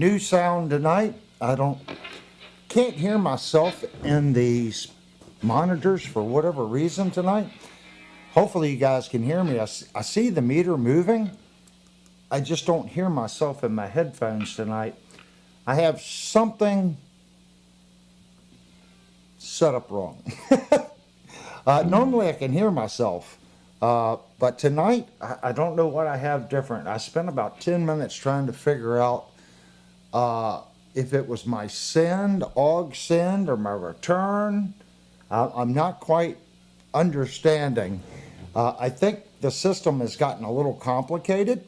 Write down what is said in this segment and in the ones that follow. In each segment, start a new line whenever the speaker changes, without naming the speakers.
new sound tonight. Can't hear myself in these monitors for whatever reason tonight. Hopefully you guys can hear me. I see the meter moving. I just don't hear myself in my headphones tonight. I have something set up wrong. Normally I can hear myself, but tonight I don't know what I have different. I spent about 10 minutes trying to figure out if it was my send, AUG send, or my return. I'm not quite understanding. I think the system has gotten a little complicated,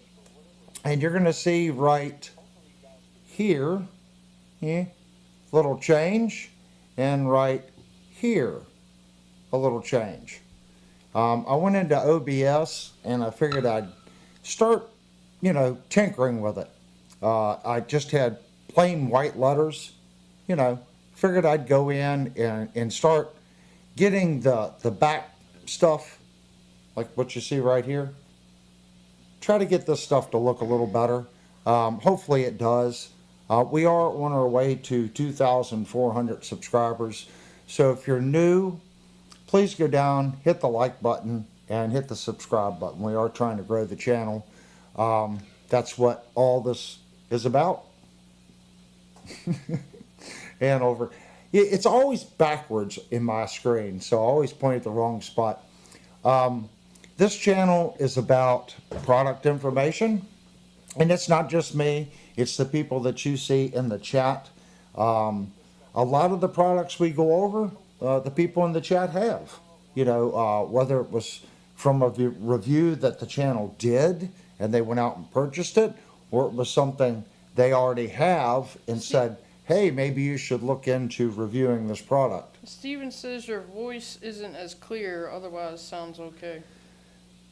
and you're going to see right here, little change, and right here, a little change. I went into OBS and I figured I'd start, tinkering with it. I just had plain white letters, figured I'd go in and start getting the back stuff, like what you see right here. Try to get this stuff to look a little better. Hopefully it does. We are on our way to 2,400 subscribers. So if you're new, please go down, hit the like button, and hit the subscribe button. We are trying to grow the channel. That's what all this is about. And it's always backwards in my screen, so I always point at the wrong spot. This channel is about product information, and it's not just me, it's the people that you see in the chat. A lot of the products we go over, the people in the chat have, whether it was from a review that the channel did and they went out and purchased it, or it was something they already have and said, hey, maybe you should look into reviewing this product.
Steven says your voice isn't as clear, otherwise sounds okay.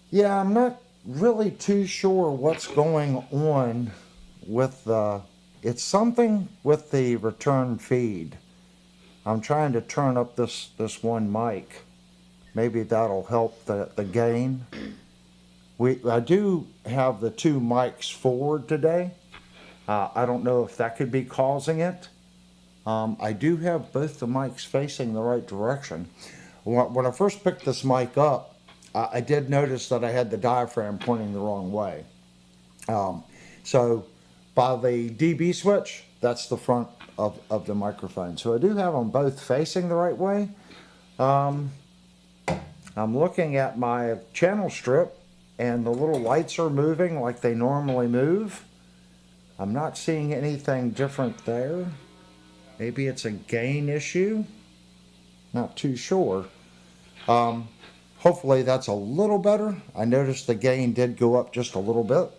Yeah, I'm not really too sure what's going on with it's something with the return feed. I'm trying to turn up this one mic. Maybe that'll help the gain. I do have the two mics forward today. I don't know if that could be causing it. I do have both the mics facing the right direction. When I first picked this mic up, I did notice that I had the diaphragm pointing the wrong way. So by the DB switch, that's the front of the microphone. So I do have them both facing the right way. I'm looking at my channel strip, and the little lights are moving like they normally move. I'm not seeing anything different there. Maybe it's a gain issue. Not too sure. Hopefully that's a little better. I noticed the gain did go up just a little bit.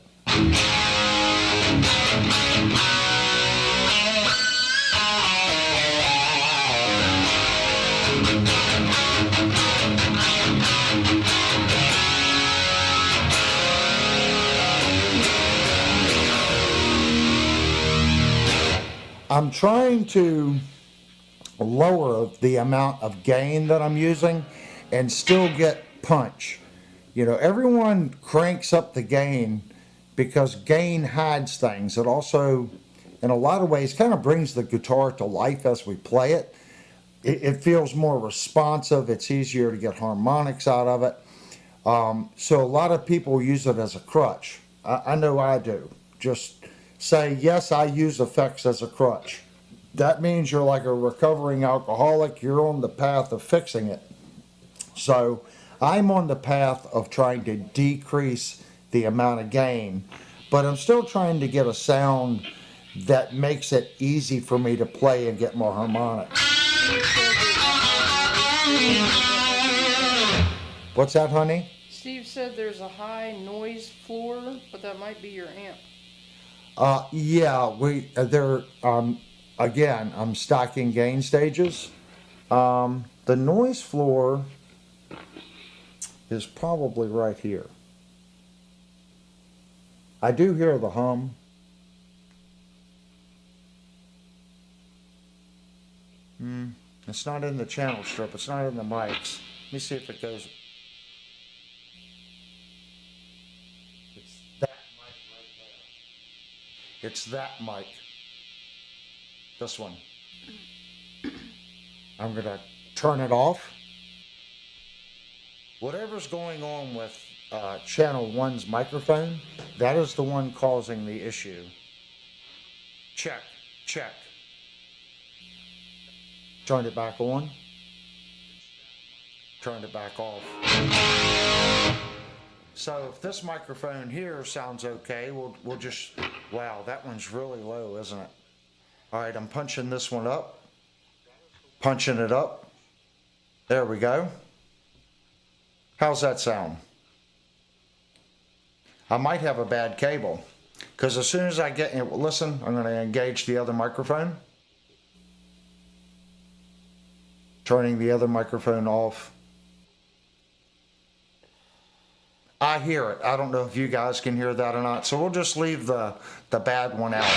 I'm trying to lower the amount of gain that I'm using and still get punch. Everyone cranks up the gain because gain hides things. It also, in a lot of ways, kind of brings the guitar to life as we play it. It feels more responsive. It's easier to get harmonics out of it. So a lot of people use it as a crutch. I know I do. Just say, yes, I use effects as a crutch. That means you're like a recovering alcoholic. You're on the path of fixing it. So I'm on the path of trying to decrease the amount of gain, but I'm still trying to get a sound that makes it easy for me to play and get more harmonics. What's that, honey?
Steve said there's a high noise floor, but that might be your amp.
Yeah, again, I'm stacking gain stages. The noise floor is probably right here. I do hear the hum. It's not in the channel strip. It's not in the mics. Let me see if it goes. It's that mic right there. It's that mic. This one. I'm gonna turn it off. Whatever's going on with channel 1's microphone, that is the one causing the issue. Check, check. Turn it back on. Turn it back off. So if this microphone here sounds okay, we'll just, wow, that one's really low, isn't it? All right, I'm punching this one up. Punching it up. There we go. How's that sound? I might have a bad cable, because as soon as I get in, listen, I'm going to engage the other microphone. Turning the other microphone off. I hear it. I don't know if you guys can hear that or not, so we'll just leave the bad one out.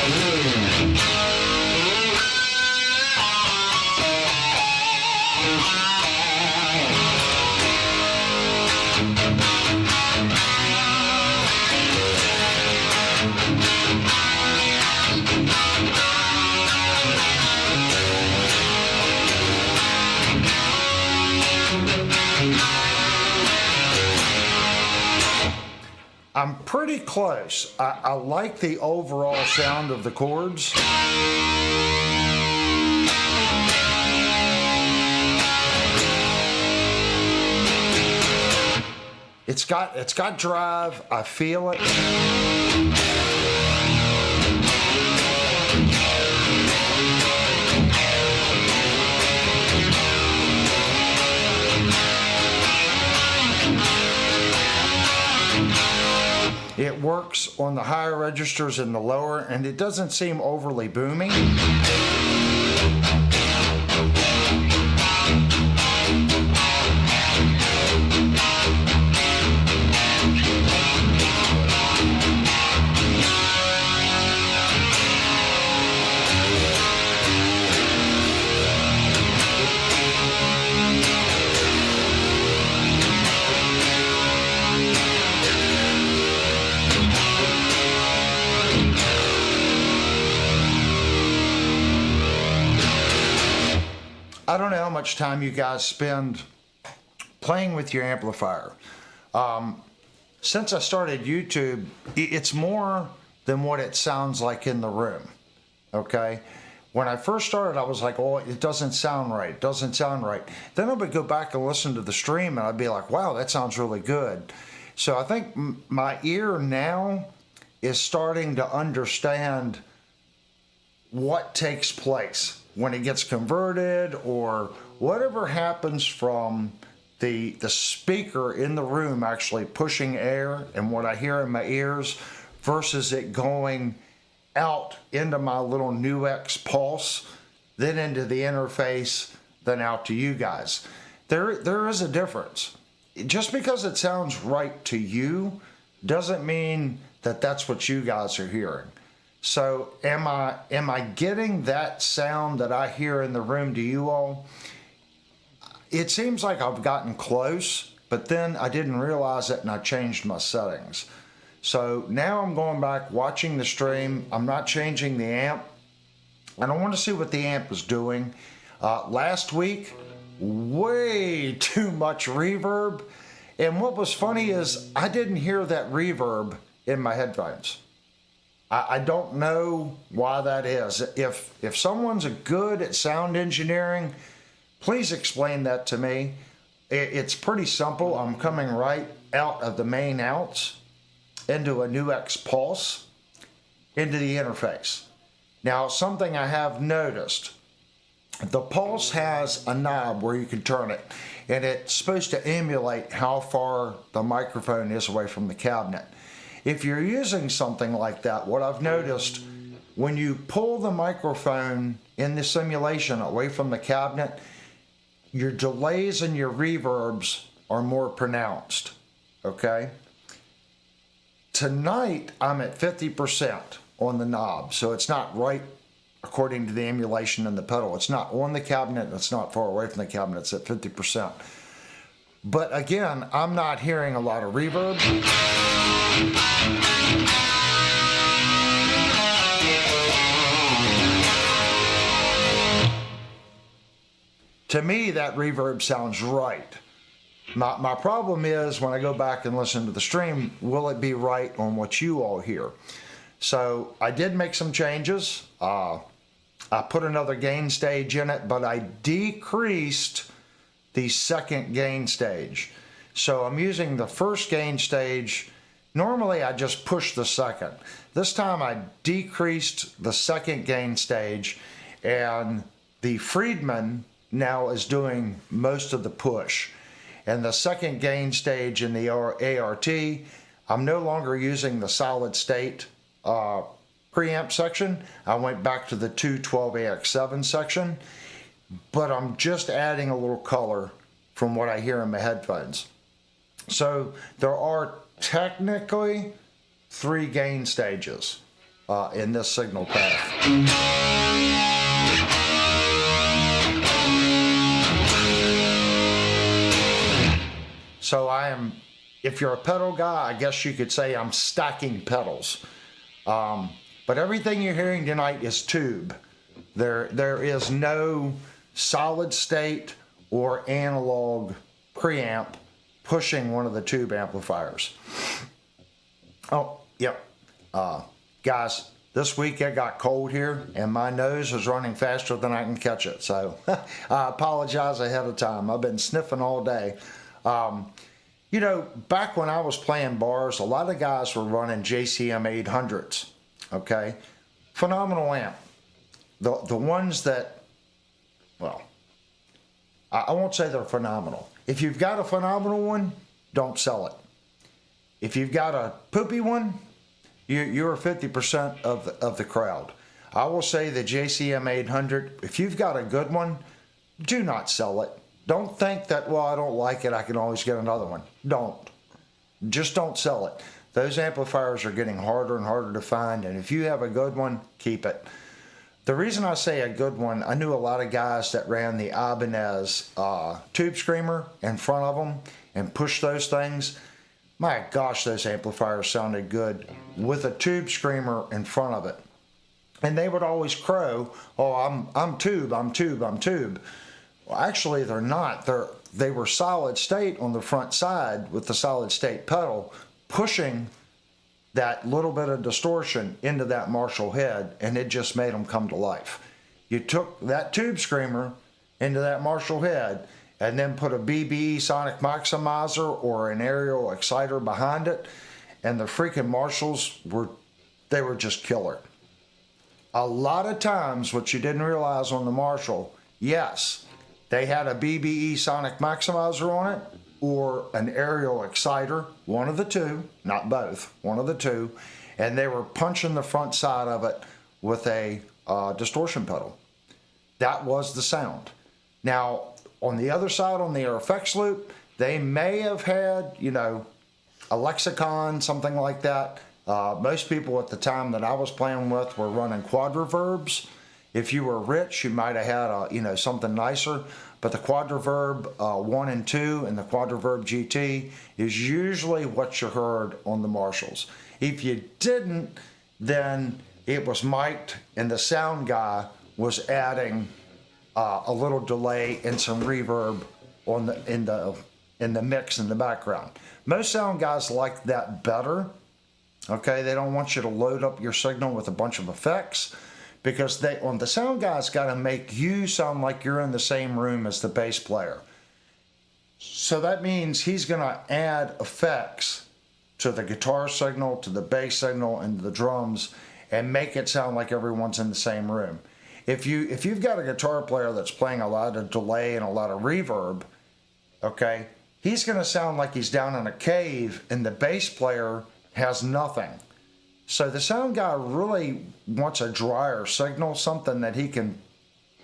I'm pretty close. I like the overall sound of the chords. It's got drive. I feel it. It works on the higher registers and the lower, and it doesn't seem overly booming. I don't know how much time you guys spend playing with your amplifier. Since I started YouTube, it's more than what it sounds like in the room, okay? When I first started, I was like, oh, it doesn't sound right, it doesn't sound right. Then I would go back and listen to the stream, and I'd be like, wow, that sounds really good. So I think my ear now is starting to understand what takes place when it gets converted, or whatever happens from the speaker in the room actually pushing air and what I hear in my ears versus it going out into my little NUX pulse, then into the interface, then out to you guys. There is a difference. Just because it sounds right to you doesn't mean that that's what you guys are hearing. So am I getting that sound that I hear in the room to you all? It seems like I've gotten close, but then I didn't realize it and I changed my settings. So now I'm going back, watching the stream. I'm not changing the amp. And I want to see what the amp is doing. Last week, way too much reverb. And what was funny is I didn't hear that reverb in my headphones. I don't know why that is. If someone's good at sound engineering, please explain that to me. It's pretty simple. I'm coming right out of the main outs into a NUX pulse into the interface. Now, something I have noticed, the pulse has a knob where you can turn it, and it's supposed to emulate how far the microphone is away from the cabinet. If you're using something like that, what I've noticed, when you pull the microphone in the simulation away from the cabinet, your delays and your reverbs are more pronounced, okay? Tonight, I'm at 50% on the knob, so it's not right according to the emulation in the pedal. It's not on the cabinet, it's not far away from the cabinet, it's at 50%. But again, I'm not hearing a lot of reverb. To me, that reverb sounds right. My problem is when I go back and listen to the stream, will it be right on what you all hear? So I did make some changes. I put another gain stage in it, but I decreased the second gain stage. So I'm using the first gain stage. Normally I just push the second. This time I decreased the second gain stage, and the Friedman now is doing most of the push. And the second gain stage in the ART, I'm no longer using the solid state preamp section. I went back to the 212AX7 section, but I'm just adding a little color from what I hear in my headphones. So there are technically 3 gain stages in this signal path. So I am, if you're a pedal guy, I guess you could say I'm stacking pedals. But everything you're hearing tonight is tube. There is no solid state or analog preamp pushing one of the tube amplifiers. Oh, yep. Guys, this week it got cold here and my nose is running faster than I can catch it. So I apologize ahead of time. I've been sniffing all day. You know, back when I was playing bars, a lot of guys were running JCM 800s, okay? Phenomenal amp. The ones that, well, I won't say they're phenomenal. If you've got a phenomenal one, don't sell it. If you've got a poopy one, you're 50% of the crowd. I will say the JCM 800, if you've got a good one, do not sell it. Don't think that, well, I don't like it, I can always get another one. Don't. Just don't sell it. Those amplifiers are getting harder and harder to find, and if you have a good one, keep it. The reason I say a good one, I knew a lot of guys that ran the Ibanez tube screamer in front of them and pushed those things. My gosh, those amplifiers sounded good with a tube screamer in front of it. And they would always crow, oh, I'm tube, I'm tube, I'm tube. Well, actually, they're not. They were solid state on the front side with the solid state pedal, pushing that little bit of distortion into that Marshall head, and it just made them come to life. You took that tube screamer into that Marshall head and then put a BBE sonic maximizer or an aerial exciter behind it, and the freaking Marshalls were just killer. A lot of times, what you didn't realize on the Marshall, yes, they had a BBE sonic maximizer on it or an aerial exciter, one of the two, not both, one of the two, and they were punching the front side of it with a distortion pedal. That was the sound. Now, on the other side, on the effects loop, they may have had, you know, a lexicon, something like that. Most people at the time that I was playing with were running quad reverbs. If you were rich, you might have had something nicer, but the quad reverb 1 and 2 and the quad reverb GT is usually what you heard on the Marshalls. If you didn't, then it was mic'd and the sound guy was adding a little delay and some reverb in the mix in the background. Most sound guys like that better. Okay, they don't want you to load up your signal with a bunch of effects, because the sound guy's got to make you sound like you're in the same room as the bass player. So that means he's going to add effects to the guitar signal, to the bass signal, and the drums, and make it sound like everyone's in the same room. If you've got a guitar player that's playing a lot of delay and a lot of reverb, okay, he's going to sound like he's down in a cave, and the bass player has nothing. So the sound guy really wants a drier signal, something that he can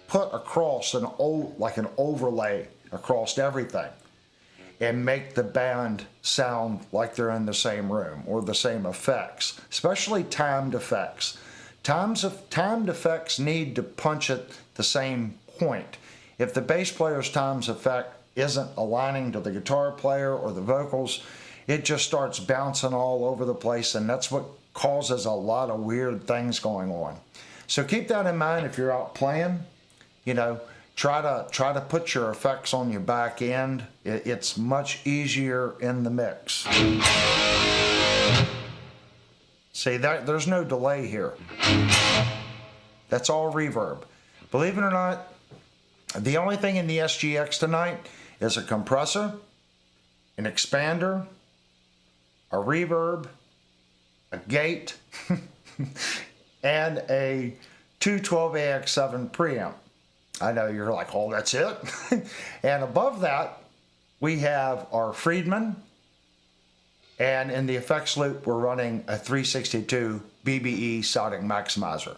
put across like an overlay across everything and make the band sound like they're in the same room, or the same effects, especially timed effects. Timed effects need to punch at the same point. If the bass player's times effect isn't aligning to the guitar player or the vocals, it just starts bouncing all over the place, and that's what causes a lot of weird things going on. So keep that in mind if you're out playing. try to put your effects on your back end. It's much easier in the mix. See, there's no delay here. That's all reverb. Believe it or not, the only thing in the SGX tonight is a compressor, an expander, a reverb, a gate, and a 212AX7 preamp. I know you're like, oh, that's it? And above that, we have our Friedman, and in the effects loop, we're running a 362 BBE sounding maximizer.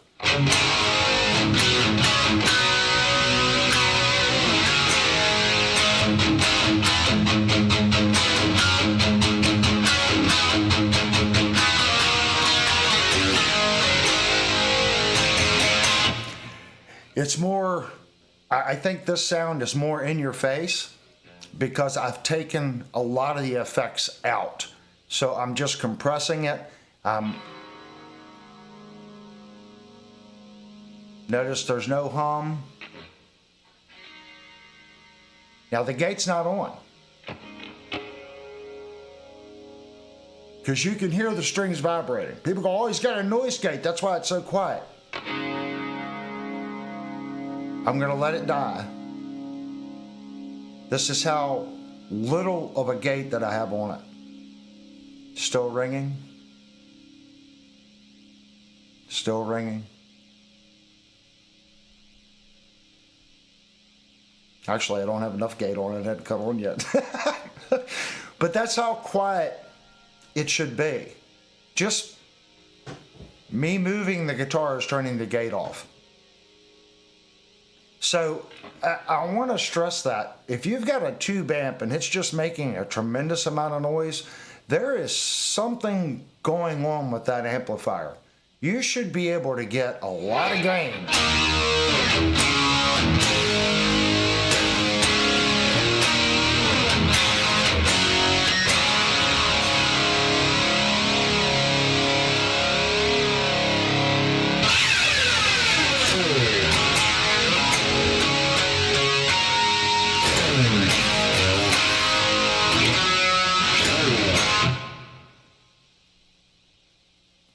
It's more, I think this sound is more in your face because I've taken a lot of the effects out. So I'm just compressing it. Notice there's no hum. Now the gate's not on, because you can hear the strings vibrating. People go, oh, he's got a noise gate, that's why it's so quiet. I'm gonna let it die. This is how little of a gate that I have on it. Still ringing. Still ringing. Actually, I don't have enough gate on it. It hasn't come on yet. But that's how quiet it should be. Just me moving the guitar is turning the gate off. So I want to stress that if you've got a tube amp and it's just making a tremendous amount of noise, there is something going on with that amplifier. You should be able to get a lot of gain.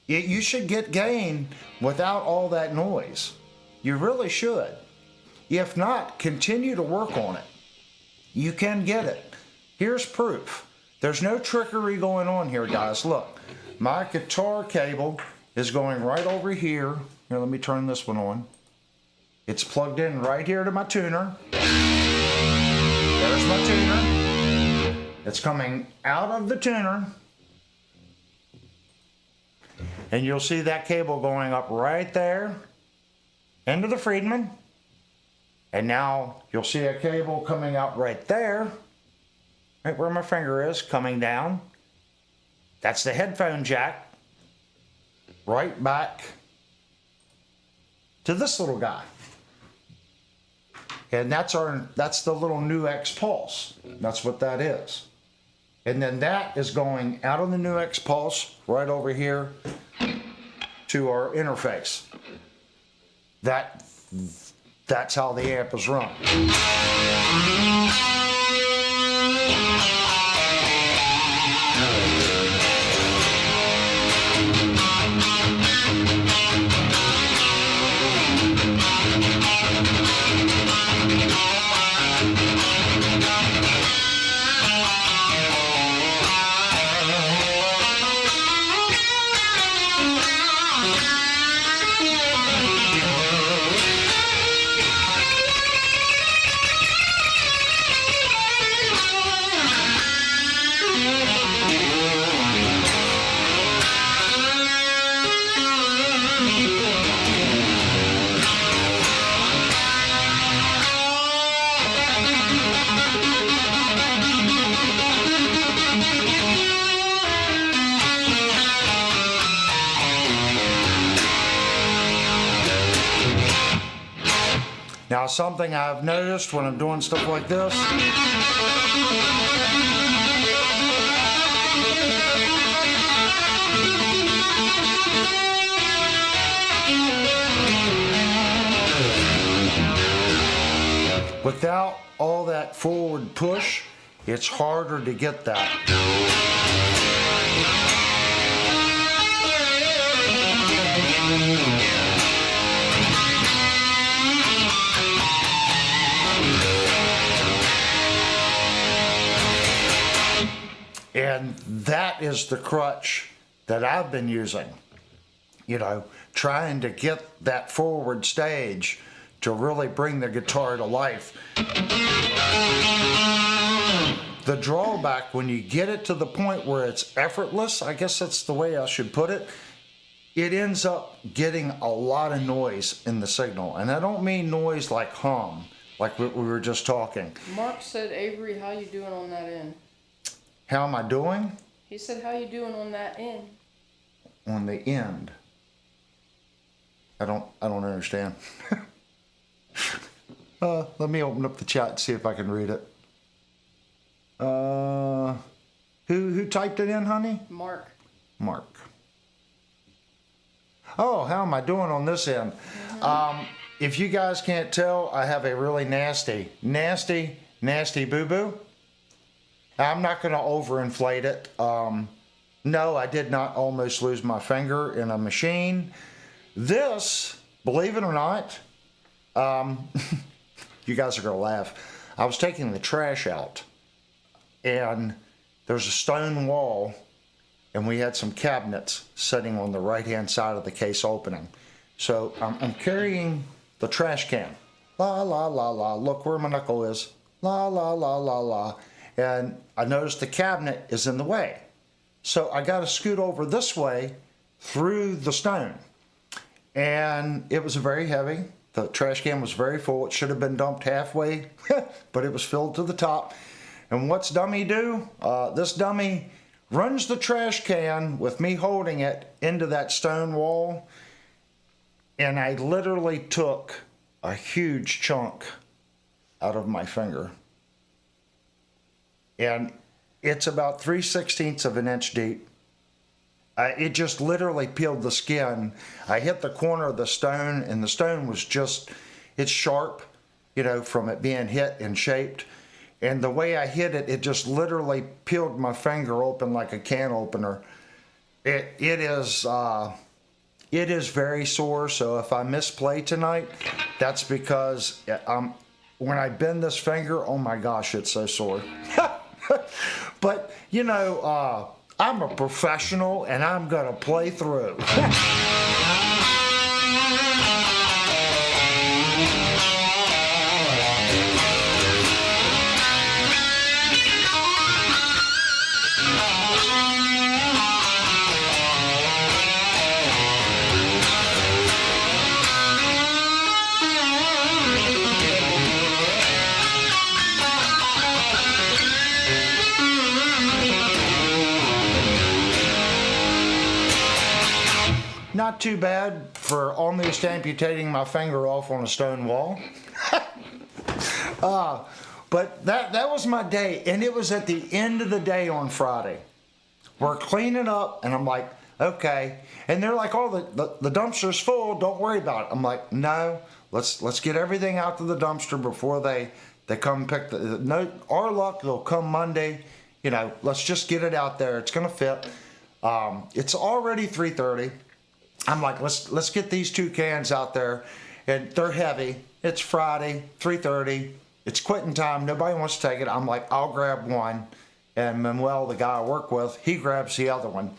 You should get gain without all that noise. You really should. If not, continue to work on it. You can get it. Here's proof. There's no trickery going on here, guys. Look, my guitar cable is going right over here. Here, let me turn this one on. It's plugged in right here to my tuner. There's my tuner. It's coming out of the tuner. And you'll see that cable going up right there into the Friedman. And now you'll see a cable coming out right there, right where my finger is, coming down. That's the headphone jack, right back to this little guy. And that's the little new X Pulse. That's what that is. And then that is going out of the new X Pulse right over here to our interface. That's how the amp is run. Now, something I've noticed when I'm doing stuff like this, Without all that forward push, it's harder to get that. And that is the crutch that I've been using, trying to get that forward stage to really bring the guitar to life. The drawback when you get it to the point where it's effortless, I guess that's the way I should put it, it ends up getting a lot of noise in the signal. And I don't mean noise like hum, like we were just talking.
Mark said, Avery, how you doing on that end?
How am I doing?
He said, how you doing on that end?
On the end. I don't understand. Let me open up the chat and see if I can read it. Who typed it in, honey?
Mark.
Oh, how am I doing on this end? If you guys can't tell, I have a really nasty boo-boo. I'm not going to overinflate it. No, I did not almost lose my finger in a machine. This, believe it or not, you guys are going to laugh. I was taking the trash out, and there's a stone wall, and we had some cabinets sitting on the right-hand side of the case opening. So I'm carrying the trash can. La, la, la, la. Look where my knuckle is. La, la, la, la, la. And I noticed the cabinet is in the way. So I got to scoot over this way through the stone. And it was very heavy. The trash can was very full. It should have been dumped halfway, but it was filled to the top. And what's dummy do? This dummy runs the trash can with me holding it into that stone wall. And I literally took a huge chunk out of my finger. And it's about 3/16 of an inch deep. It just literally peeled the skin. I hit the corner of the stone, and the stone was it's sharp, from it being hit and shaped. And the way I hit it, it just literally peeled my finger open like a can opener. It is very sore, so if I misplay tonight, that's because when I bend this finger, oh my gosh, it's so sore. But, I'm a professional, and I'm going to play through. Not too bad for almost amputating my finger off on a stone wall. But that was my day, and it was at the end of the day on Friday. We're cleaning up, and I'm like, okay. And they're like, oh, the dumpster's full, don't worry about it. I'm like, no, let's get everything out to the dumpster before they come pick our luck, they'll come Monday. Let's just get it out there. It's gonna fit. It's already 3:30. I'm like, let's get these 2 cans out there, and they're heavy. It's Friday, 3:30. It's quitting time. Nobody wants to take it. I'm like, I'll grab one, and Manuel, the guy I work with, he grabs the other one.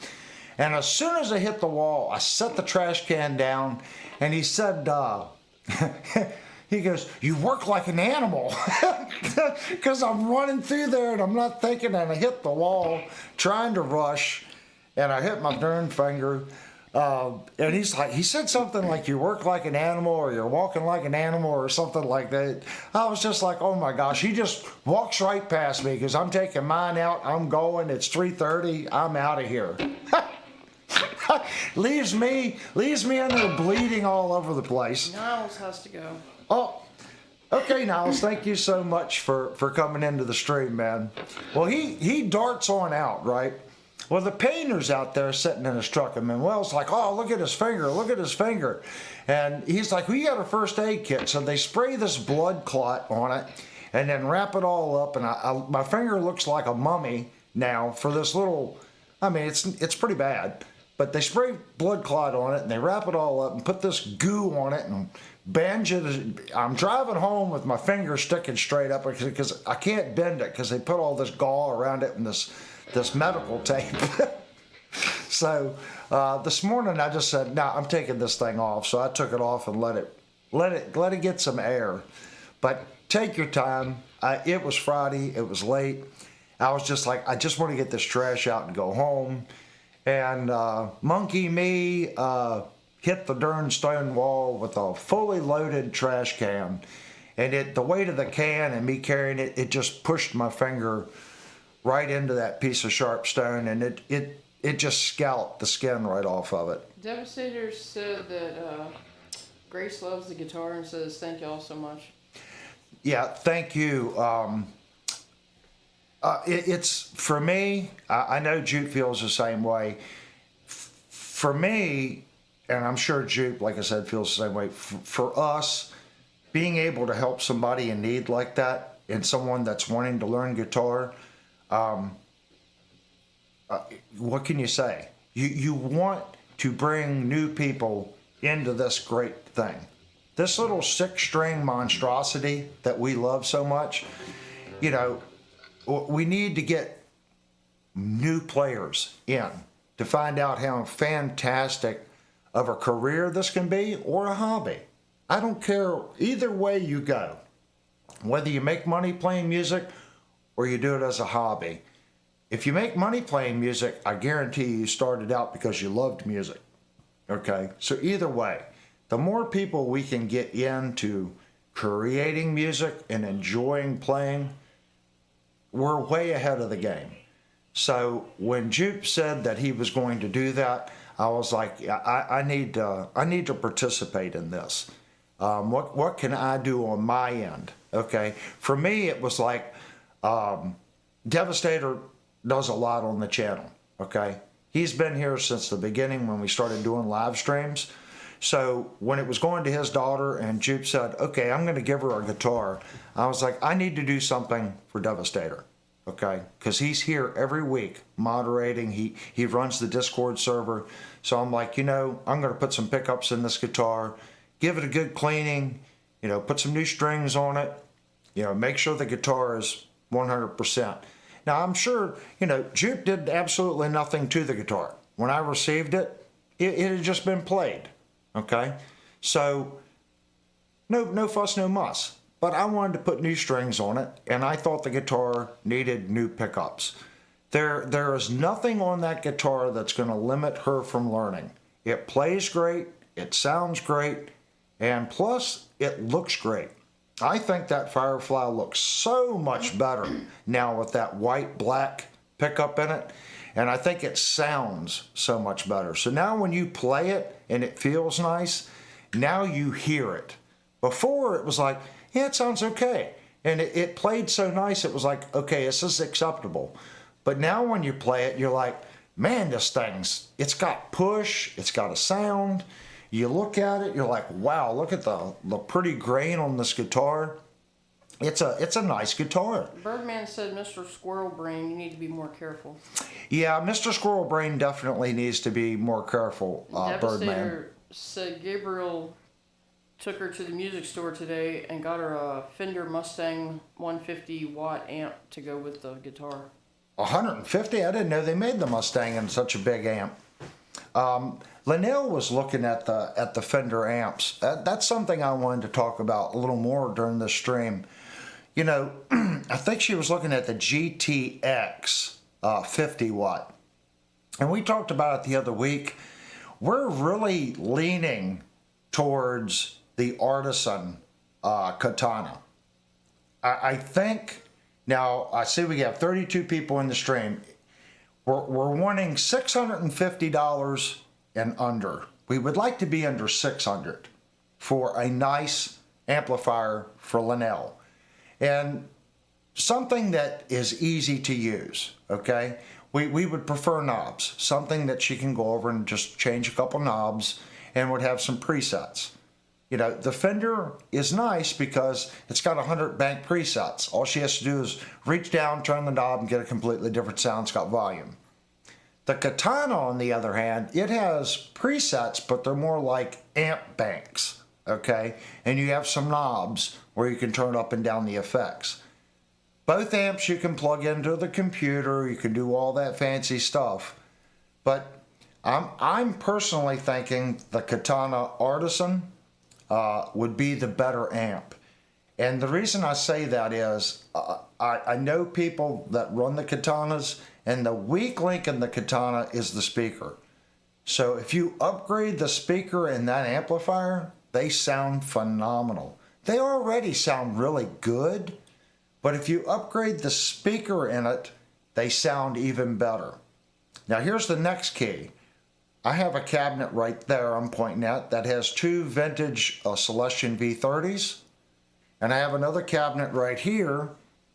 And as soon as I hit the wall, I set the trash can down, and he said, he goes, you work like an animal. Because I'm running through there, and I'm not thinking, and I hit the wall, trying to rush, and I hit my darn finger. And he said something like, you work like an animal, or you're walking like an animal, or something like that. I was just like, oh my gosh, he just walks right past me because I'm taking mine out. I'm going. It's 3:30. I'm out of here. leaves me in there bleeding all over the place.
Niles has to go.
Oh, okay, Niles. Thank you so much for coming into the stream, man. Well, he darts on out, right? Well, the painter's out there sitting in his truck, and Manuel's like, "Oh, look at his finger, look at his finger." And he's like, "We got a first aid kit." So they spray this blood clot on it and then wrap it all up. And my finger looks like a mummy now for this little, I mean, it's pretty bad. But they spray blood clot on it and they wrap it all up and put this goo on it and bandage it. I'm driving home with my finger sticking straight up because I can't bend it because they put all this gauze around it and this medical tape. So this morning I just said, "No, I'm taking this thing off." So I took it off and let it get some air. But take your time. It was Friday. It was late. I was just like, I just want to get this trash out and go home. And monkey me hit the darn stone wall with a fully loaded trash can. And the weight of the can and me carrying it, it just pushed my finger right into that piece of sharp stone, and it just scalped the skin right off of it.
Devastator said that Grace loves the guitar and says thank y'all so much.
Yeah, thank you. It's for me. I know Jupe feels the same way. For me, and I'm sure Jupe, like I said, feels the same way. For us, being able to help somebody in need like that, and someone that's wanting to learn guitar, what can you say? You want to bring new people into this great thing. This little 6-string monstrosity that we love so much, you know, we need to get new players in to find out how fantastic of a career this can be or a hobby. I don't care either way you go. Whether you make money playing music or you do it as a hobby. If you make money playing music, I guarantee you started out because you loved music. Okay? So either way, the more people we can get into creating music and enjoying playing, we're way ahead of the game. So when Jupe said that he was going to do that, I was like, I need to participate in this. What can I do on my end? Okay, for me it was like Devastator does a lot on the channel. Okay, he's been here since the beginning when we started doing live streams. So when it was going to his daughter and Jupe said, "Okay, I'm going to give her a guitar," I was like, I need to do something for Devastator. Okay, because he's here every week moderating. He runs the Discord server. So I'm like, I'm going to put some pickups in this guitar, give it a good cleaning, put some new strings on it, make sure the guitar is 100%. Now I'm sure, Jupe did absolutely nothing to the guitar. When I received it, it had just been played. Okay, so no fuss, no muss. But I wanted to put new strings on it, and I thought the guitar needed new pickups. There is nothing on that guitar that's going to limit her from learning. It plays great, it sounds great, and plus it looks great. I think that Firefly looks so much better now with that white-black pickup in it, and I think it sounds so much better. So now when you play it and it feels nice, now you hear it. Before it was like, yeah, it sounds okay. And it played so nice, it was like, okay, this is acceptable. But now when you play it, you're like, man, it's got push, it's got a sound. You look at it, you're like, wow, look at the pretty grain on this guitar. It's a nice guitar.
Birdman said, Mr. Squirrel Brain, you need to be more careful.
Yeah, Mr. Squirrel Brain definitely needs to be more careful, Birdman.
Devastator said Gabriel took her to the music store today and got her a Fender Mustang 150 watt amp to go with the guitar.
150? I didn't know they made the Mustang in such a big amp. Linnell was looking at the Fender amps. That's something I wanted to talk about a little more during this stream. I think she was looking at the GTX 50 watt. And we talked about it the other week. We're really leaning towards the Artisan Katana. I think, now I see we have 32 people in the stream. We're wanting $650 and under. We would like to be under 600 for a nice amplifier for Linnell. And something that is easy to use, okay? we would prefer knobs, something that she can go over and just change a couple knobs and would have some presets. You know, the Fender is nice because it's got 100 bank presets. All she has to do is reach down, turn the knob, and get a completely different sound. It's got volume. The Katana, on the other hand, it has presets, but they're more like amp banks, okay? And you have some knobs where you can turn up and down the effects. Both amps you can plug into the computer, you can do all that fancy stuff. But I'm personally thinking the Katana Artisan would be the better amp. And the reason I say that is I know people that run the Katanas, and the weak link in the Katana is the speaker. So if you upgrade the speaker in that amplifier, they sound phenomenal. They already sound really good, but if you upgrade the speaker in it, they sound even better. Now here's the next key. I have a cabinet right there I'm pointing at that has two vintage Celestion V30s, and I have another cabinet right here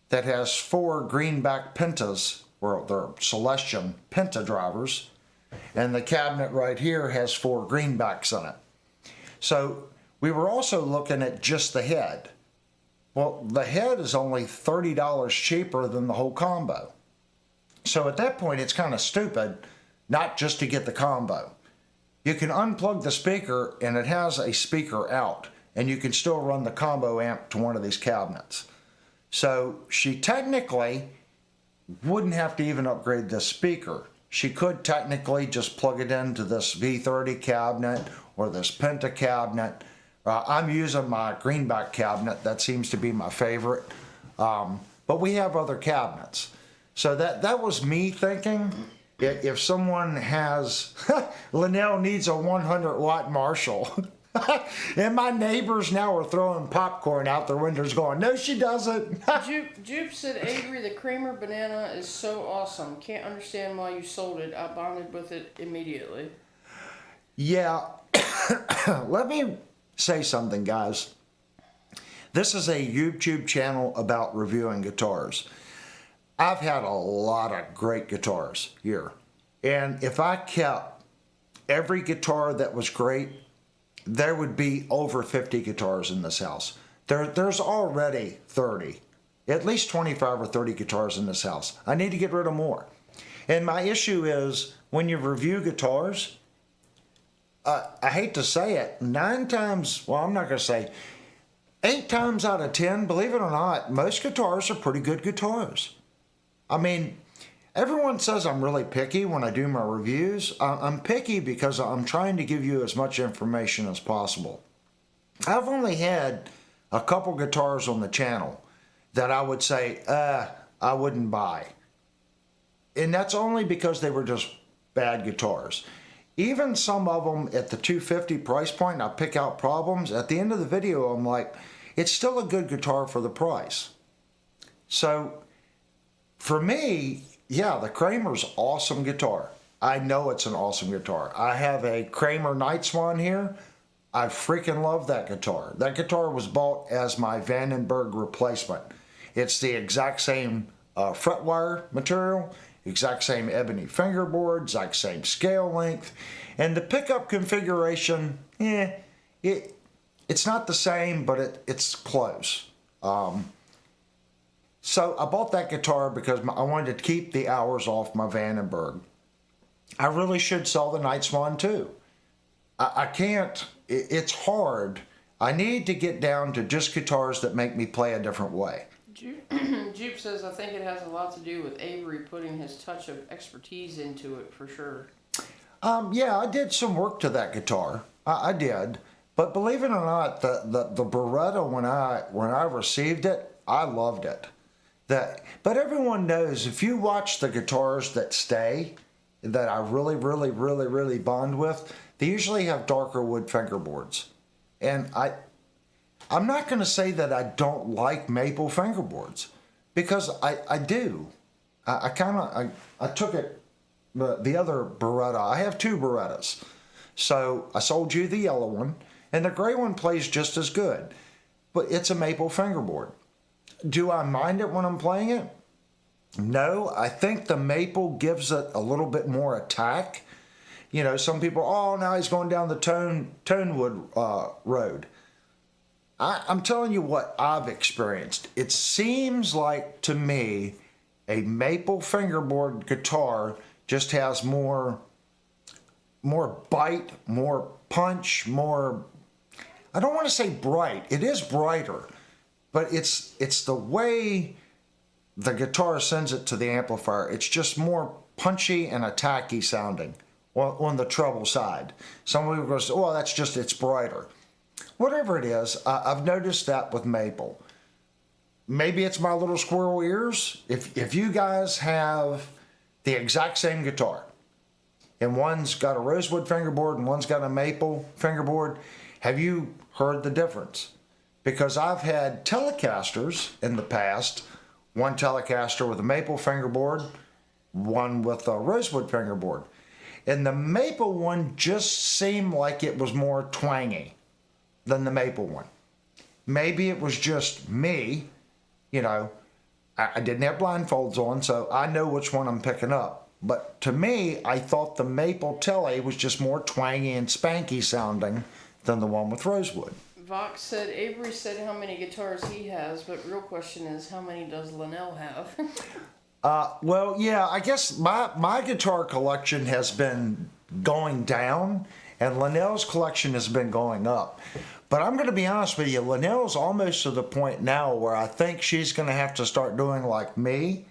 that has 4 greenback Pentas, or they're Celestion Penta drivers, and the cabinet right here has 4 greenbacks in it. So we were also looking at just the head. Well, the head is only $30 cheaper than the whole combo. So at that point, it's kind of stupid not just to get the combo. You can unplug the speaker and it has a speaker out, and you can still run the combo amp to one of these cabinets. So she technically wouldn't have to even upgrade the speaker. She could technically just plug it into this V30 cabinet or this Penta cabinet. I'm using my greenback cabinet. That seems to be my favorite. But we have other cabinets. So that was me thinking. If someone has, Linnell needs a 100 watt Marshall. And my neighbors now are throwing popcorn out their windows going, no she doesn't.
Jupe said, Avery, the Kramer banana is so awesome. Can't understand why you sold it. I bonded with it immediately.
Yeah, let me say something, guys. This is a YouTube channel about reviewing guitars. I've had a lot of great guitars here. And if I kept every guitar that was great, there would be over 50 guitars in this house. There's already 30, at least 25 or 30 guitars in this house. I need to get rid of more. And my issue is when you review guitars, I hate to say it, 9 times, well, I'm not going to say, 8 times out of 10, believe it or not, most guitars are pretty good guitars. I mean, everyone says I'm really picky when I do my reviews. I'm picky because I'm trying to give you as much information as possible. I've only had a couple guitars on the channel that I would say, I wouldn't buy. And that's only because they were just bad guitars. Even some of them at the $250 price point, I pick out problems. At the end of the video, I'm like, it's still a good guitar for the price. So for me, yeah, the Kramer's awesome guitar. I know it's an awesome guitar. I have a Kramer Night Swan here. I freaking love that guitar. That guitar was bought as my Vandenberg replacement. It's the exact same fret wire material, exact same ebony fingerboard, exact same scale length, and the pickup configuration, it's not the same, but it's close. So I bought that guitar because I wanted to keep the hours off my Vandenberg. I really should sell the Night Swan too. I can't, it's hard. I need to get down to just guitars that make me play a different way.
Jupe says, I think it has a lot to do with Avery putting his touch of expertise into it for sure.
Yeah, I did some work to that guitar. I did. But believe it or not, the Beretta, when I received it, I loved it. But everyone knows if you watch the guitars that stay, that I really, really, really, really bond with, they usually have darker wood fingerboards. And I'm not going to say that I don't like maple fingerboards, because I do. I took it, the other Beretta, I have 2 Berettas. So I sold you the yellow one, and the gray one plays just as good, but it's a maple fingerboard. Do I mind it when I'm playing it? No, I think the maple gives it a little bit more attack. You know, some people, oh, now he's going down the tonewood road. I'm telling you what I've experienced. It seems like to me a maple fingerboard guitar just has more bite, more punch, more. I don't want to say bright. It is brighter, but it's the way the guitar sends it to the amplifier. It's just more punchy and attacky sounding on the treble side. Some people go, oh, that's just, it's brighter. Whatever it is, I've noticed that with maple. Maybe it's my little squirrel ears. If you guys have the exact same guitar, and one's got a rosewood fingerboard and one's got a maple fingerboard, have you heard the difference? Because I've had Telecasters in the past, one Telecaster with a maple fingerboard, one with a rosewood fingerboard. And the maple one just seemed like it was more twangy than the maple one. Maybe it was just me, you know, I didn't have blindfolds on, so I know which one I'm picking up. But to me, I thought the maple Tele was just more twangy and spanky sounding than the one with rosewood.
Vox said, Avery said how many guitars he has, but real question is, how many does Linnell have?
Well, yeah, I guess my guitar collection has been going down, and Linnell's collection has been going up. But I'm going to be honest with you, Linnell's almost to the point now where I think she's going to have to start doing like me.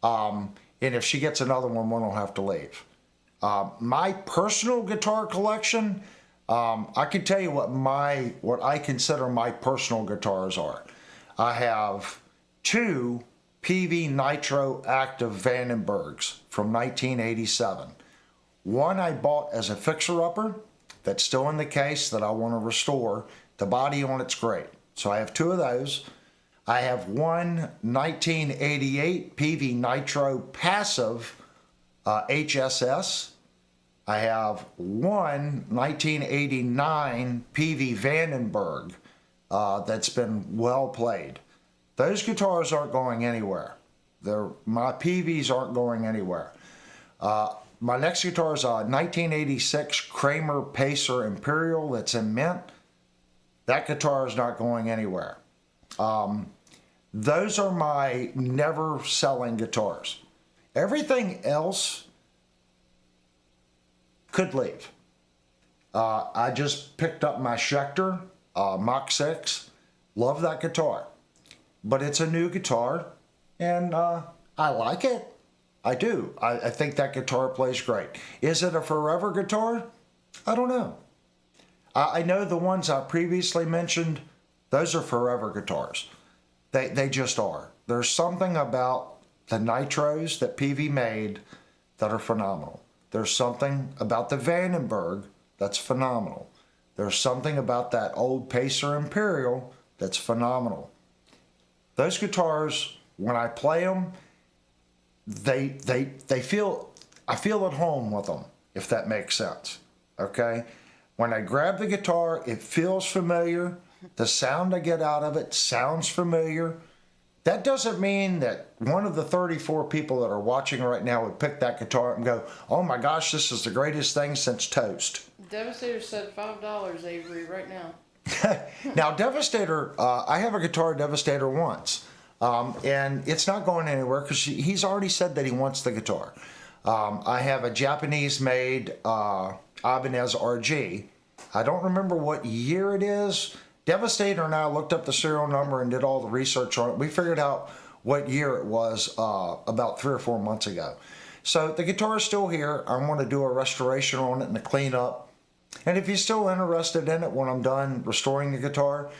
And if she gets another one will have to leave. My personal guitar collection, I can tell you what I consider my personal guitars are. I have two PV Nitro Active Vandenbergs from 1987. One I bought as a fixer-upper that's still in the case that I want to restore. The body on it's great. So I have two of those. I have one 1988 PV Nitro Passive HSS. I have one 1989 PV Vandenberg that's been well played. Those guitars aren't going anywhere. My PVs aren't going anywhere. My next guitar is a 1986 Kramer Pacer Imperial that's in mint. That guitar is not going anywhere. Those are my never selling guitars. Everything else could leave. I just picked up my Schecter Mach 6. Love that guitar. But it's a new guitar, and I like it. I do. I think that guitar plays great. Is it a forever guitar? I don't know. I know the ones I previously mentioned, those are forever guitars. They just are. There's something about the Nitros that PV made that are phenomenal. There's something about the Vandenberg that's phenomenal. There's something about that old Pacer Imperial that's phenomenal. Those guitars, when I play them, I feel at home with them, if that makes sense. Okay? When I grab the guitar, it feels familiar. The sound I get out of it sounds familiar. That doesn't mean that one of the 34 people that are watching right now would pick that guitar up and go, oh my gosh, this is the greatest thing since toast.
Devastator said $5, Avery, right now.
Now, Devastator, I have a guitar Devastator once, and it's not going anywhere because he's already said that he wants the guitar. I have a Japanese-made Ibanez RG. I don't remember what year it is. Devastator and I looked up the serial number and did all the research on it. We figured out what year it was about 3 or 4 months ago. So the guitar is still here. I want to do a restoration on it and a cleanup. And if you're still interested in it when I'm done restoring the guitar,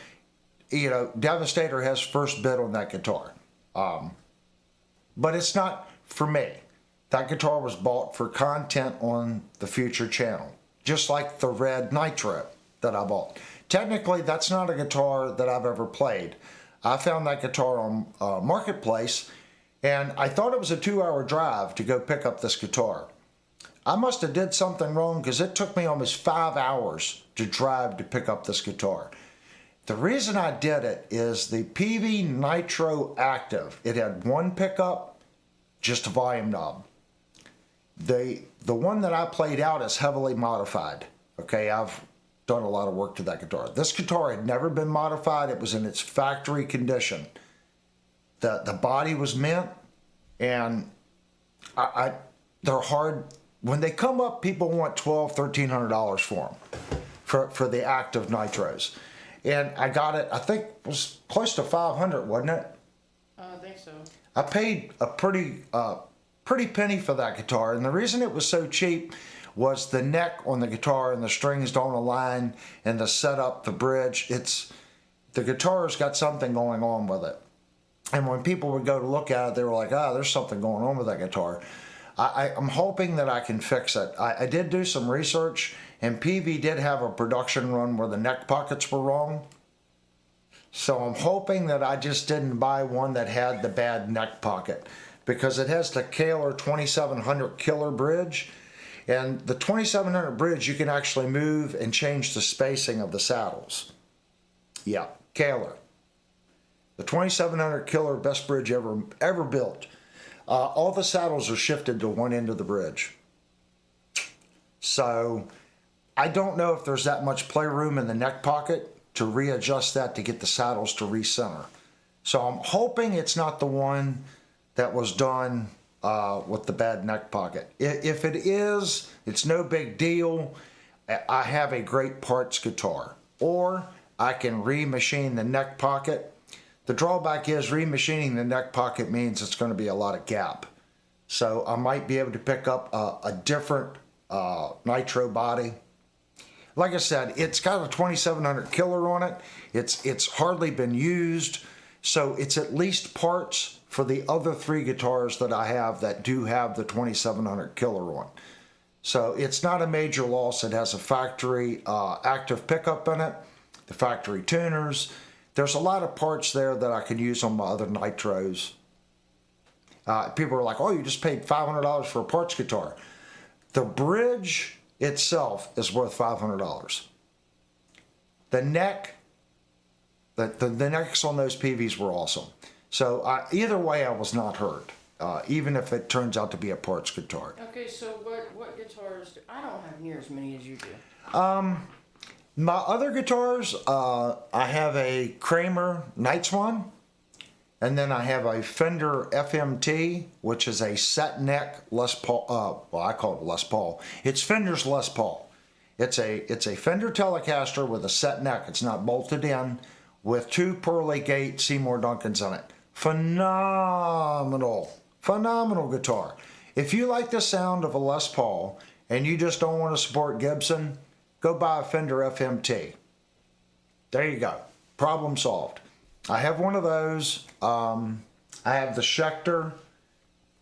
you know, Devastator has first bid on that guitar. But it's not for me. That guitar was bought for content on the future channel, just like the red Nitro that I bought. Technically, that's not a guitar that I've ever played. I found that guitar on Marketplace, and I thought it was a 2-hour drive to go pick up this guitar. I must have did something wrong because it took me almost 5 hours to drive to pick up this guitar. The reason I did it is the PV Nitro Active. It had one pickup just a volume knob. The one that I played out is heavily modified. Okay, I've done a lot of work to that guitar. This guitar had never been modified. It was in its factory condition. The body was mint, and they're hard. When they come up, people want $1,200–$1,300 for them, for the active nitros. And I got it, I think it was close to $500, wasn't it?
I think so.
I paid a pretty penny for that guitar, and the reason it was so cheap was the neck on the guitar and the strings don't align, and the setup, the bridge, the guitar's got something going on with it. And when people would go to look at it, they were like, there's something going on with that guitar. I'm hoping that I can fix it. I did do some research, and PV did have a production run where the neck pockets were wrong. So I'm hoping that I just didn't buy one that had the bad neck pocket, because it has the Kahler 2700 killer bridge. And the 2700 bridge, you can actually move and change the spacing of the saddles. Yeah, Kahler. The 2700 killer, best bridge ever built. All the saddles are shifted to one end of the bridge. So I don't know if there's that much playroom in the neck pocket to readjust that to get the saddles to recenter. So I'm hoping it's not the one that was done with the bad neck pocket. If it is, it's no big deal. I have a great parts guitar. Or I can remachine the neck pocket. The drawback is remachining the neck pocket means it's going to be a lot of gap. So I might be able to pick up a different nitro body. Like I said, it's got a 2700 killer on it. It's hardly been used. So it's at least parts for the other three guitars that I have that do have the 2700 killer on. So it's not a major loss. It has a factory active pickup in it, the factory tuners. There's a lot of parts there that I could use on my other nitros. People are like, oh, you just paid $500 for a parts guitar. The bridge itself is worth $500. The neck, the necks on those PVs were awesome. So either way, I was not hurt, even if it turns out to be a parts guitar.
Okay, so what guitars? I don't have near as many as you do.
My other guitars, I have a Kramer Night Swan, and then I have a Fender FMT, which is a set neck Les Paul. Well, I call it Les Paul. It's Fender's Les Paul. It's a Fender Telecaster with a set neck. It's not bolted in, with two pearly gate Seymour Duncans in it. Phenomenal guitar. If you like the sound of a Les Paul and you just don't want to support Gibson, go buy a Fender FMT. There you go. Problem solved. I have one of those. I have the Schecter.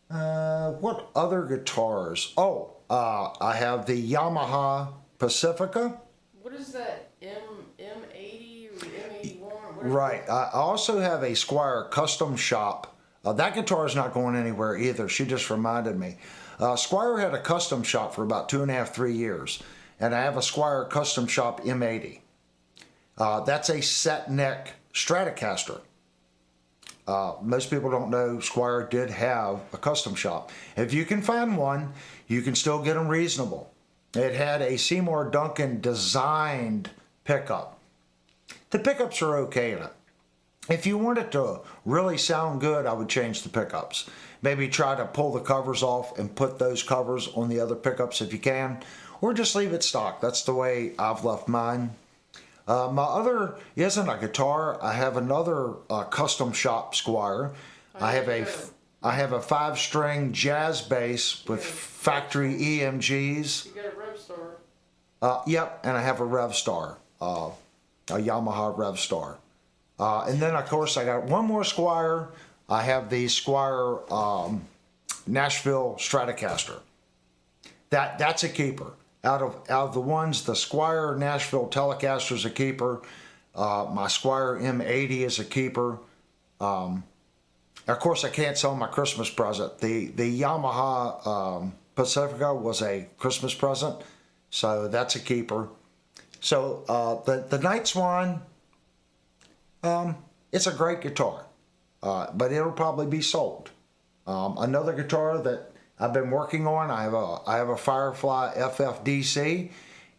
What other guitars? I have the Yamaha Pacifica.
What is that? M80 or M81?
Right. I also have a Squier Custom Shop. That guitar is not going anywhere either. She just reminded me. Squier had a custom shop for about 2.5, 3 years. And I have a Squier Custom Shop M80. That's a set neck Stratocaster. Most people don't know Squier did have a custom shop. If you can find one, you can still get them reasonable. It had a Seymour Duncan designed pickup. The pickups are okay in it. If you want it to really sound good, I would change the pickups. Maybe try to pull the covers off and put those covers on the other pickups if you can. Or just leave it stock. That's the way I've left mine. My other isn't a guitar. I have another custom shop Squier. I have a 5-string jazz bass with factory EMGs.
You got a Rev Star.
Yep, and I have a Rev Star, a Yamaha Rev Star. And then of course I got one more Squier. I have the Squier Nashville Stratocaster. That's a keeper. Out of the ones, the Squier Nashville Telecaster is a keeper. My Squier M80 is a keeper. Of course, I can't sell my Christmas present. The Yamaha Pacifica was a Christmas present, so that's a keeper. So the Night Swan, it's a great guitar, but it'll probably be sold. Another guitar that I've been working on, I have a Firefly FFDC.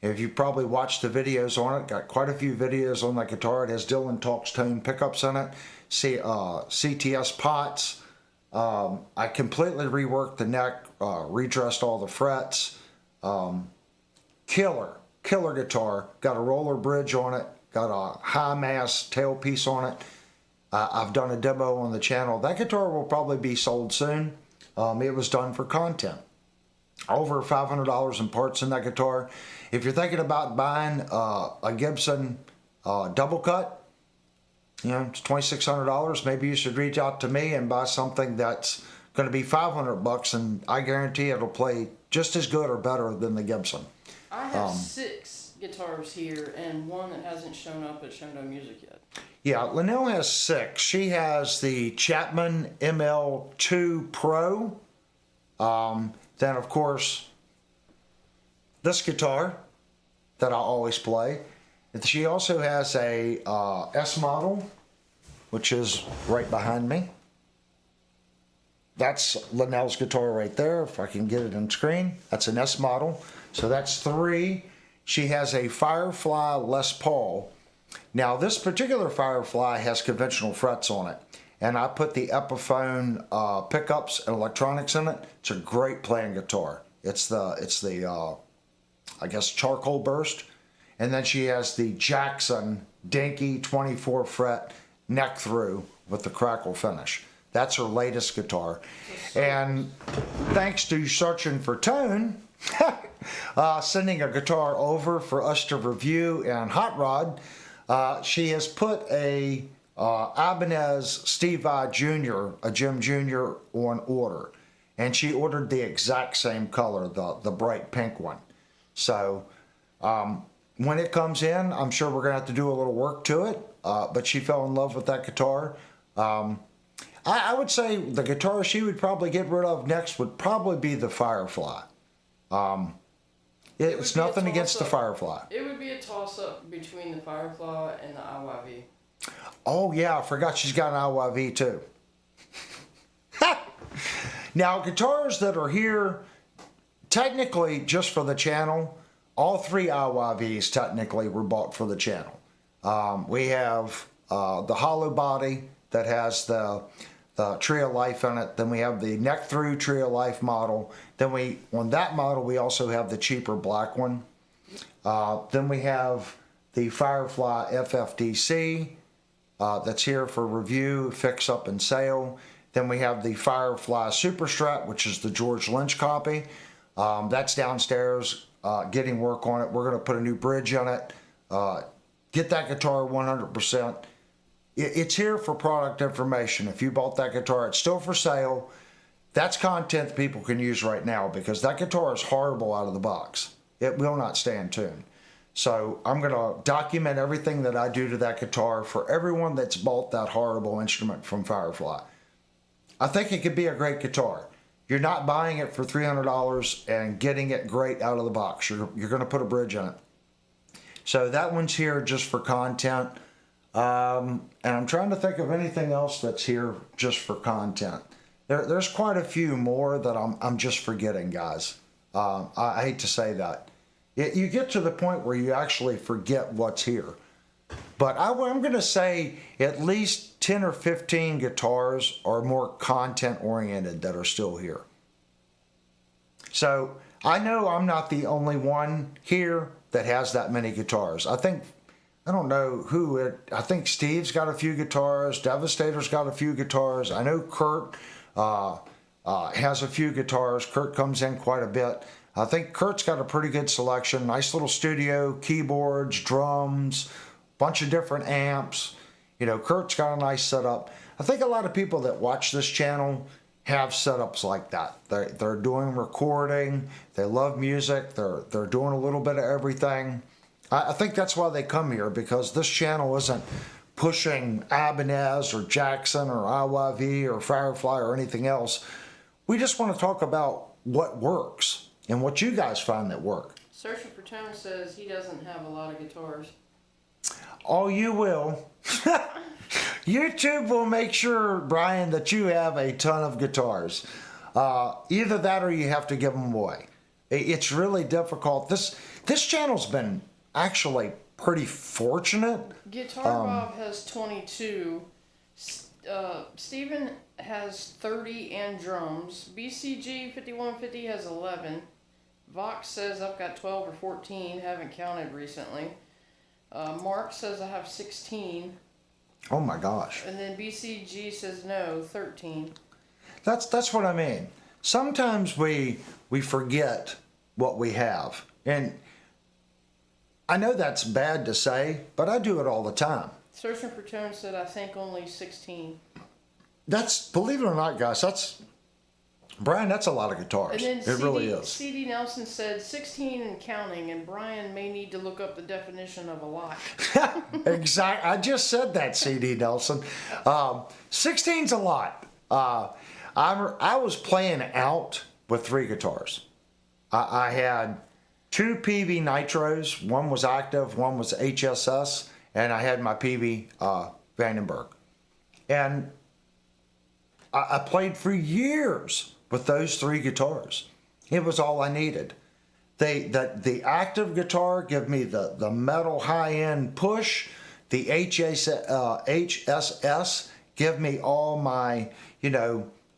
If you probably watched the videos on it, got quite a few videos on that guitar. It has Dylan Talks tone pickups in it, CTS pots. I completely reworked the neck, redressed all the frets. Killer guitar. Got a roller bridge on it, got a high mass tailpiece on it. I've done a demo on the channel. That guitar will probably be sold soon. It was done for content. Over $500 in parts in that guitar. If you're thinking about buying a Gibson double cut, it's $2,600. Maybe you should reach out to me and buy something that's going to be $500, and I guarantee it'll play just as good or better than the Gibson.
I have 6 guitars here, and one that hasn't shown up at Show No Music yet.
Yeah, Linnell has 6. She has the Chapman ML2 Pro. Then, of course, this guitar that I always play. She also has a S model, which is right behind me. That's Linnell's guitar right there, if I can get it on screen. That's an S model. So that's 3. She has a Firefly Les Paul. Now, this particular Firefly has conventional frets on it, and I put the Epiphone pickups and electronics in it. It's a great playing guitar. It's the I guess charcoal burst, and then she has the Jackson dinky 24 fret neck through with the crackle finish. That's her latest guitar, and thanks to Searching for Tone, sending a guitar over for us to review and hot rod. She has put a Ibanez Steve Vai Jr., a Jim Jr. on order. And she ordered the exact same color, the bright pink one. So when it comes in, I'm sure we're going to have to do a little work to it. But she fell in love with that guitar. I would say the guitar she would probably get rid of next would probably be the Firefly. It's nothing against the Firefly.
It would be a toss-up between the Firefly and the IYV.
Oh, yeah, I forgot she's got an IYV, too. Now, guitars that are here, technically, just for the channel, all 3 IYVs technically were bought for the channel. We have the hollow body that has the Tree of Life in it. Then we have the neck through Tree of Life model. Then on that model, we also have the cheaper black one. Then we have the Firefly FFDC that's here for review, fix up, and sale. Then we have the Firefly Super Strat, which is the George Lynch copy. That's downstairs, getting work on it. We're going to put a new bridge on it. Get that guitar 100%. It's here for product information. If you bought that guitar, it's still for sale. That's content that people can use right now because that guitar is horrible out of the box. It will not stay in tune. So I'm going to document everything that I do to that guitar for everyone that's bought that horrible instrument from Firefly. I think it could be a great guitar. You're not buying it for $300 and getting it great out of the box. You're going to put a bridge in it. So that one's here just for content. And I'm trying to think of anything else that's here just for content. There's quite a few more that I'm just forgetting, guys. I hate to say that. You get to the point where you actually forget what's here. But I'm going to say at least 10 or 15 guitars are more content-oriented that are still here. So I know I'm not the only one here that has that many guitars. I don't know who I think Steve's got a few guitars. Devastator's got a few guitars. I know Kurt has a few guitars. Kurt comes in quite a bit. I think Kurt's got a pretty good selection. Nice little studio, keyboards, drums, bunch of different amps. Kurt's got a nice setup. I think a lot of people that watch this channel have setups like that. They're doing recording. They love music. They're doing a little bit of everything. I think that's why they come here, because this channel isn't pushing Ibanez or Jackson or IYV or Firefly or anything else. We just want to talk about what works and what you guys find that work.
Searching for Tone says he doesn't have a lot of guitars.
Oh, you will. YouTube will make sure, Brian, that you have a ton of guitars. Either that or you have to give them away. It's really difficult. This channel's been actually pretty fortunate.
Guitar Bob has 22. Steven has 30 and drums. BCG 5150 has 11. Vox says I've got 12 or 14. Haven't counted recently. Mark says I have 16.
Oh my gosh.
And then BCG says no, 13.
That's what I mean. Sometimes we forget what we have. And I know that's bad to say, but I do it all the time.
Searching for Tone said I think only 16.
That's, believe it or not, guys, Brian, that's a lot of guitars.
And then
It really is.
CD Nelson said 16 and counting, and Brian may need to look up the definition of a lot.
Exactly. I just said that, CD Nelson. 16's a lot. I was playing out with 3 guitars. I had 2 PV Nitros. One was active, one was HSS, and I had my PV Vandenberg. And I played for years with those 3 guitars. It was all I needed. The active guitar give me the metal high-end push. The HSS give me all my,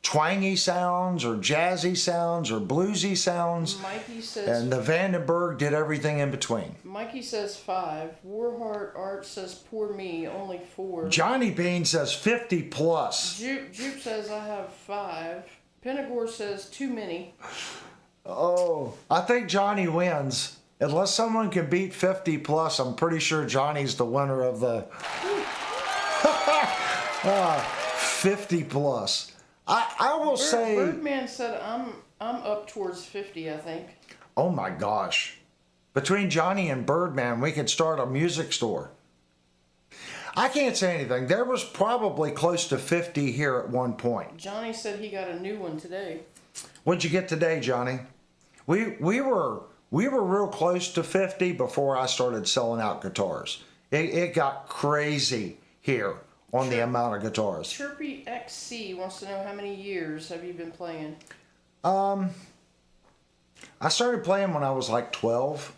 twangy sounds or jazzy sounds or bluesy sounds.
Mikey says.
And the Vandenberg did everything in between.
Mikey says 5. Warheart Art says poor me, only 4.
Johnny Bean says 50 plus.
Jupe says I have 5. Penagore says too many.
Oh, I think Johnny wins. Unless someone can beat 50 plus, I'm pretty sure Johnny's the winner of the 50 plus. I will say.
Birdman said I'm up towards 50, I think.
Oh my gosh. Between Johnny and Birdman, we could start a music store. I can't say anything. There was probably close to 50 here at one point.
Johnny said he got a new one today.
What'd you get today, Johnny? We were real close to 50 before I started selling out guitars. It got crazy here on the amount of guitars.
Chirpy XC wants to know how many years have you been playing?
I started playing when I was like 12,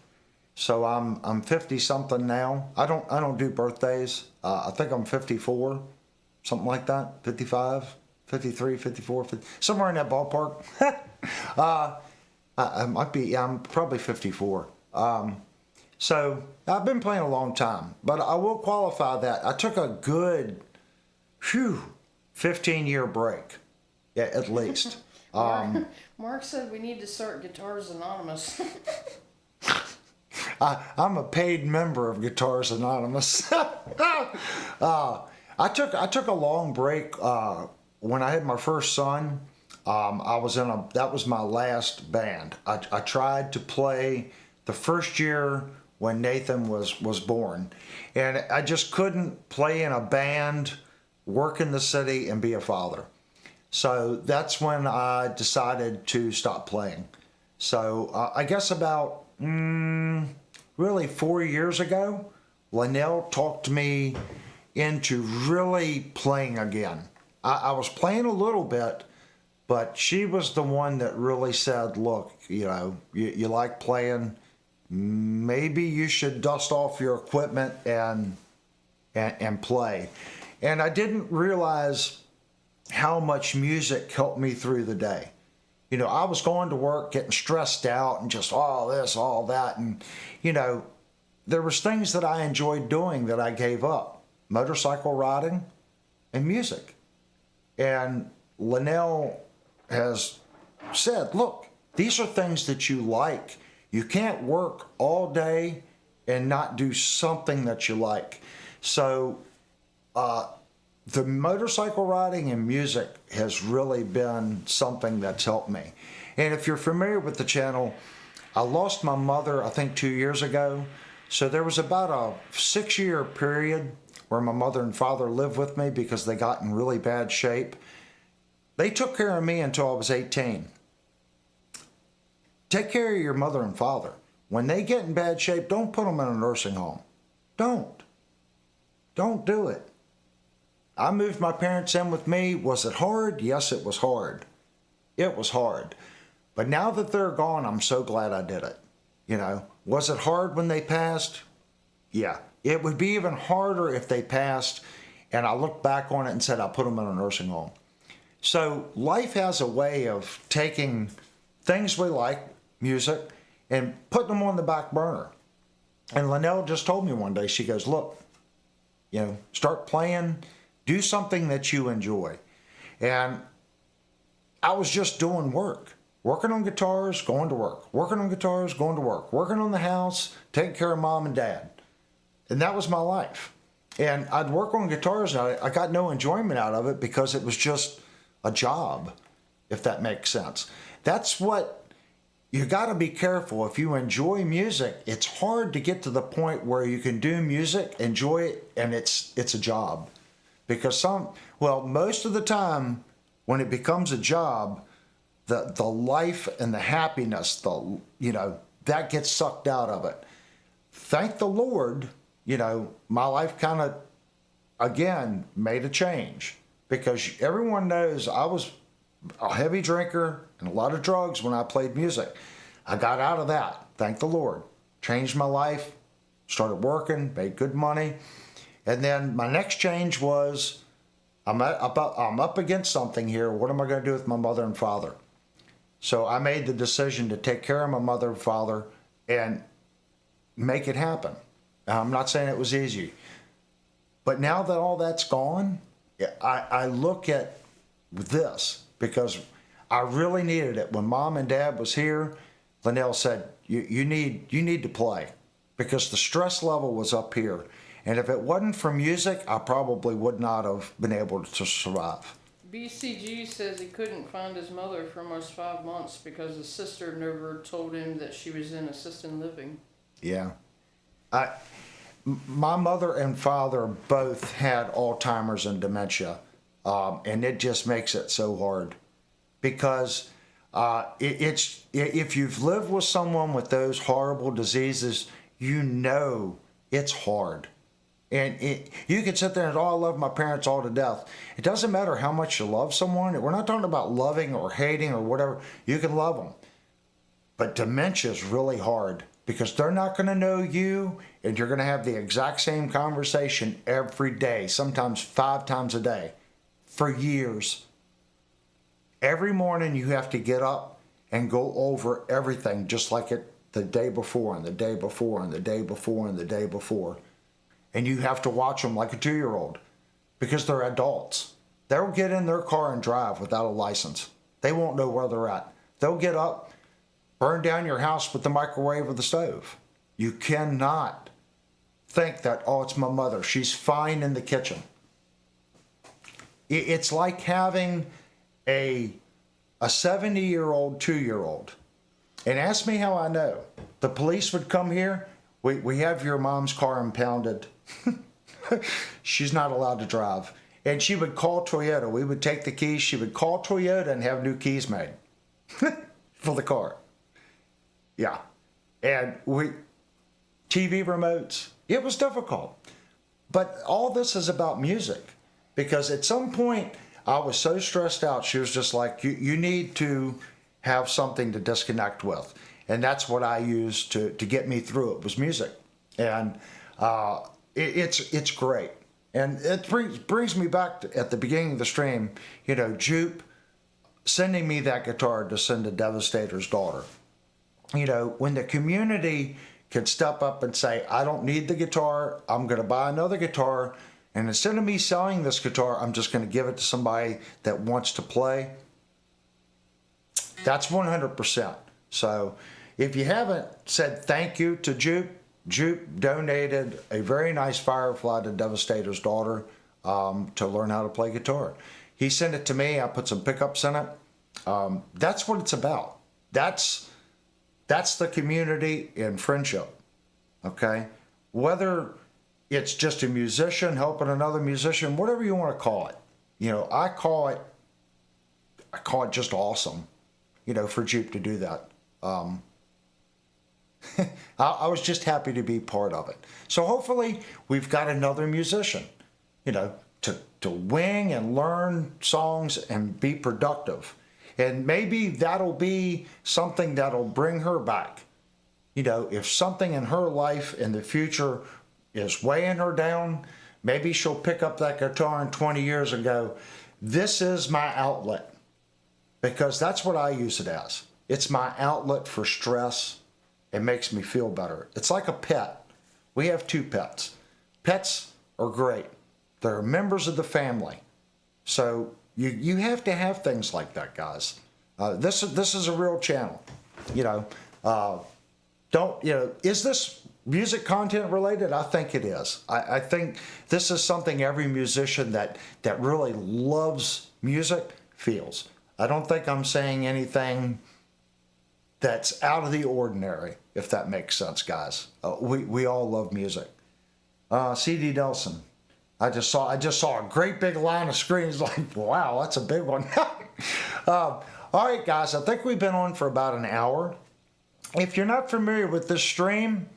so I'm 50 something now. I don't do birthdays. I think I'm 54, something like that. 55, 53, 54, 50, somewhere in that ballpark. I might be. Yeah, I'm probably 54. So I've been playing a long time, but I will qualify that I took a good, 15-year break, yeah, at least.
Mark said we need to start Guitars Anonymous.
I'm a paid member of Guitars Anonymous. I took a long break when I had my first son. That was my last band. I tried to play the first year when Nathan was born, and I just couldn't play in a band, work in the city, and be a father. So that's when I decided to stop playing. So I guess about really 4 years ago, Linnell talked me into really playing again. I was playing a little bit, but she was the one that really said, look, you like playing, maybe you should dust off your equipment and play. And I didn't realize how much music helped me through the day. I was going to work getting stressed out and just all this, all that. And, there was things that I enjoyed doing that I gave up. Motorcycle riding and music. And Linnell has said, look, these are things that you like. You can't work all day and not do something that you like. So the motorcycle riding and music has really been something that's helped me. And if you're familiar with the channel, I lost my mother, I think 2 years ago. So there was about a 6-year period where my mother and father lived with me because they got in really bad shape. They took care of me until I was 18. Take care of your mother and father. When they get in bad shape, don't put them in a nursing home. Don't do it. I moved my parents in with me. Was it hard? Yes, it was hard. It was hard. But now that they're gone, I'm so glad I did it. You know, was it hard when they passed? Yeah. It would be even harder if they passed and I looked back on it and said I put them in a nursing home. So life has a way of taking things we like, music, and putting them on the back burner. And Linnell just told me one day, she goes, look, you know, start playing, do something that you enjoy. And I was just doing work, working on guitars, going to work, working on guitars, going to work, working on the house, taking care of mom and dad. And that was my life. And I'd work on guitars and I got no enjoyment out of it because it was just a job, if that makes sense. That's what you got to be careful. If you enjoy music, it's hard to get to the point where you can do music, enjoy it, and it's a job. Because most of the time when it becomes a job, the life and the happiness, that gets sucked out of it. Thank the Lord, my life kind of, again, made a change. Because everyone knows I was a heavy drinker and a lot of drugs when I played music. I got out of that, thank the Lord. Changed my life, started working, made good money. And then my next change was, I'm up against something here. What am I going to do with my mother and father? So I made the decision to take care of my mother and father and make it happen. Now, I'm not saying it was easy. But now that all that's gone, I look at this because I really needed it. When mom and dad was here, Linnell said, you need to play because the stress level was up here. And if it wasn't for music, I probably would not have been able to survive.
BCG says he couldn't find his mother for almost 5 months because his sister never told him that she was in assisted living.
Yeah. My mother and father both had Alzheimer's and dementia, and it just makes it so hard because if you've lived with someone with those horrible diseases, it's hard. And you can sit there and, I love my parents all to death. It doesn't matter how much you love someone. We're not talking about loving or hating or whatever. You can love them. But dementia is really hard because they're not going to know you and you're going to have the exact same conversation every day, sometimes 5 times a day, for years. Every morning you have to get up and go over everything just like it the day before and the day before and the day before and the day before. And you have to watch them like a 2-year-old because they're adults. They'll get in their car and drive without a license. They won't know where they're at. They'll get up, burn down your house with the microwave or the stove. You cannot think that, it's my mother. She's fine in the kitchen. It's like having a 70-year-old 2-year-old. And ask me how I know. The police would come here. We have your mom's car impounded. She's not allowed to drive. And she would call Toyota. We would take the keys. She would call Toyota and have new keys made for the car. Yeah. And TV remotes. It was difficult. But all this is about music. Because at some point, I was so stressed out. She was just like, you need to have something to disconnect with. And that's what I used to get me through it was music. And it's great. And it brings me back at the beginning of the stream, Jupe sending me that guitar to send to Devastator's daughter. When the community can step up and say, I don't need the guitar, I'm going to buy another guitar, and instead of me selling this guitar, I'm just going to give it to somebody that wants to play. That's 100%. So if you haven't said thank you to Jupe, Jupe donated a very nice Firefly to Devastator's daughter to learn how to play guitar. He sent it to me. I put some pickups in it. That's what it's about. That's the community and friendship. Okay? Whether it's just a musician helping another musician, whatever you want to call it. I call it just awesome, for Jupe to do that. I was just happy to be part of it. So hopefully we've got another musician, to to wing and learn songs and be productive. And maybe that'll be something that'll bring her back. You know, if something in her life in the future is weighing her down, maybe she'll pick up that guitar in 20 years and go, this is my outlet. Because that's what I use it as. It's my outlet for stress. It makes me feel better. It's like a pet. We have 2 pets. Pets are great. They're members of the family. So you have to have things like that, guys. This is a real channel. You know, is this music content related? I think it is. I think this is something every musician that really loves music feels. I don't think I'm saying anything that's out of the ordinary, if that makes sense, guys. We all love music. C.D. Nelson. I just saw a great big line of screens. Like, wow, that's a big one. All right, guys. I think we've been on for about an hour. If you're not familiar with this stream,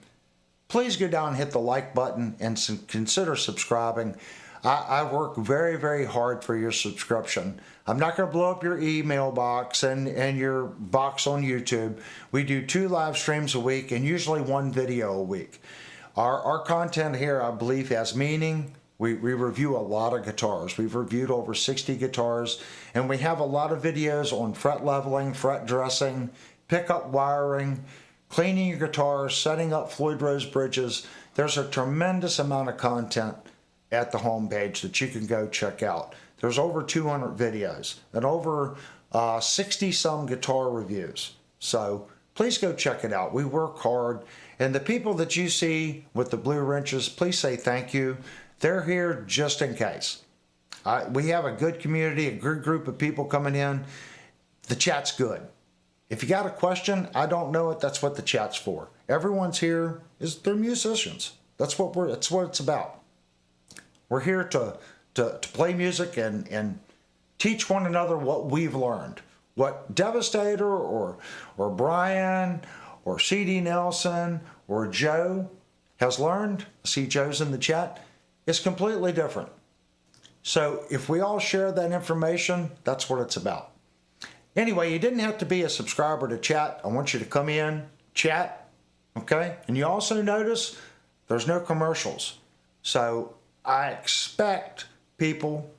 please go down and hit the like button and consider subscribing. I work very, very hard for your subscription. I'm not going to blow up your email box and your box on YouTube. We do 2 live streams a week and usually 1 video a week. Our content here, I believe, has meaning. We review a lot of guitars. We've reviewed over 60 guitars, and we have a lot of videos on fret leveling, fret dressing, pickup wiring, cleaning your guitar, setting up Floyd Rose bridges. There's a tremendous amount of content at the homepage that you can go check out. There's over 200 videos and over 60 some guitar reviews. So please go check it out. We work hard. And the people that you see with the blue wrenches, please say thank you. They're here just in case. We have a good community, a good group of people coming in. The chat's good. If you got a question, I don't know it, that's what the chat's for. Everyone's here, they're musicians. That's what it's about. We're here to play music and teach one another what we've learned. What Devastator or Brian or C.D. Nelson or Joe has learned, I see Joe's in the chat, is completely different. So if we all share that information, that's what it's about. Anyway, you didn't have to be a subscriber to chat. I want you to come in, chat, okay? And you also notice there's no commercials. So I expect people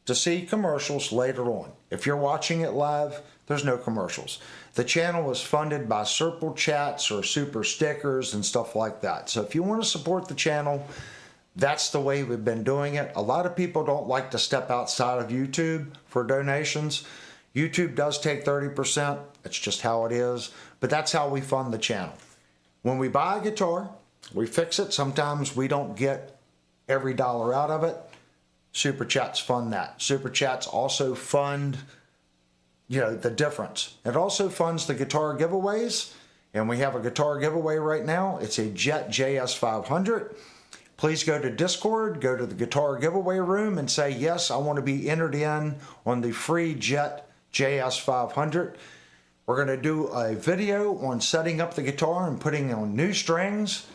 to see commercials later on. If you're watching it live, there's no commercials. The channel is funded by Circle Chats or Super Stickers and stuff like that. So if you want to support the channel, that's the way we've been doing it. A lot of people don't like to step outside of YouTube for donations. YouTube does take 30%. It's just how it is. But that's how we fund the channel. When we buy a guitar, we fix it. Sometimes we don't get every dollar out of it. Super Chats fund that. Super Chats also fund, the difference. It also funds the guitar giveaways. And we have a guitar giveaway right now. It's a Jet JS500. Please go to Discord, go to the guitar giveaway room and say, yes, I want to be entered in on the free Jet JS500. We're going to do a video on setting up the guitar and putting on new strings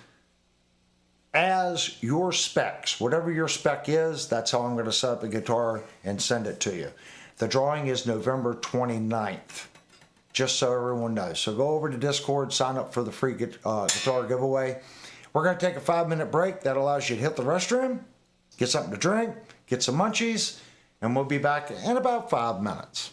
as your specs. Whatever your spec is, that's how I'm going to set up the guitar and send it to you. The drawing is November 29th, just so everyone knows. So go over to Discord, sign up for the free guitar giveaway. We're going to take a 5-minute break. That allows you to hit the restroom, get something to drink, get some munchies, and we'll be back in about 5 minutes.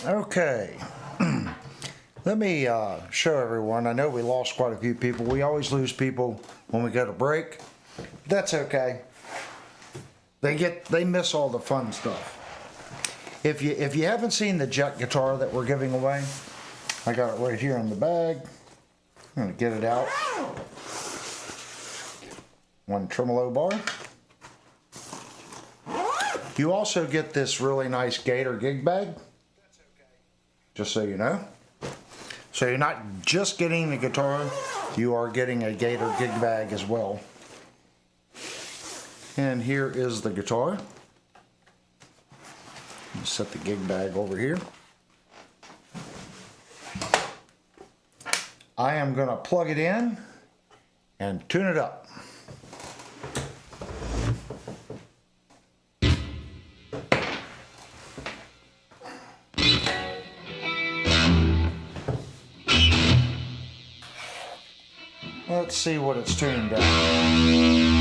Okay. Let me show everyone. I know we lost quite a few people. We always lose people when we go to break. That's okay. They miss all the fun stuff. If you haven't seen the Jet guitar that we're giving away, I got it right here in the bag. I'm gonna get it out. One tremolo bar. You also get this really nice Gator gig bag. Just so you know. So you're not just getting the guitar, you are getting a Gator gig bag as well. And here is the guitar. Set the gig bag over here. I am going to plug it in and tune it up. Let's see what it's tuned at.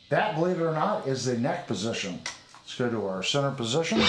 That, believe it or not, is the neck position. Let's go to our center position.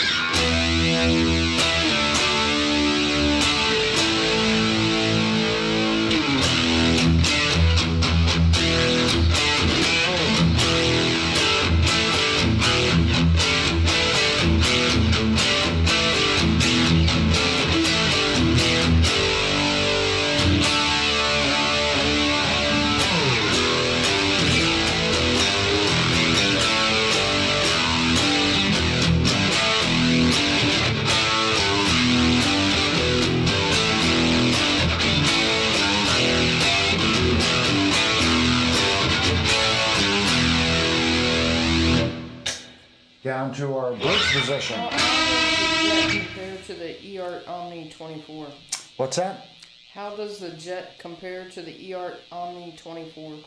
Down to our bridge position.
How does the Jet compare to the eArt Omni 24?
What's that?
How does the Jet compare to the eArt Omni 24?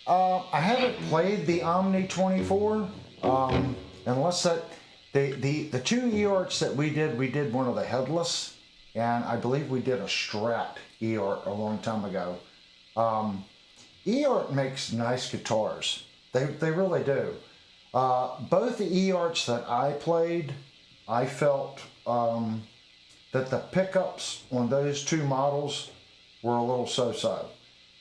I haven't played the Omni 24, unless that the two eArts that we did one of the headless, and I believe we did a Strat eArt a long time ago. eArt makes nice guitars. They really do. Both the eArts that I played, I felt that the pickups on those two models were a little so-so.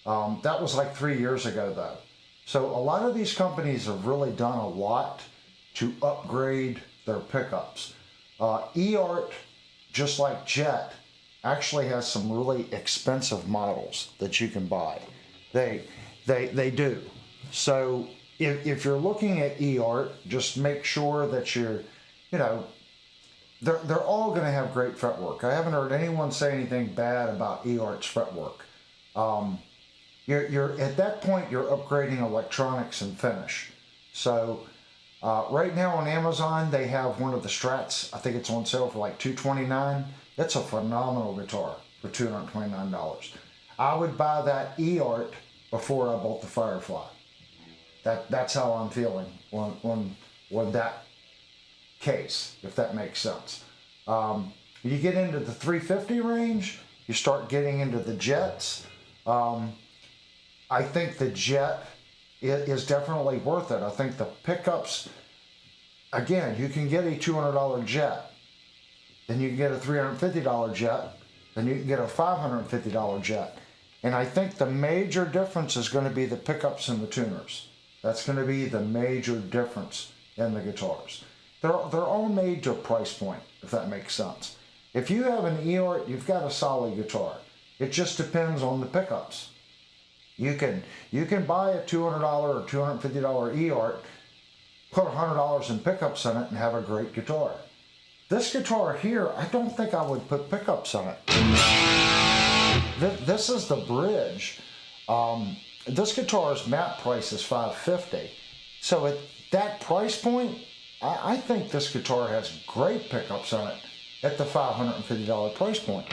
That was like 3 years ago though. So a lot of these companies have really done a lot to upgrade their pickups. eArt, just like Jet, actually has some really expensive models that you can buy. They do. So if you're looking at eArt, just make sure that you're, they're all going to have great fretwork. I haven't heard anyone say anything bad about eArt's fretwork. You're at that point, you're upgrading electronics and finish. So right now on Amazon, they have one of the Strats. I think it's on sale for like $229. It's a phenomenal guitar for $229. I would buy that eArt before I bought the Firefly. That's how I'm feeling on that case, if that makes sense. You get into the 350 range, you start getting into the Jets. I think the Jet is definitely worth it. I think the pickups, again, you can get a $200 Jet, then you can get a $350 Jet, then you can get a $550 Jet. And I think the major difference is going to be the pickups and the tuners. That's going to be the major difference in the guitars. they're all made to a price point, if that makes sense. If you have an Eort, you've got a solid guitar. It just depends on the pickups. You can buy a $200 or $250 Eort, put $100 in pickups in it, and have a great guitar. This guitar here, I don't think I would put pickups on it. This is the bridge. This guitar's mat price is $550. So at that price point, I think this guitar has great pickups on it at the $550 price point.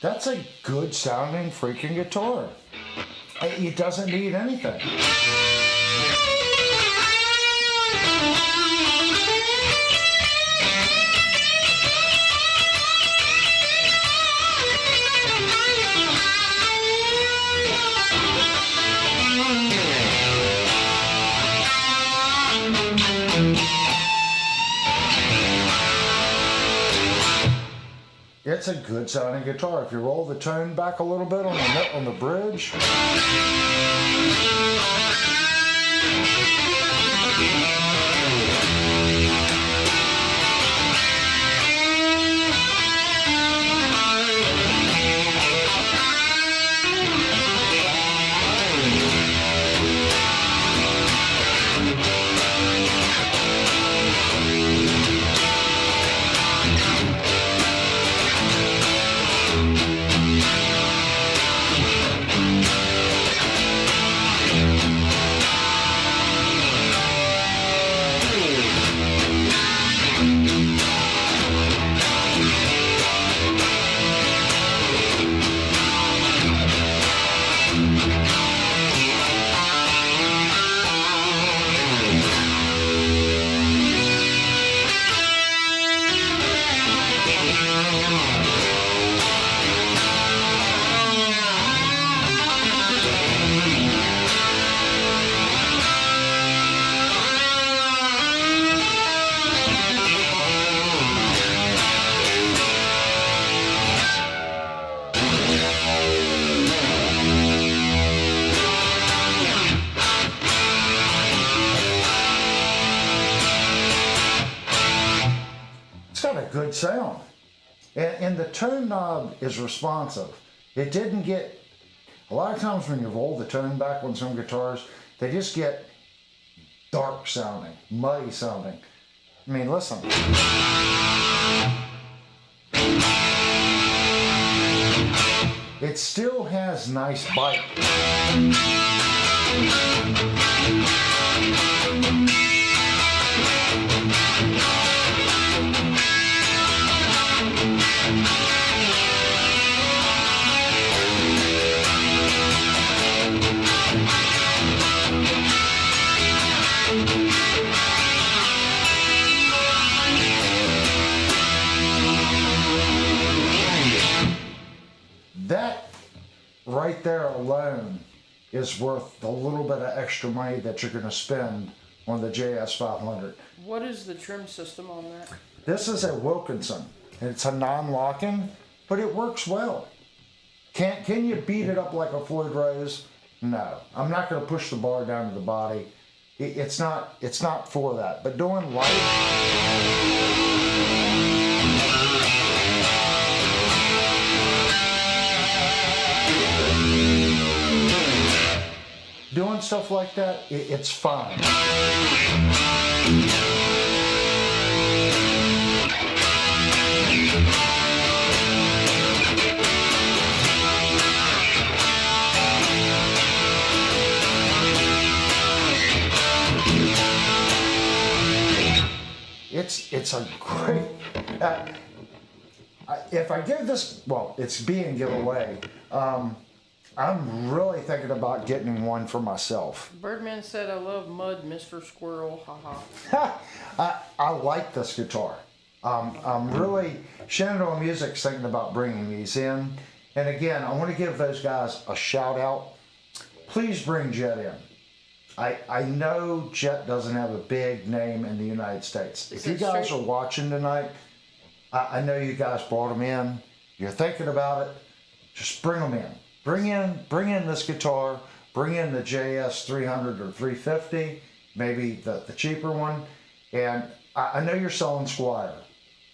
That's a good sounding freaking guitar. It doesn't need anything. It's a good sounding guitar. If you roll the tone back a little bit on the bridge. It's got a good sound. And the tone knob is responsive. It didn't get, a lot of times when you roll the tone back on some guitars, they just get dark sounding, muddy sounding. I mean, listen. It still has nice bite. That right there alone is worth the little bit of extra money that you're going to spend on the JS500.
What is the trim system on that?
This is a Wilkinson. It's a non-locking, but it works well. Can you beat it up like a Floyd Rose? No. I'm not going to push the bar down to the body. It's not for that. But doing light... stuff like that, it's fine. It's a great. If I give this, well, it's being given away. I'm really thinking about getting one for myself.
Birdman said, "I love mud, Mr. Squirrel." Haha.
I like this guitar. I'm really, Shenandoah Music's thinking about bringing these in. And again, I want to give those guys a shout out. Please bring Jet in. I know Jet doesn't have a big name in the United States. If you guys are watching tonight, I know you guys brought them in. You're thinking about it. Just bring them in. Bring in this guitar. Bring in the JS 300 or 350, maybe the cheaper one. And I know you're selling Squire,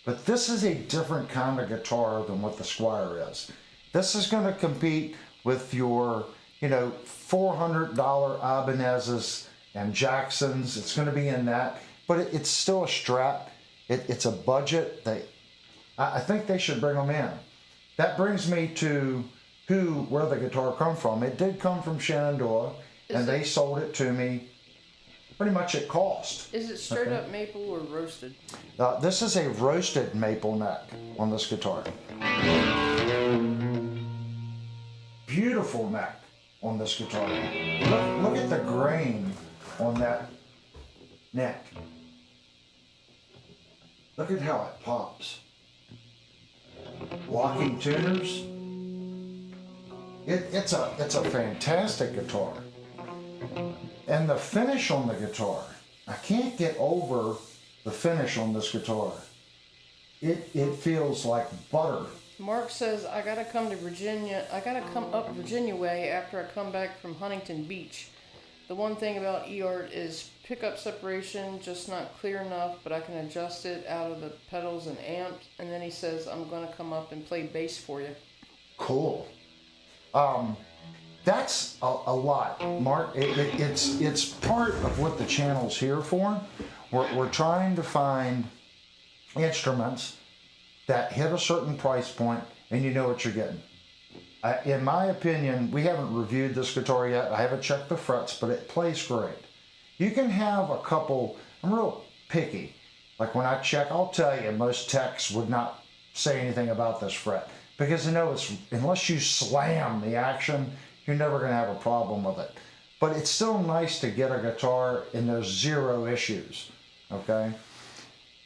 but this is a different kind of guitar than what the Squire is. This is going to compete with your, $400 Ibanez's and Jacksons. It's going to be in that, but it's still a Strat. It's a budget. I think they should bring them in. That brings me to where the guitar come from. It did come from Shenandoah, and they sold it to me pretty much at cost.
Is it straight up maple or roasted?
This is a roasted maple neck on this guitar. Beautiful neck on this guitar. Look at the grain on that neck. Look at how it pops. Locking tuners. It's a fantastic guitar. And the finish on the guitar, I can't get over the finish on this guitar. It feels like butter.
Mark says, I gotta come up Virginia way after I come back from Huntington Beach. The one thing about eArt is pickup separation, just not clear enough, but I can adjust it out of the pedals and amps. And then he says, I'm gonna come up and play bass for you.
Cool. That's a lot, Mark. It's part of what the channel's here for. We're trying to find instruments that hit a certain price point and you know what you're getting. In my opinion, we haven't reviewed this guitar yet. I haven't checked the frets, but it plays great. You can have a couple, I'm real picky. Like when I check, I'll tell you, most techs would not say anything about this fret because they know it's, unless you slam the action, you're never going to have a problem with it. But it's still nice to get a guitar and there's zero issues, okay?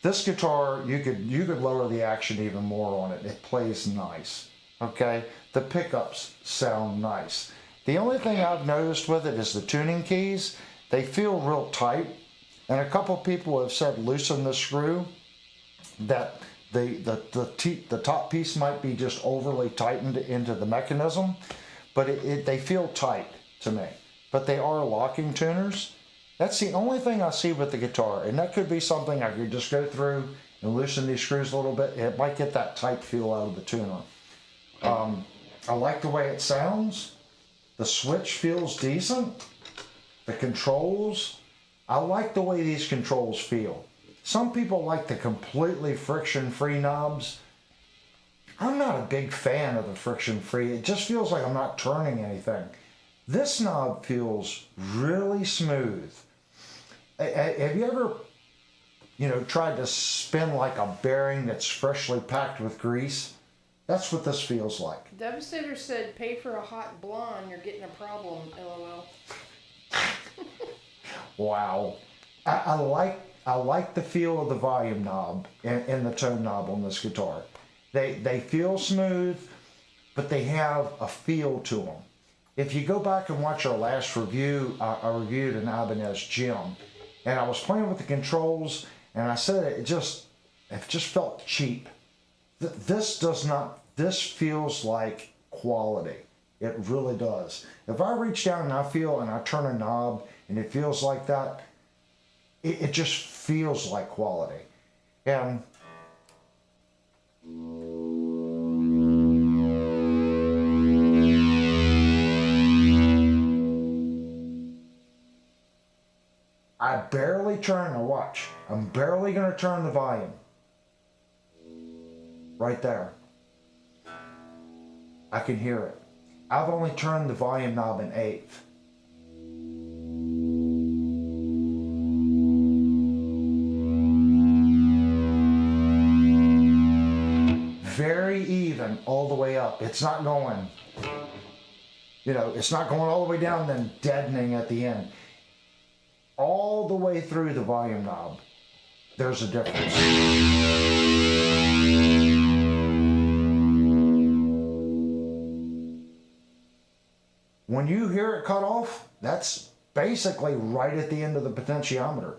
This guitar, you could lower the action even more on it. It plays nice, okay? The pickups sound nice. The only thing I've noticed with it is the tuning keys. They feel real tight. And a couple people have said loosen the screw, that the top piece might be just overly tightened into the mechanism, but they feel tight to me. But they are locking tuners. That's the only thing I see with the guitar, and that could be something I could just go through and loosen these screws a little bit. It might get that tight feel out of the tuner. I like the way it sounds. The switch feels decent. The controls, I like the way these controls feel. Some people like the completely friction-free knobs. I'm not a big fan of the friction-free. It just feels like I'm not turning anything. This knob feels really smooth. Have you ever, tried to spin like a bearing that's freshly packed with grease? That's what this feels like.
Devastator said, pay for a hot blonde, you're getting a problem, LOL.
Wow. I like the feel of the volume knob and the tone knob on this guitar. They feel smooth, but they have a feel to them. If you go back and watch our last review, I reviewed an Ibanez Gem, and I was playing with the controls, and I said it just felt cheap. This feels like quality. It really does. If I reach down and I turn a knob and it feels like that, it just feels like quality. And Watch. I'm barely going to turn the volume. Right there. I can hear it. I've only turned the volume knob an eighth. Very even all the way up. It's not going, it's not going all the way down then deadening at the end. All the way through the volume knob, there's a difference. When you hear it cut off, that's basically right at the end of the potentiometer.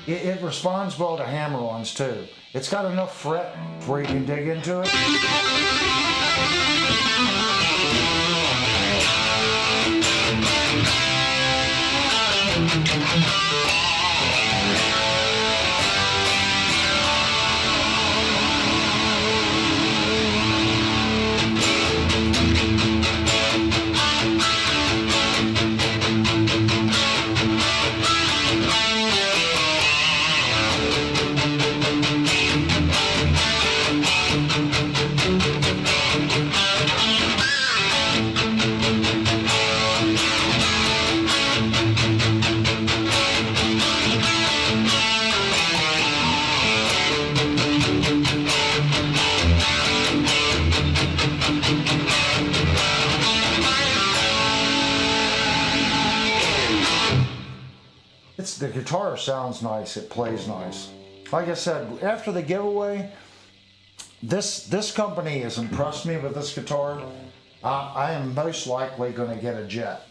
It responds well to hammer-ons too. It's got enough fret where you can dig into it. The guitar sounds nice, it plays nice. Like I said, after the giveaway, this company has impressed me with this guitar. I am most likely going to get a Jet.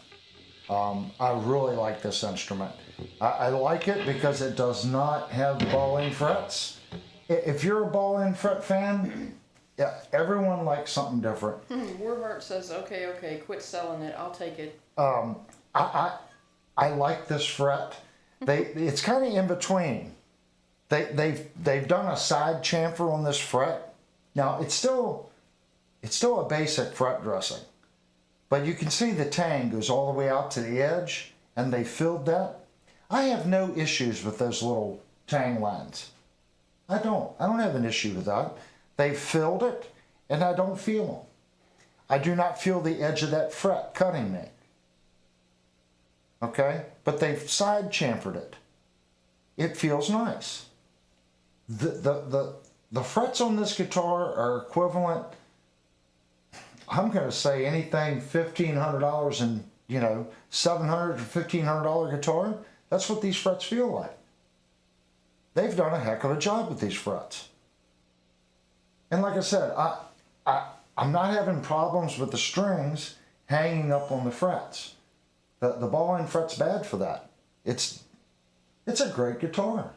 I really like this instrument. I like it because it does not have ball-in frets. If you're a ball-in fret fan, yeah, everyone likes something different.
Warhart says, okay, quit selling it, I'll take it.
I like this fret. It's kind of in between. They've done a side chamfer on this fret. Now it's still a basic fret dressing, but you can see the tang goes all the way out to the edge, and they filled that. I have no issues with those little tang lines. I don't have an issue with that. They filled it, and I don't feel them. I do not feel the edge of that fret cutting me. Okay, but they've side chamfered it. It feels nice. The frets on this guitar are equivalent. I'm going to say anything $1,500 and $700 or $1,500 guitar. That's what these frets feel like. They've done a heck of a job with these frets. And like I said, I'm not having problems with the strings hanging up on the frets. The ball-in fret's bad for that. It's a great guitar.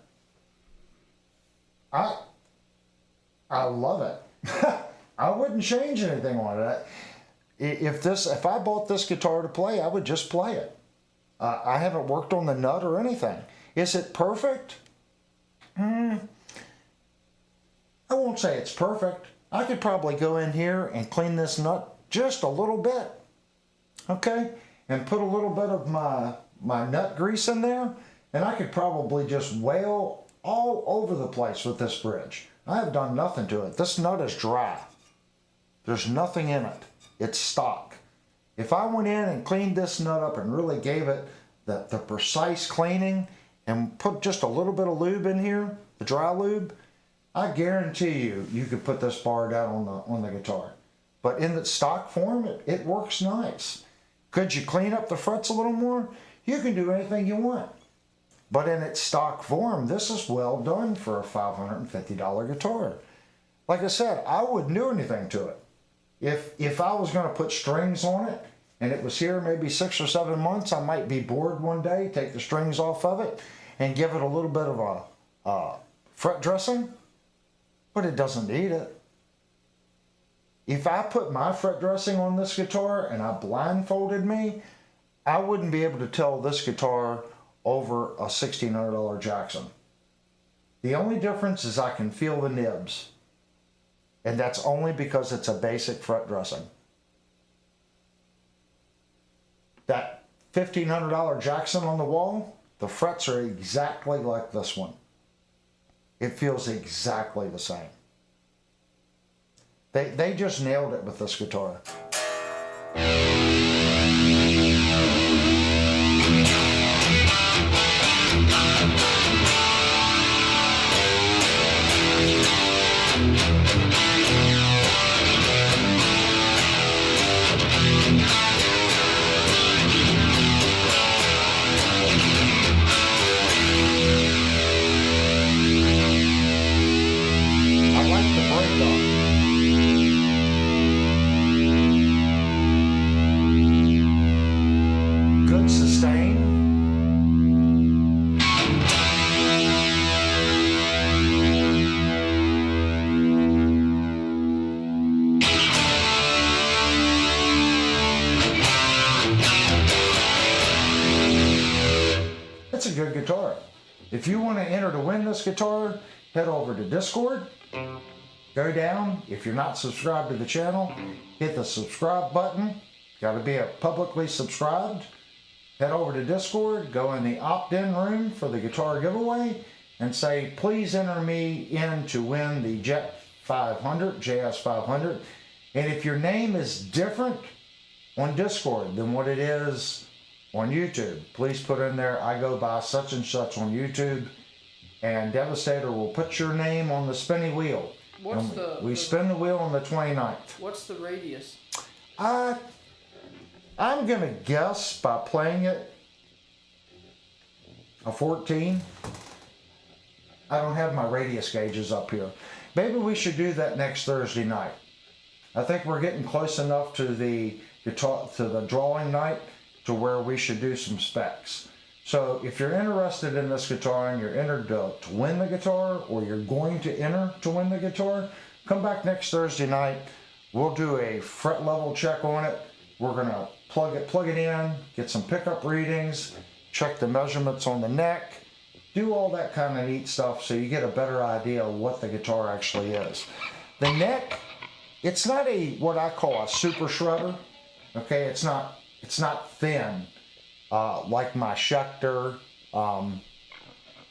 I love it. I wouldn't change anything on it. If I bought this guitar to play, I would just play it. I haven't worked on the nut or anything. Is it perfect? I won't say it's perfect. I could probably go in here and clean this nut just a little bit. Okay? And put a little bit of my nut grease in there, and I could probably just wail all over the place with this bridge. I have done nothing to it. This nut is dry. There's nothing in it. It's stock. If I went in and cleaned this nut up and really gave it the precise cleaning and put just a little bit of lube in here, the dry lube, I guarantee you could put this bar down on the guitar. But in the stock form, it works nice. Could you clean up the frets a little more? You can do anything you want. But in its stock form, this is well done for a $550 guitar. Like I said, I wouldn't do anything to it. If I was going to put strings on it, and it was here maybe 6 or 7 months, I might be bored one day, take the strings off of it, and give it a little bit of a fret dressing, but it doesn't need it. If I put my fret dressing on this guitar and I blindfolded me, I wouldn't be able to tell this guitar over a $1,600 Jackson. The only difference is I can feel the nibs, and that's only because it's a basic fret dressing. That $1,500 Jackson on the wall, the frets are exactly like this one. It feels exactly the same. They just nailed it with this guitar. I like the break-up. Good sustain. It's a good guitar. If you want to enter to win this guitar, head over to Discord. Go down. If you're not subscribed to the channel, hit the subscribe button. Got to be publicly subscribed. Head over to Discord, go in the opt-in room for the guitar giveaway, and say, please enter me in to win the Jet 500, JS 500. And if your name is different on Discord than what it is on YouTube, please put in there, I go by such and such on YouTube, and Devastator will put your name on the spinny wheel. We spin the wheel on the 29th.
What's the radius?
I'm going to guess by playing it a 14. I don't have my radius gauges up here. Maybe we should do that next Thursday night. I think we're getting close enough to the drawing night to where we should do some specs. So if you're interested in this guitar and you're entered to win the guitar, or you're going to enter to win the guitar, come back next Thursday night. We'll do a fret level check on it. We're going to plug it in, get some pickup readings, check the measurements on the neck, do all that kind of neat stuff so you get a better idea of what the guitar actually is. The neck, it's not what I call a super shredder. Okay, it's not thin like my Schecter.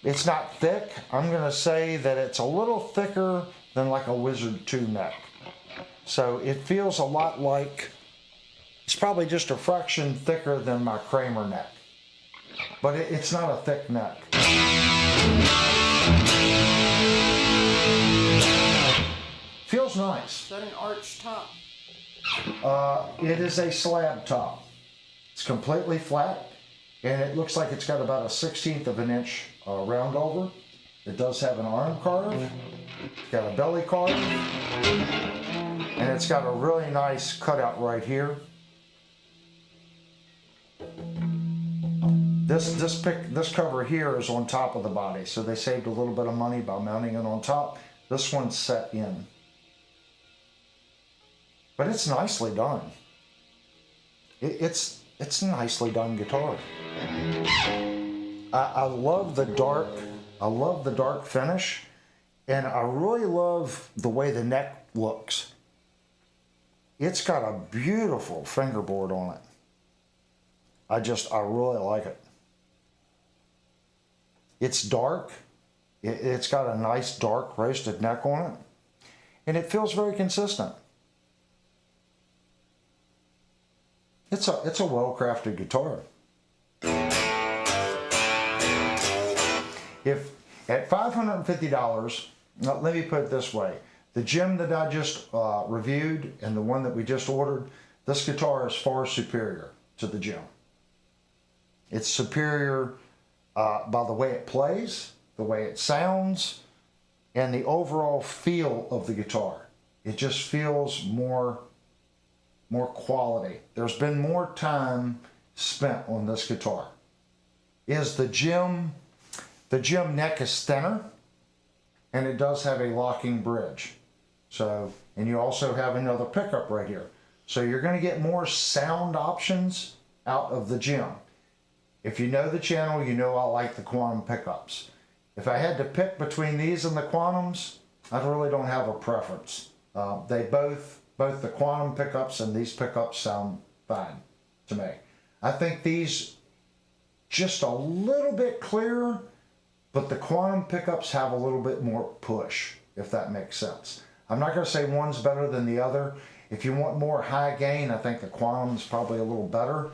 It's not thick. I'm going to say that it's a little thicker than like a Wizard 2 neck. So it feels a lot like, it's probably just a fraction thicker than my Kramer neck. But it's not a thick neck. Feels nice.
Is that an arch top?
It is a slab top. It's completely flat, and it looks like it's got about a 1/16 of an inch round over. It does have an arm carve. It's got a belly carve, and it's got a really nice cutout right here. This cover here is on top of the body, so they saved a little bit of money by mounting it on top. This one's set in. But it's nicely done. It's a nicely done guitar. I love the dark finish, and I really love the way the neck looks. It's got a beautiful fingerboard on it. I really like it. It's dark. It's got a nice dark roasted neck on it, and it feels very consistent. It's a well-crafted guitar. If at $550, now let me put it this way: the gem that I just reviewed and the one that we just ordered, this guitar is far superior. to the Gem. It's superior by the way it plays, the way it sounds, and the overall feel of the guitar. It just feels more quality. There's been more time spent on this guitar. The Gem neck is thinner, and it does have a locking bridge. So, and you also have another pickup right here. So you're going to get more sound options out of the Gem. If you know the channel, you know I like the Quantum pickups. If I had to pick between these and the Quantums, I really don't have a preference. They both the Quantum pickups and these pickups sound fine to me. I think these just a little bit clearer, but the Quantum pickups have a little bit more push, if that makes sense. I'm not going to say one's better than the other. If you want more high gain, I think the Quantum's probably a little better,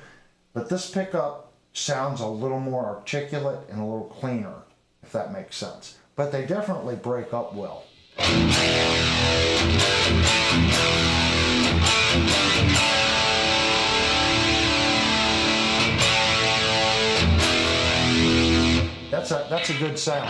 but this pickup sounds a little more articulate and a little cleaner, if that makes sense. But they definitely break up well. That's a good sound.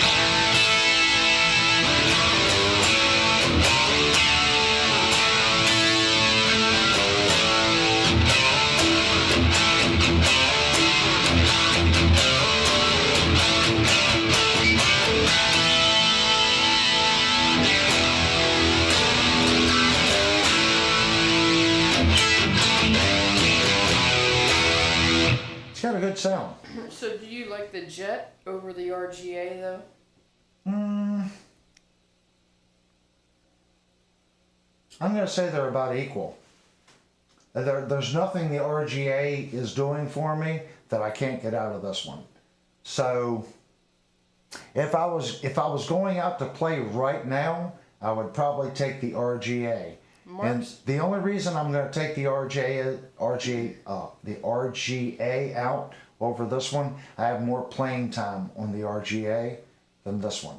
It's got a good sound.
So do you like the Jet over the RGA though?
I'm going to say they're about equal. There's nothing the RGA is doing for me that I can't get out of this one. So if I was going out to play right now, I would probably take the RGA. And the only reason I'm going to take the RGA out over this one, I have more playing time on the RGA than this one.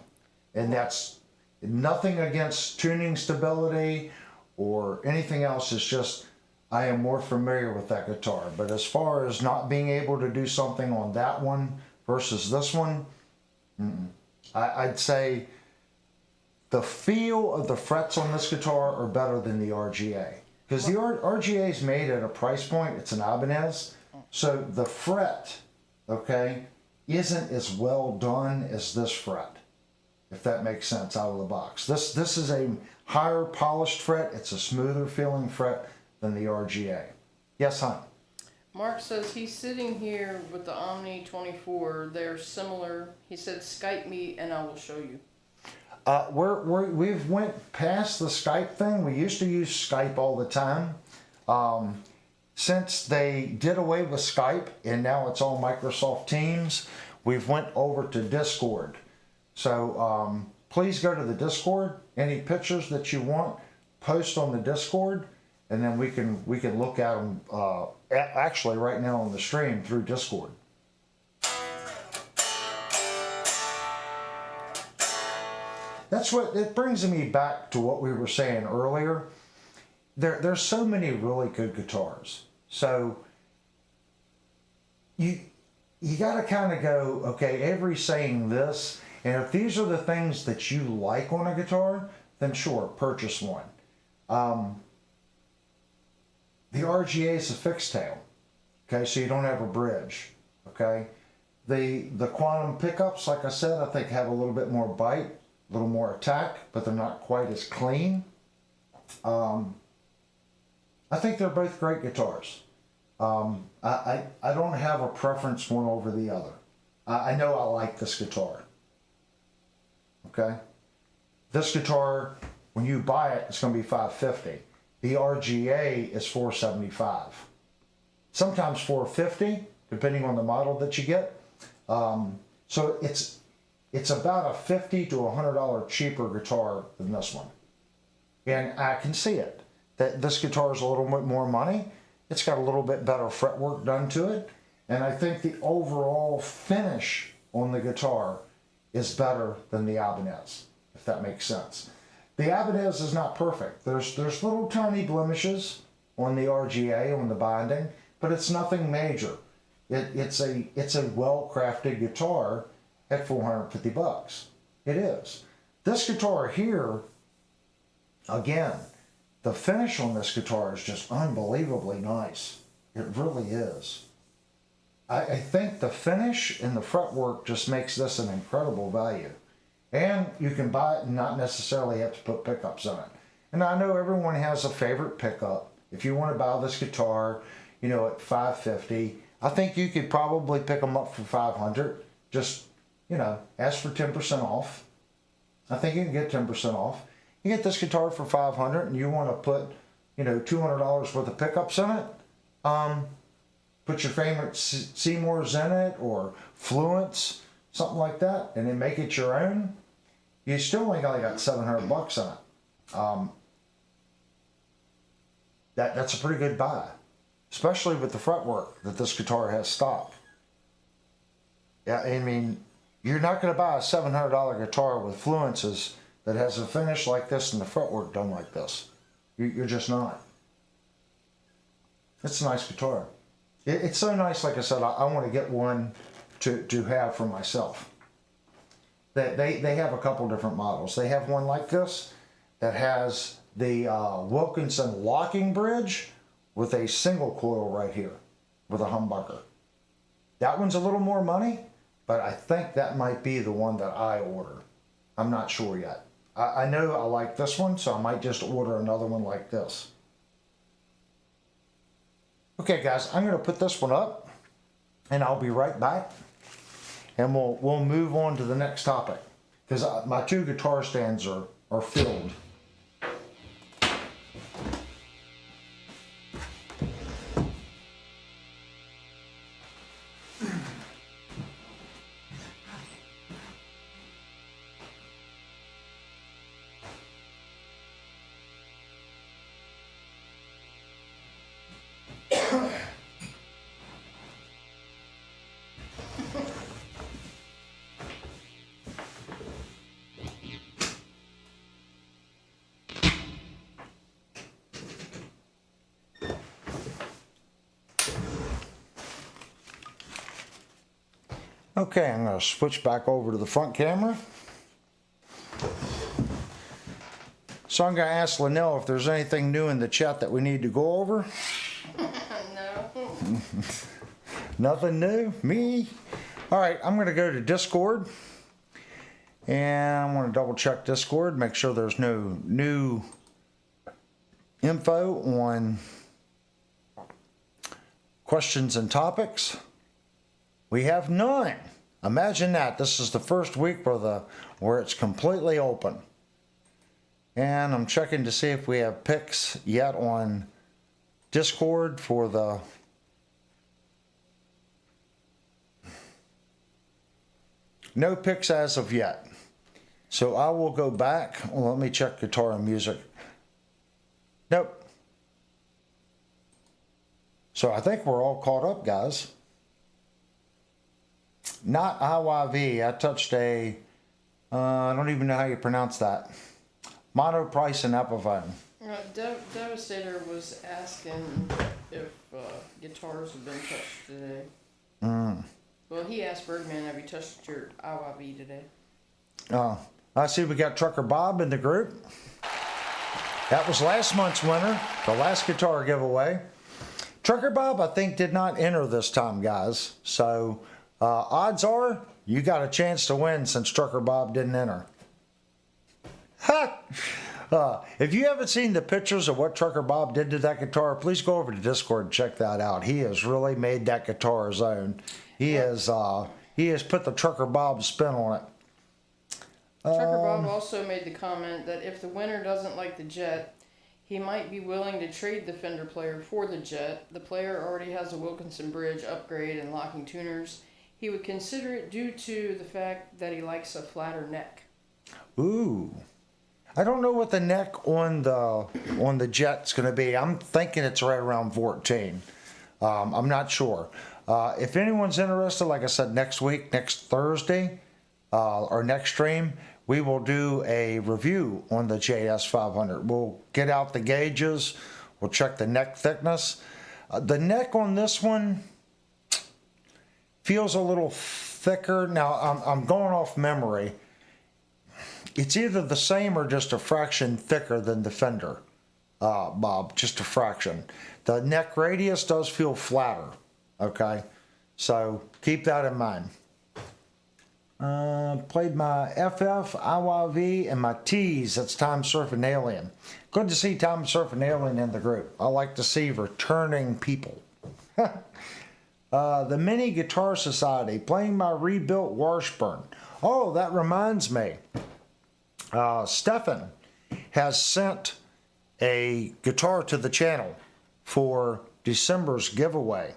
And that's nothing against tuning stability or anything else. It's just I am more familiar with that guitar. But as far as not being able to do something on that one versus this one, I'd say the feel of the frets on this guitar are better than the RGA. Because the RGA is made at a price point, it's an Ibanez, so the fret, okay, isn't as well done as this fret, if that makes sense out of the box. This is a higher polished fret, it's a smoother feeling fret than the RGA. Yes, hon?
Mark says he's sitting here with the Omni 24. They're similar. He said, Skype me and I will show you.
We've went past the Skype thing. We used to use Skype all the time. Since they did away with Skype and now it's all Microsoft Teams, we've went over to Discord. So please go to the Discord. Any pictures that you want, post on the Discord, and then we can look at them actually right now on the stream through Discord. That's what it brings me back to what we were saying earlier. There's so many really good guitars. So you got to kind of go, okay, Avery's saying this, and if these are the things that you like on a guitar, then sure, purchase one. The RGA is a fixed tail, okay, so you don't have a bridge, okay. The Quantum pickups, like I said, I think have a little bit more bite, a little more attack, but they're not quite as clean. I think they're both great guitars. I don't have a preference one over the other. I know I like this guitar. Okay? This guitar, when you buy it, it's going to be $550. The RGA is $475. Sometimes $450, depending on the model that you get. So it's about a $50 to $100 cheaper guitar than this one. And I can see it. That this guitar is a little bit more money. It's got a little bit better fretwork done to it. And I think the overall finish on the guitar is better than the Ibanez, if that makes sense. The Ibanez is not perfect. There's little tiny blemishes on the RGA, on the binding, but it's nothing major. It's a well-crafted guitar at $450. It is. This guitar here, again, the finish on this guitar is just unbelievably nice. It really is. I think the finish and the fretwork just makes this an incredible value. And you can buy it and not necessarily have to put pickups on it. And I know everyone has a favorite pickup. If you want to buy this guitar, you know, at $550, I think you could probably pick them up for $500. Just, you know, ask for 10% off. I think you can get 10% off. You get this guitar for $500 and you want to put, you know, $200 worth of pickups in it. Put your favorite Seymours in it or Fluence, something like that, and then make it your own. You still only got $700 in it. That's a pretty good buy, especially with the fretwork that this guitar has stock. Yeah, I mean, you're not going to buy a $700 guitar with Fluences that has a finish like this and the fretwork done like this. You're just not. It's a nice guitar. It's so nice, like I said, I want to get one to have for myself. They have a couple different models. They have one like this that has the Wilkinson locking bridge with a single coil right here with a humbucker. That one's a little more money, but I think that might be the one that I order. I'm not sure yet. I know I like this one, so I might just order another one like this. Okay, guys, I'm going to put this one up, and I'll be right back, and we'll move on to the next topic, because my two guitar stands are filled. Okay, I'm going to switch back over to the front camera. So I'm going to ask Linnell if there's anything new in the chat that we need to go over.
No.
Nothing new? Me? All right, I'm going to go to Discord. And I want to double check Discord, make sure there's no new info on questions and topics. We have none. Imagine that. This is the first week where it's completely open. And I'm checking to see if we have picks yet on Discord for the no picks as of yet. So I will go back. Well, let me check guitar and music. Nope. So I think we're all caught up, guys. Not IYV. I touched I don't even know how you pronounce that. Monoprice and Epiphone.
Devastator was asking if guitars have been touched today. Well, he asked Birdman, have you touched your IYV today?
I see we got Trucker Bob in the group. That was last month's winner, the last guitar giveaway. Trucker Bob, I think, did not enter this time, guys. So odds are you got a chance to win since Trucker Bob didn't enter. If you haven't seen the pictures of what Trucker Bob did to that guitar, please go over to Discord and check that out. He has really made that guitar his own. He has put the Trucker Bob spin on it.
Trucker Bob also made the comment that if the winner doesn't like the Jet, he might be willing to trade the Fender player for the Jet. The player already has a Wilkinson bridge upgrade and locking tuners. He would consider it due to the fact that he likes a flatter neck.
Ooh. I don't know what the neck on the Jet's going to be. I'm thinking it's right around 14. I'm not sure. If anyone's interested, like I said, next week, next Thursday, our next stream, we will do a review on the JS500. We'll get out the gauges. We'll check the neck thickness. The neck on this one feels a little thicker. Now, I'm going off memory. It's either the same or just a fraction thicker than the Fender, Bob, just a fraction. The neck radius does feel flatter, okay? So keep that in mind. Played my FF, IYV, and my T's. That's Time Surfing Alien. Good to see Time Surfing Alien in the group. I like to see returning people. The Mini Guitar Society, playing my rebuilt Washburn. Oh, that reminds me. Stefan has sent a guitar to the channel for December's giveaway.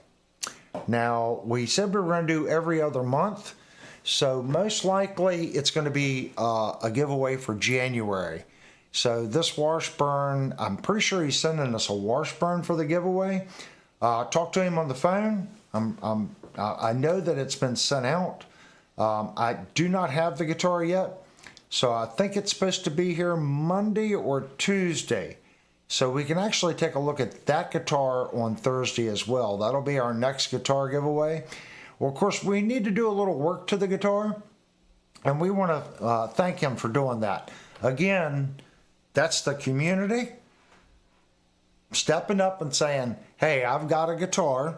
Now, we said we were going to do every other month, so most likely it's going to be a giveaway for January. So this Washburn, I'm pretty sure he's sending us a Washburn for the giveaway. Talk to him on the phone. I know that it's been sent out. I do not have the guitar yet, so I think it's supposed to be here Monday or Tuesday. So we can actually take a look at that guitar on Thursday as well. That'll be our next guitar giveaway. Well, of course, we need to do a little work to the guitar, and we want to thank him for doing that. Again, that's the community stepping up and saying, hey, I've got a guitar,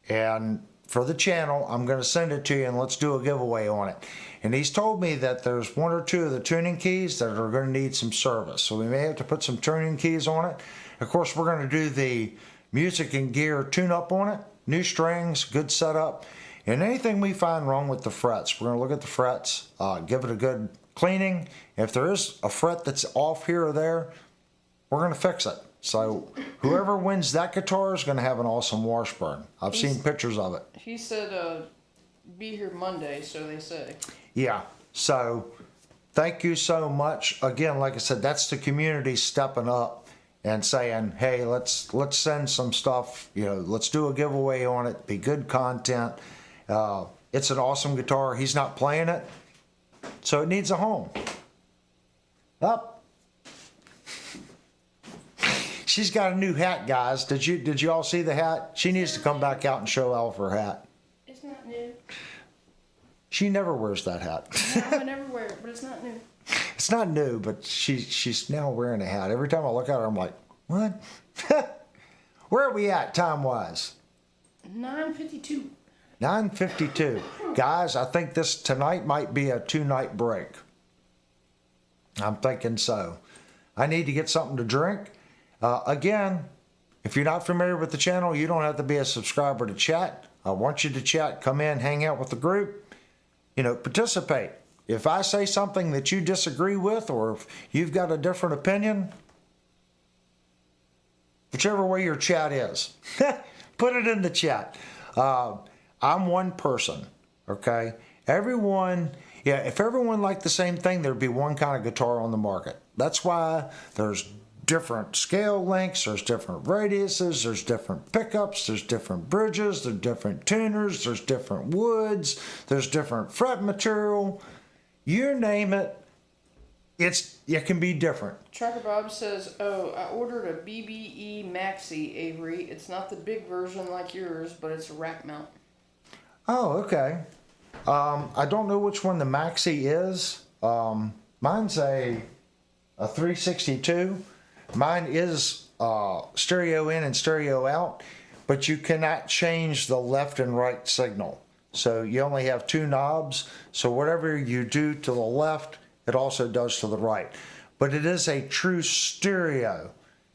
and for the channel, I'm going to send it to you, and let's do a giveaway on it. And he's told me that there's one or two of the tuning keys that are going to need some service. So we may have to put some tuning keys on it. Of course, we're going to do the music and gear tune-up on it. New strings, good setup. And anything we find wrong with the frets, we're going to look at the frets, give it a good cleaning. If there is a fret that's off here or there, we're going to fix it. So whoever wins that guitar is going to have an awesome Washburn. I've seen pictures of it.
He said be here Monday, so they say.
Yeah, so thank you so much. Again, like I said, that's the community stepping up and saying, hey, let's send some stuff, let's do a giveaway on it, be good content. It's an awesome guitar. He's not playing it, so it needs a home. Up. She's got a new hat, guys. Did you all see the hat? She needs to come back out and show off her hat.
It's not new.
She never wears that hat.
No, I never wear it, but it's not new.
It's not new, but she's now wearing a hat. Every time I look at her, I'm like, what? Where are we at time-wise?
9:52.
9:52. Guys, I think this tonight might be a 2-night break. I'm thinking so. I need to get something to drink. Again, if you're not familiar with the channel, you don't have to be a subscriber to chat. I want you to chat, come in, hang out with the group, participate. If I say something that you disagree with, or if you've got a different opinion, whichever way your chat is, put it in the chat. I'm one person, okay? If everyone liked the same thing, there'd be one kind of guitar on the market. That's why there's different scale lengths, there's different radiuses, there's different pickups, there's different bridges, there's different tuners, there's different woods, there's different fret material. You name it, it can be different.
Trucker Bob says, I ordered a BBE Maxi, Avery. It's not the big version like yours, but it's a rack mount.
Oh, okay. I don't know which one the Maxi is. Mine's a 362. Mine is stereo in and stereo out, but you cannot change the left and right signal. So you only have 2 knobs, so whatever you do to the left, it also does to the right. But it is a true stereo.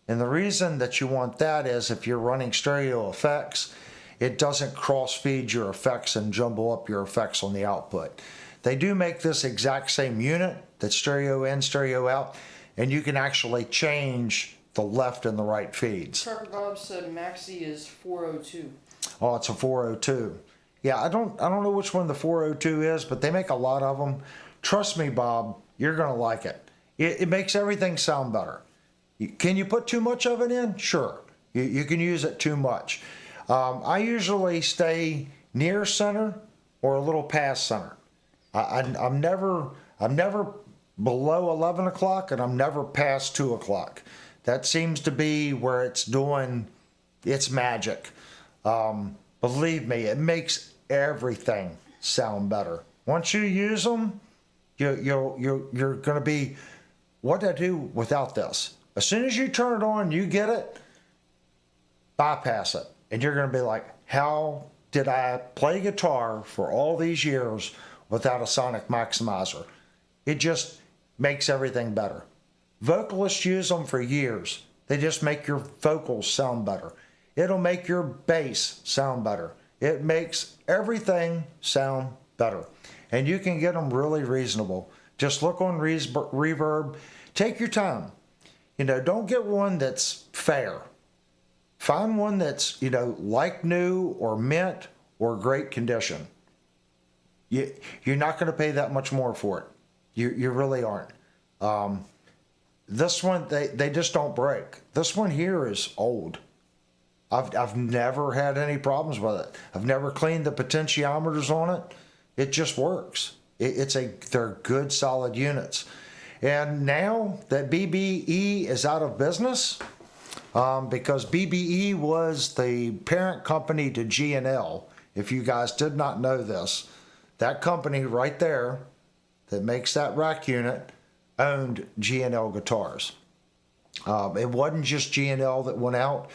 And the reason that you want that is if you're running stereo effects, it doesn't cross-feed your effects and jumble up your effects on the output. They do make this exact same unit, that's stereo in, stereo out, and you can actually change the left and the right feeds.
Trucker Bob said Maxi is 402.
Oh, it's a 402. Yeah, I don't know which one the 402 is, but they make a lot of them. Trust me, Bob, you're going to like it. It makes everything sound better. Can you put too much of it in? Sure. You can use it too much. I usually stay near center or a little past center. I'm never below 11 o'clock and I'm never past 2 o'clock. That seems to be where it's doing It's magic. Believe me, it makes everything sound better. Once you use them, you're going to be, what do I do without this? As soon as you turn it on, you get it, bypass it. And you're going to be like, how did I play guitar for all these years without a sonic maximizer? It just makes everything better. Vocalists use them for years. They just make your vocals sound better. It'll make your bass sound better. It makes everything sound better. And you can get them really reasonable. Just look on Reverb. Take your time. Don't get one that's fair. Find one that's, like new or mint or great condition. You're not going to pay that much more for it. You really aren't. This one, they just don't break. This one here is old. I've never had any problems with it. I've never cleaned the potentiometers on it. It just works. They're good, solid units. And now that BBE is out of business, because BBE was the parent company to G&L. If you guys did not know this, that company right there that makes that rack unit owned G&L guitars. It wasn't just G&L that went out.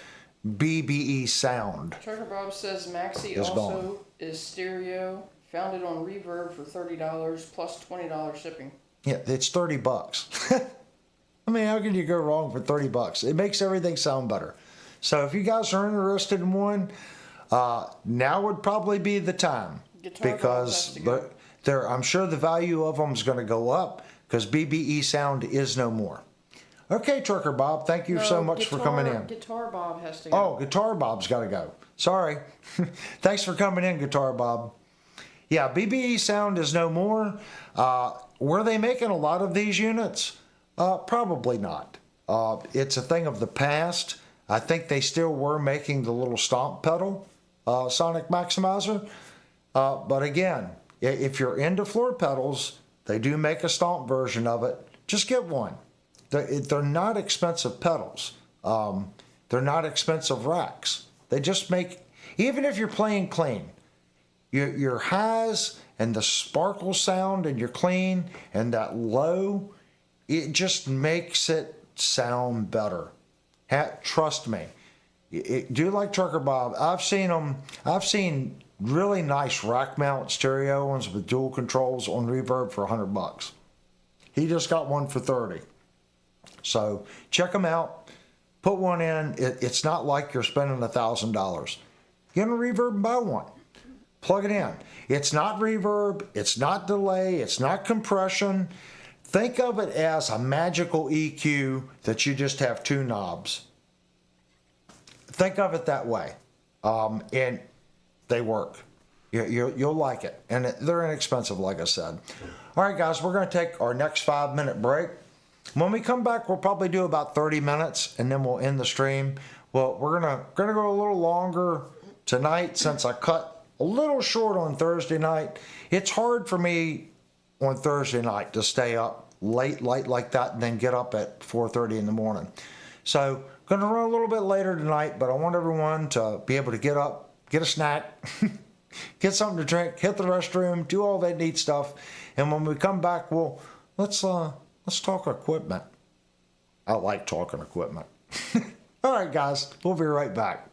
BBE Sound
Trucker Bob says Maxi
is
also
gone.
is stereo. Found it on Reverb for $30 plus $20 shipping.
Yeah, it's $30. I mean, how can you go wrong for $30? It makes everything sound better. So if you guys are interested in one, now would probably be the time.
Guitar
because
Bob has to go.
I'm sure the value of them is going to go up because BBE Sound is no more. Okay, Trucker Bob, thank you so much for coming in.
Guitar Bob has to go.
Oh, Guitar Bob's got to go. Sorry. Thanks for coming in, Guitar Bob. Yeah, BBE Sound is no more. Were they making a lot of these units? Probably not. It's a thing of the past. I think they still were making the little stomp pedal, sonic maximizer. But again, if you're into floor pedals, they do make a stomp version of it. Just get one. They're not expensive pedals. They're not expensive racks. They just make, even if you're playing clean, your highs and the sparkle sound and your clean and that low, it just makes it sound better. Trust me. Do like Trucker Bob. I've seen really nice rack mount stereo ones with dual controls on Reverb for $100. He just got one for $30. So check them out. Put one in. It's not like you're spending $1,000. Get a Reverb and buy one. Plug it in. It's not reverb. It's not delay. It's not compression. Think of it as a magical EQ that you just have two knobs. Think of it that way. And they work. You'll like it. And they're inexpensive, like I said. All right, guys, we're going to take our next 5-minute break. When we come back, we'll probably do about 30 minutes, and then we'll end the stream. Well, we're gonna go a little longer tonight since I cut a little short on Thursday night. It's hard for me on Thursday night to stay up late like that and then get up at 4:30 in the morning. So, gonna run a little bit later tonight, but I want everyone to be able to get up, get a snack, get something to drink, hit the restroom, do all that neat stuff, and when we come back, let's talk equipment. I like talking equipment. All right, guys, we'll be right back.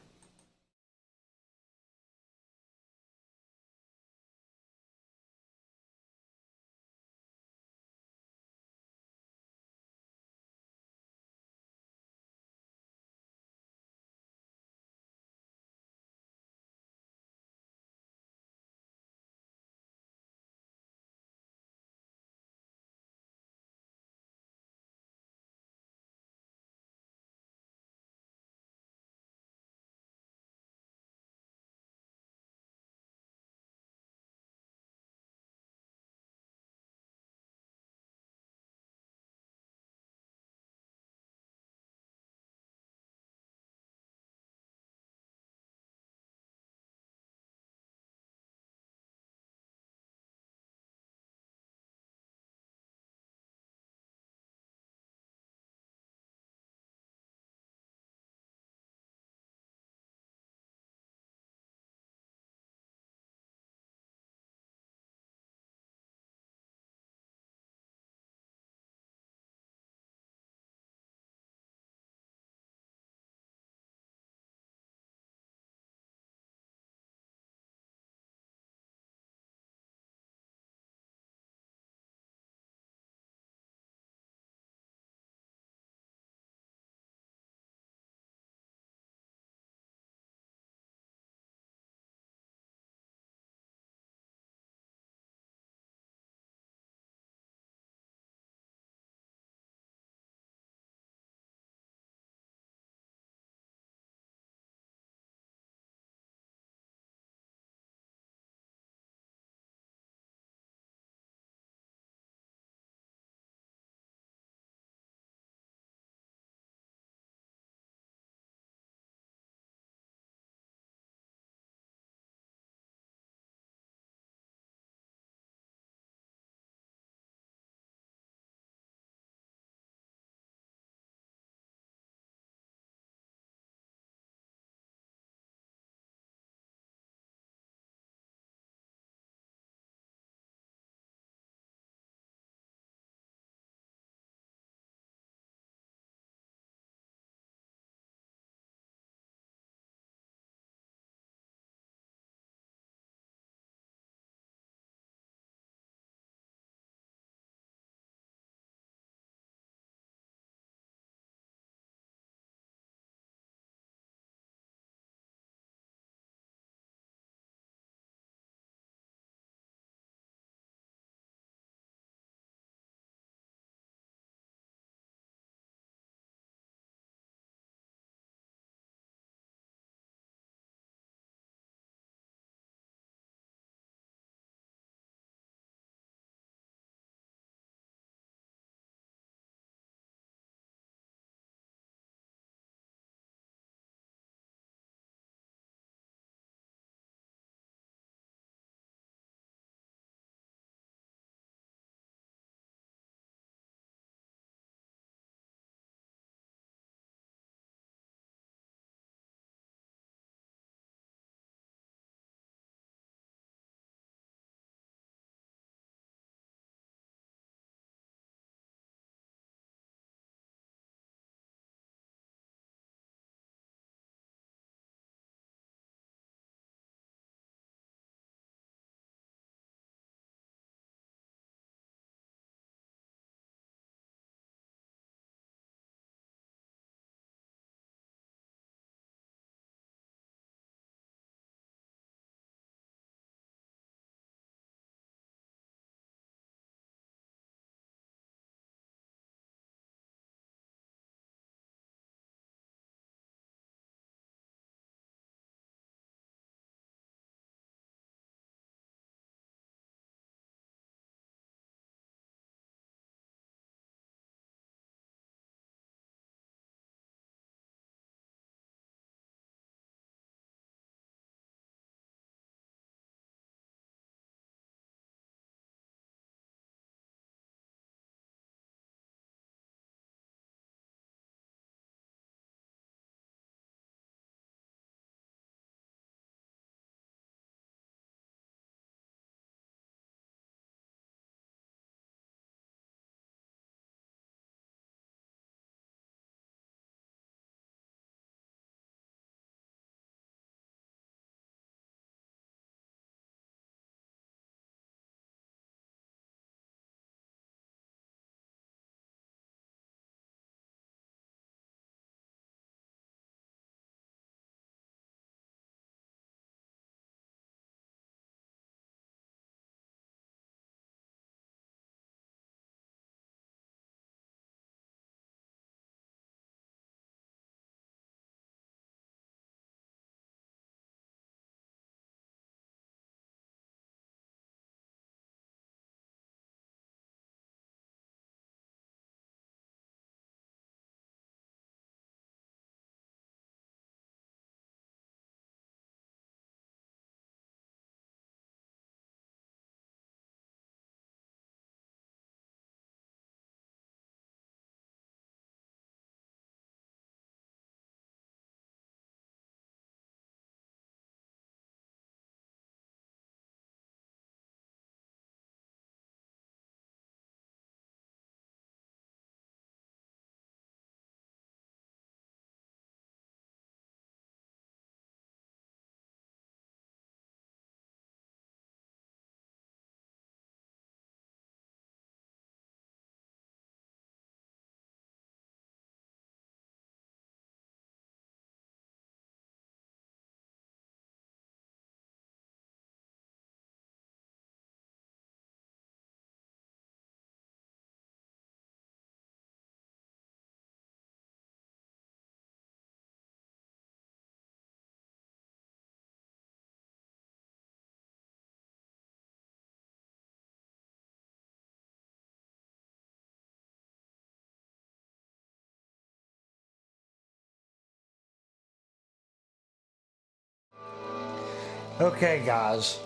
Okay, guys,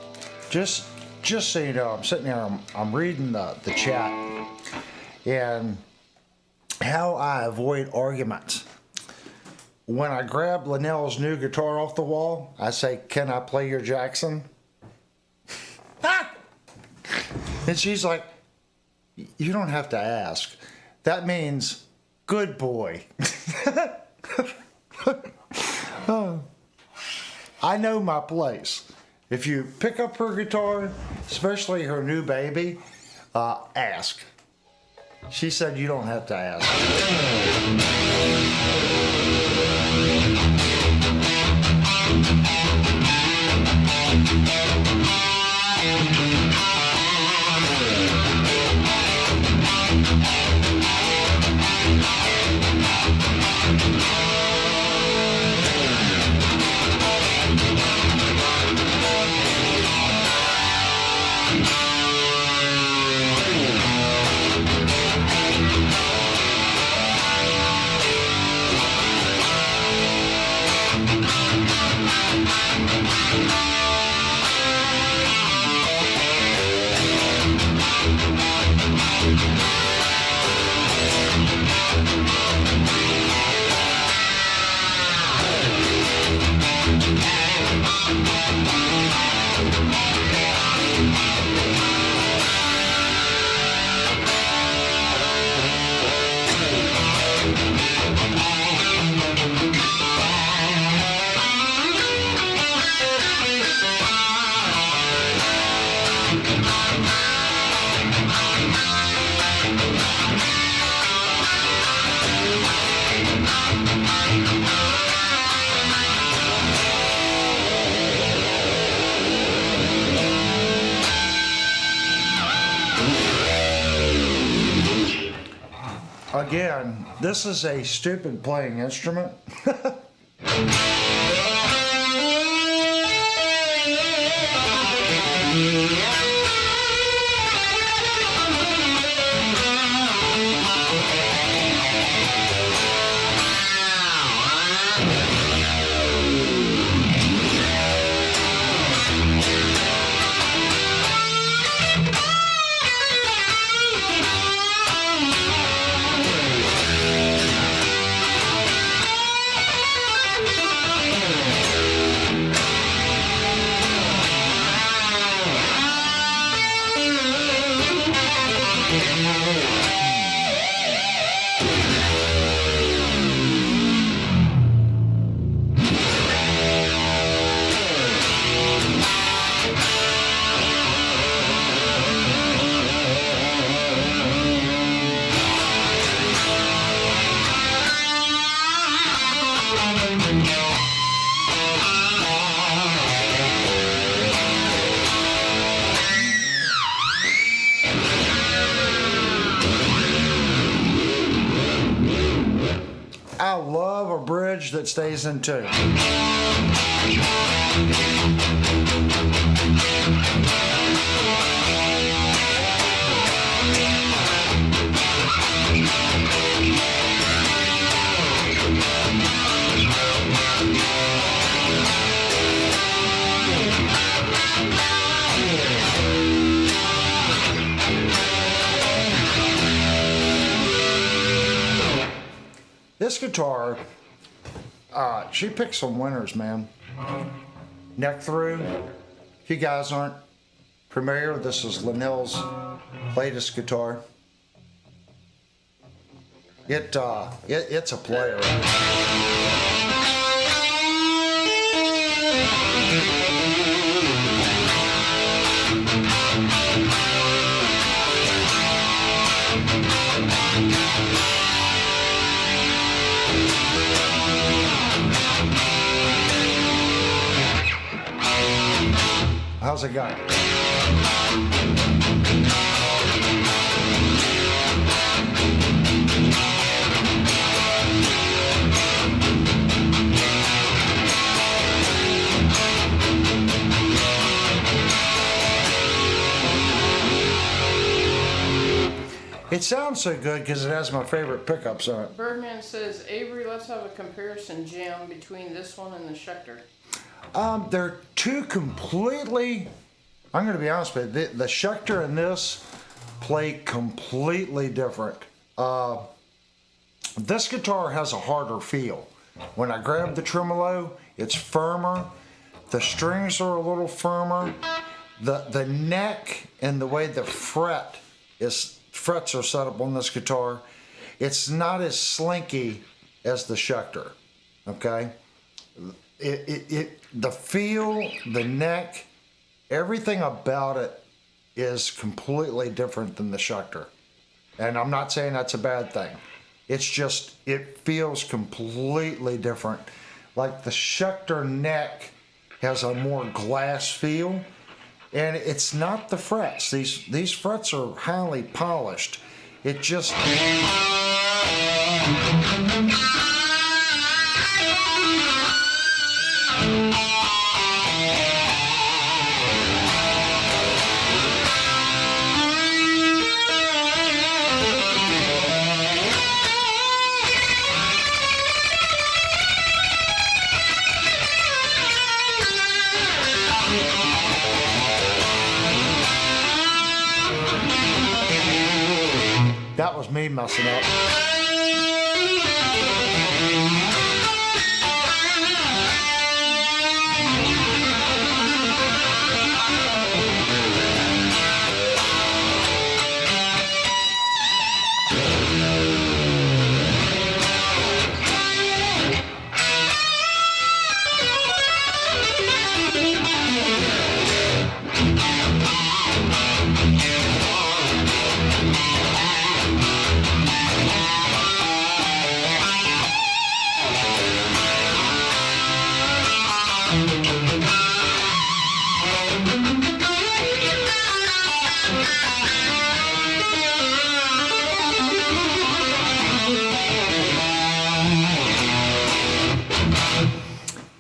just so you know, I'm sitting here, I'm reading the chat, and how I avoid arguments. When I grab Linnell's new guitar off the wall, I say, "Can I play your Jackson?" And she's like, "You don't have to ask. That means good boy." I know my place. If you pick up her guitar, especially her new baby, ask. She said you don't have to ask. Again, this is a stupid playing instrument. I love a bridge that stays in tune. This guitar, she picks some winners, man. Neck through. If you guys aren't familiar, this is Linnell's latest guitar. It's a player. How's it going? It sounds so good because it has my favorite pickups on it.
Birdman says, Avery, let's have a comparison jam between this one and the Schecter.
They're two completely, I'm going to be honest with you, the Schecter and this play completely different. This guitar has a harder feel. When I grab the tremolo, it's firmer. The strings are a little firmer. The neck and the way the frets are set up on this guitar, it's not as slinky as the Schecter. Okay? The feel, the neck, everything about it is completely different than the Schecter. And I'm not saying that's a bad thing. It's just, it feels completely different. Like the Schecter neck has a more glass feel, and it's not the frets. These frets are highly polished. It just... That was me messing up.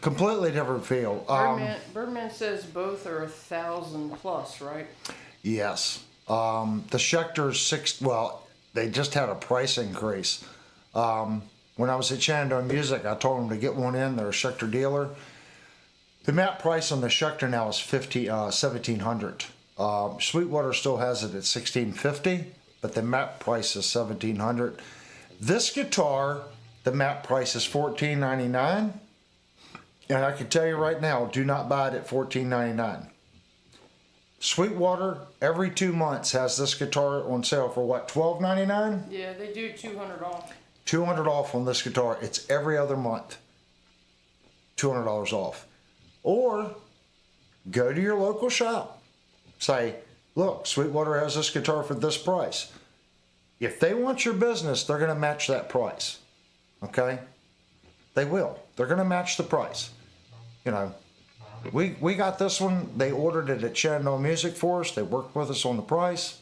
Completely different feel.
Birdman says both are 1,000 plus, right?
Yes. The Schecter's well, they just had a price increase. When I was at Shenandoah Music, I told them to get one in. They're a Schecter dealer. The map price on the Schecter now is $1,700. Sweetwater still has it at $1,650, but the map price is $1,700. This guitar, the map price is $1,499. And I can tell you right now, do not buy it at $14.99. Sweetwater, every 2 months, has this guitar on sale for what, $12.99?
Yeah, they do 200 off.
200 off on this guitar. It's every other month. $200 off. Or go to your local shop. Say, look, Sweetwater has this guitar for this price. If they want your business, they're going to match that price. Okay? They will. They're going to match the price. You know, we got this one. They ordered it at Shenandoah Music for us. They worked with us on the price.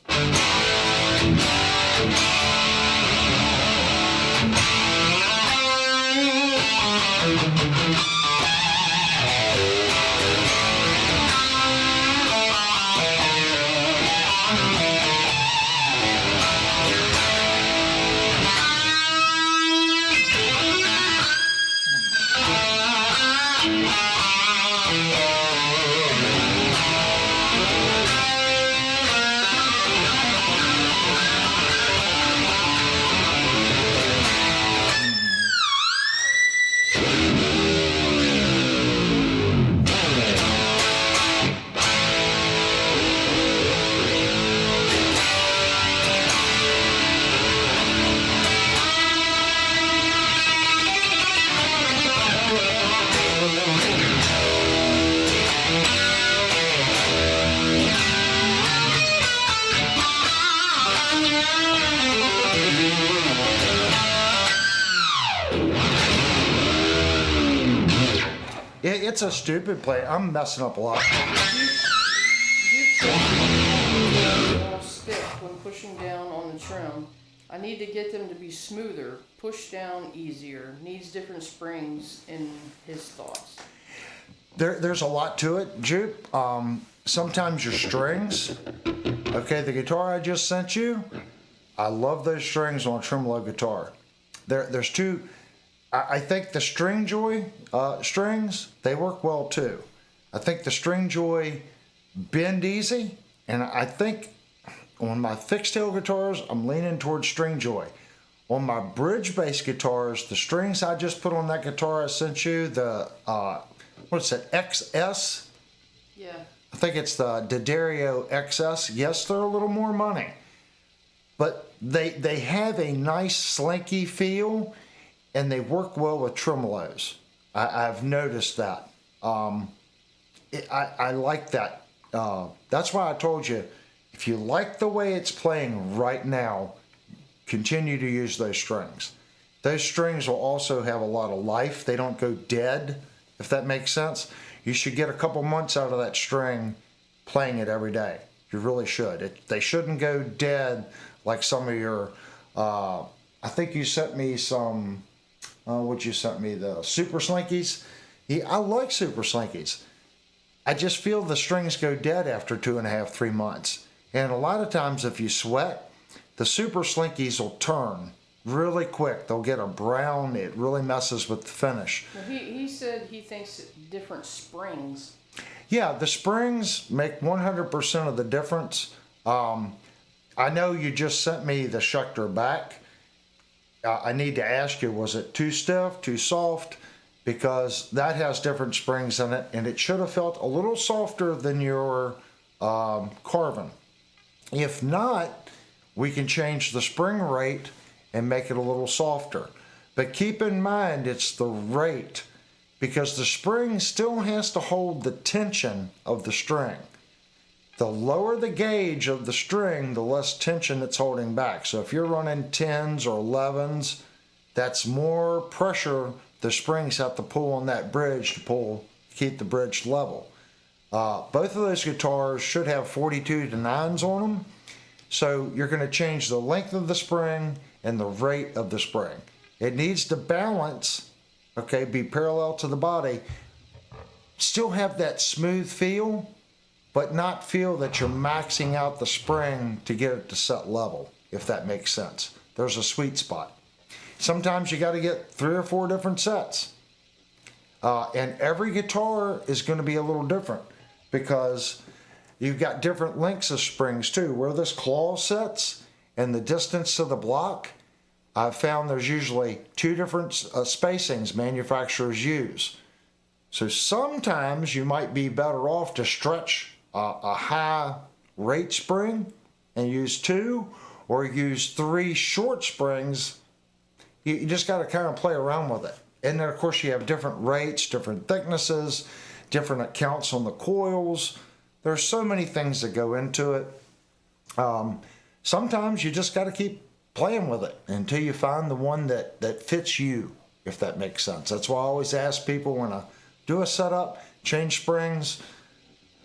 It's a stupid play. I'm messing up a lot.
All stiff when pushing down on the trim. I need to get them to be smoother, push down easier, needs different springs in his thoughts.
There's a lot to it, Jupe. Sometimes your strings. Okay, the guitar I just sent you, I love those strings on a tremolo guitar. There's two. I think the String Joy strings, they work well too. I think the String Joy bend easy, and I think on my fixed tail guitars, I'm leaning towards String Joy. On my bridge bass guitars, the strings I just put on that guitar I sent you, the, what's it, XS?
Yeah.
I think it's the D'Addario XS. Yes, they're a little more money, but they have a nice slinky feel, and they work well with tremolos. I've noticed that. I like that. That's why I told you, if you like the way it's playing right now, continue to use those strings. Those strings will also have a lot of life. They don't go dead, if that makes sense. You should get a couple months out of that string playing it every day. You really should. They shouldn't go dead like some of your, I think you sent me some, what you sent me, the Super Slinkies. Yeah, I like Super Slinkies. I just feel the strings go dead after 2.5, 3 months. And a lot of times if you sweat, the Super Slinkies will turn really quick. They'll get a brown. It really messes with the finish.
Well, he said he thinks different springs.
Yeah, the springs make 100% of the difference. I know you just sent me the Schecter back. I need to ask you, was it too stiff, too soft? Because that has different springs in it, and it should have felt a little softer than your Carvin. If not, we can change the spring rate and make it a little softer. But keep in mind, it's the rate, because the spring still has to hold the tension of the string. The lower the gauge of the string, the less tension it's holding back. So if you're running 10s or 11s, that's more pressure the springs have to pull on that bridge to keep the bridge level. Both of those guitars should have 42 to 9s on them. So you're going to change the length of the spring and the rate of the spring. It needs to balance, okay, be parallel to the body, still have that smooth feel, but not feel that you're maxing out the spring to get it to set level, if that makes sense. There's a sweet spot. Sometimes you got to get 3 or 4 different sets. And every guitar is going to be a little different because you've got different lengths of springs too. Where this claw sets and the distance to the block, I've found there's usually 2 different spacings manufacturers use. So sometimes you might be better off to stretch a high rate spring and use 2, or use 3 short springs. You just got to kind of play around with it. And then of course you have different rates, different thicknesses, different counts on the coils. There's so many things that go into it. Sometimes you just got to keep playing with it until you find the one that fits you, if that makes sense. That's why I always ask people when I do a setup, change springs,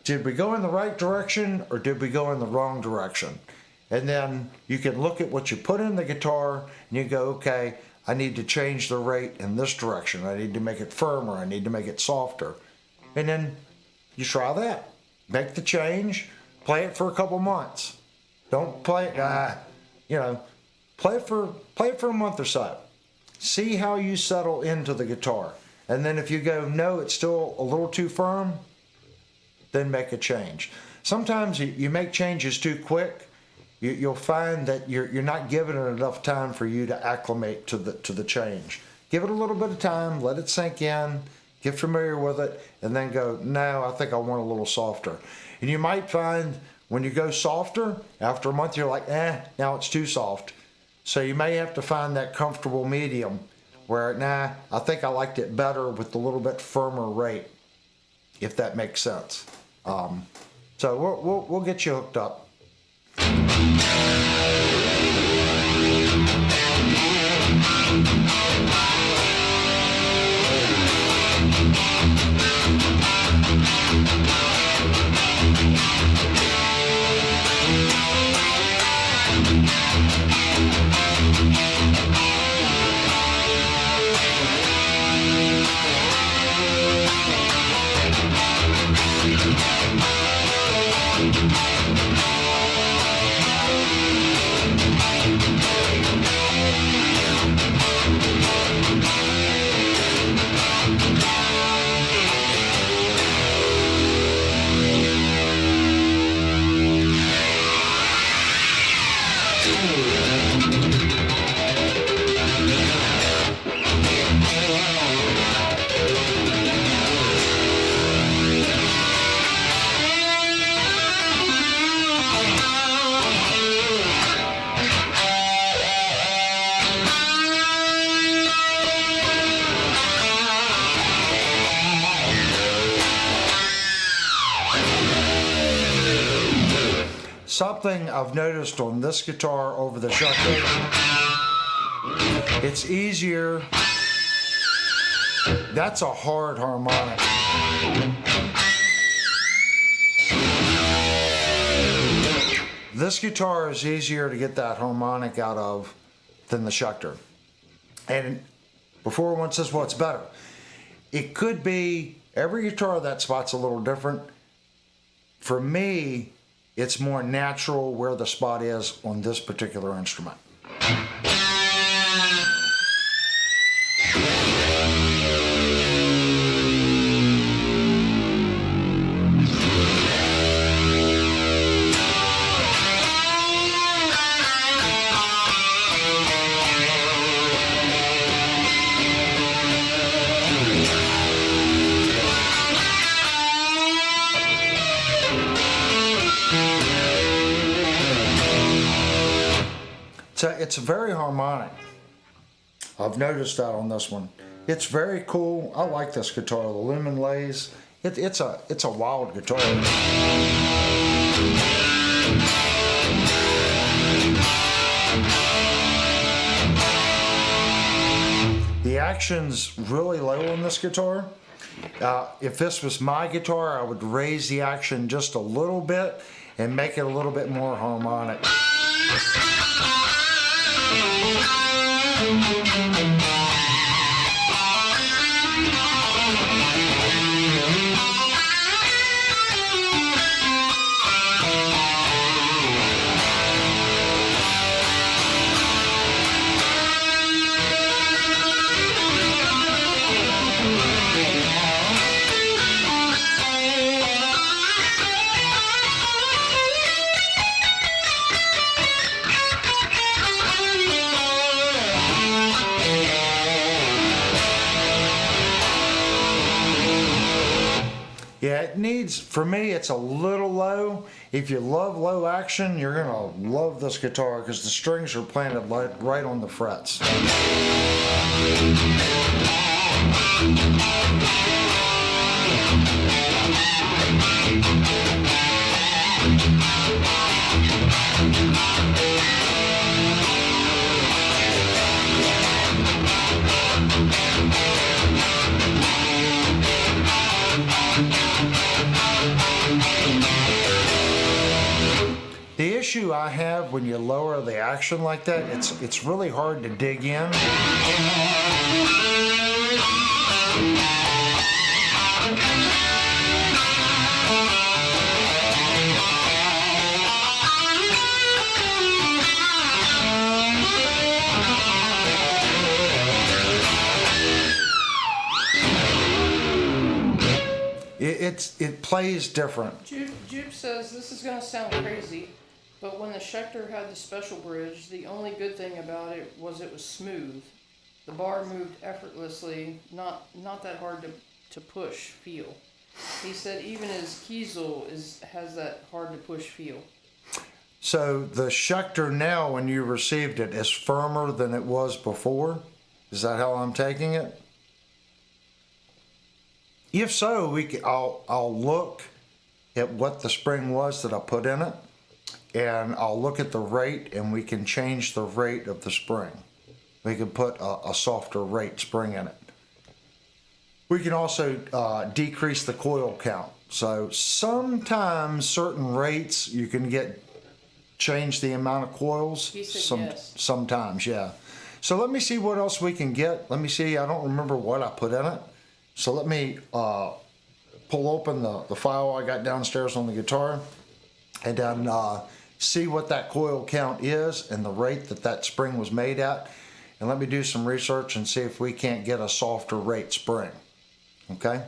did we go in the right direction or did we go in the wrong direction? And then you can look at what you put in the guitar and you go, okay, I need to change the rate in this direction. I need to make it firmer. I need to make it softer. And then you try that. Make the change, play it for a couple months. Don't play it, play it for a month or so. See how you settle into the guitar. And then if you go, no, it's still a little too firm, then make a change. Sometimes you make changes too quick. You'll find that you're not giving it enough time for you to acclimate to the change. Give it a little bit of time, let it sink in, get familiar with it, and then go, no, I think I want a little softer. And you might find when you go softer, after a month you're like, now it's too soft. So you may have to find that comfortable medium where, I think I liked it better with a little bit firmer rate, if that makes sense. So we'll get you hooked up. something I've noticed on this guitar over the shuffler, it's easier. That's a hard harmonic. This guitar is easier to get that harmonic out of than the Schecter. And before one says, well, it's better. It could be, every guitar that spot's a little different. For me, it's more natural where the spot is on this particular instrument. It's very harmonic. I've noticed that on this one. It's very cool. I like this guitar. The Lumen Lays. It's a wild guitar. The action's really low on this guitar. If this was my guitar, I would raise the action just a little bit and make it a little bit more harmonic. Yeah, it needs, for me, it's a little low. If you love low action, you're gonna love this guitar because the strings are planted right on the frets. The issue I have when you lower the action like that, it's really hard to dig in. It plays different.
Jupe says this is going to sound crazy, but when the Schecter had the special bridge, the only good thing about it was smooth. The bar moved effortlessly, not that hard to push feel. He said even his Kiesel has that hard to push feel.
So the Schecter now, when you received it, is firmer than it was before? Is that how I'm taking it? If so, I'll look at what the spring was that I put in it, and I'll look at the rate, and we can change the rate of the spring. We can put a softer rate spring in it. We can also decrease the coil count. So sometimes certain rates you can change the amount of coils.
He said yes.
Sometimes, yeah. So let me see what else we can get. Let me see. I don't remember what I put in it. So let me pull open the file I got downstairs on the guitar, and then see what that coil count is and the rate that spring was made at. And let me do some research and see if we can't get a softer rate spring. Okay?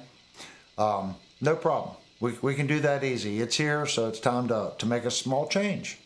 No problem. We can do that easy. It's here, so it's time to make a small change.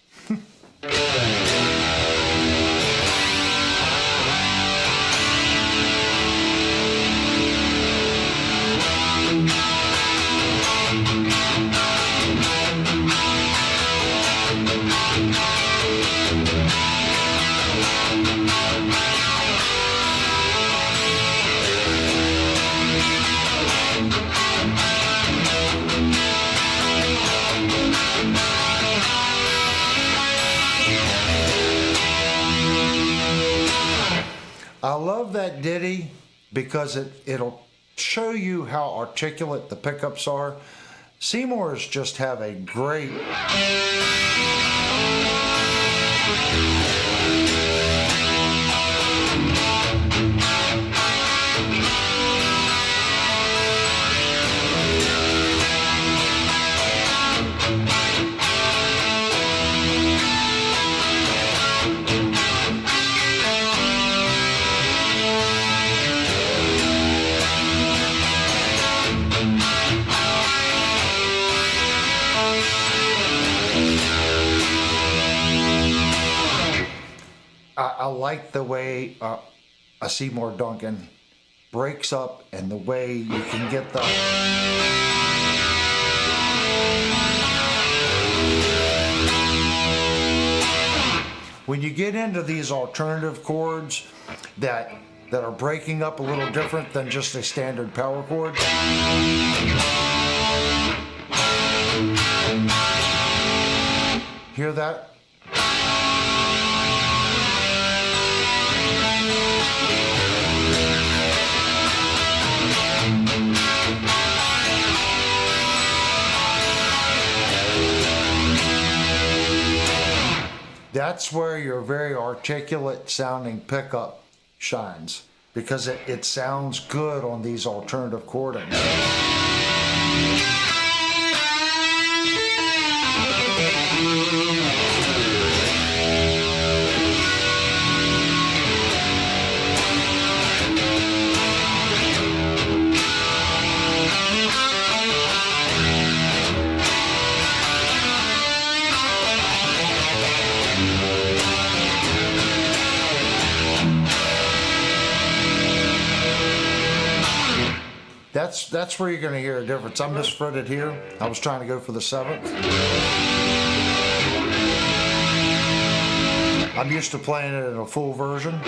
I love that ditty because it'll show you how articulate the pickups are. Seymour's just have a great... I like the way a Seymour Duncan breaks up and the way you can get the... When you get into these alternative chords that are breaking up a little different than just a standard power chord. Hear that? That's where your very articulate sounding pickup shines, because it sounds good on these alternative chordings. That's where you're going to hear a difference. I misfretted here. I was trying to go for the 7th. I'm used to playing it in a full version,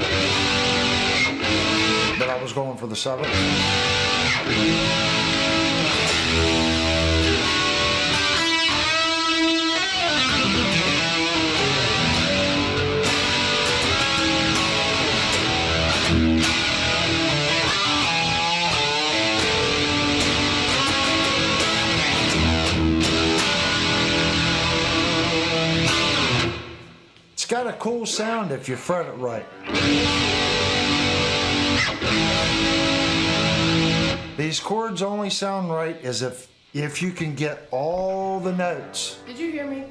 but I was going for the 7th. It's got a cool sound if you fret it right. These chords only sound right as if you can get all the notes.
Did you hear me?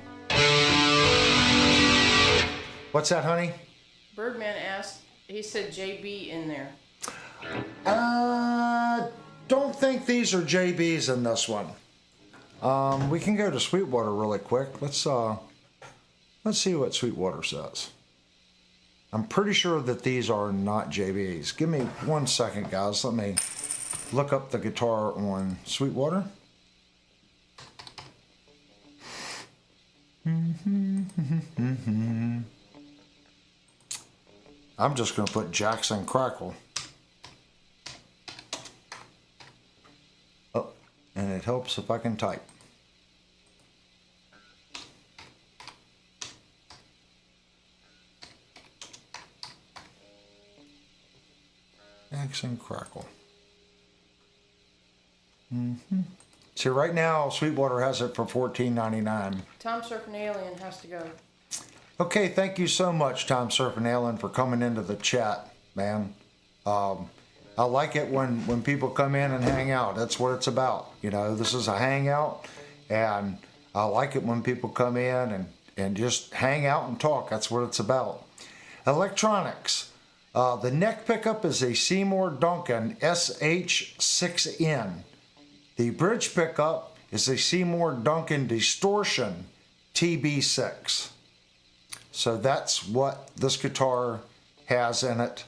What's that, honey?
Birdman asked, he said JB in there.
Don't think these are JBs in this one. We can go to Sweetwater really quick. Let's see what Sweetwater says. I'm pretty sure that these are not JBs. Give me 1 second, guys. Let me look up the guitar on Sweetwater. I'm just going to put Jackson Crackle. Oh, and it helps if I can type. Jackson Crackle. See, right now, Sweetwater has it for $14.99.
Tom Surfing Alien has to go.
Okay, thank you so much, Tom Surfing Alien, for coming into the chat, man. I like it when people come in and hang out. That's what it's about. You know, this is a hangout, and I like it when people come in and just hang out and talk. That's what it's about. Electronics. The neck pickup is a Seymour Duncan SH6N. The bridge pickup is a Seymour Duncan Distortion TB6. So that's what this guitar has in it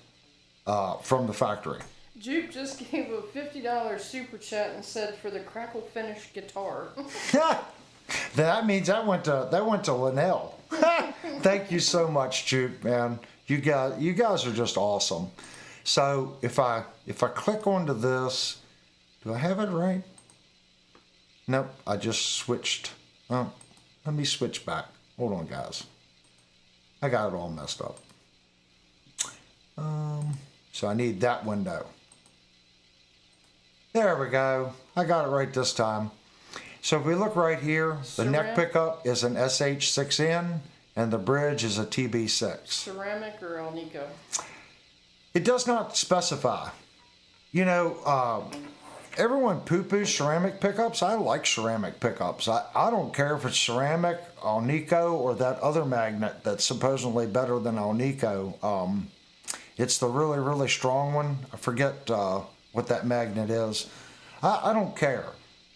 from the factory.
Jupe just gave a $50 super chat and said for the crackle finish guitar.
That means that went to Linnell. Thank you so much, Jupe, man. You guys are just awesome. So if I click onto this, do I have it right? Nope, I just switched. Let me switch back. Hold on, guys. I got it all messed up. So I need that window. There we go. I got it right this time. So if we look right here, the neck pickup is an SH6N and the bridge is a TB6.
Ceramic or Alnico?
It does not specify. You know, everyone poo-poos ceramic pickups. I like ceramic pickups. I don't care if it's ceramic, Alnico, or that other magnet that's supposedly better than Alnico. It's the really, really strong one. I forget what that magnet is. I don't care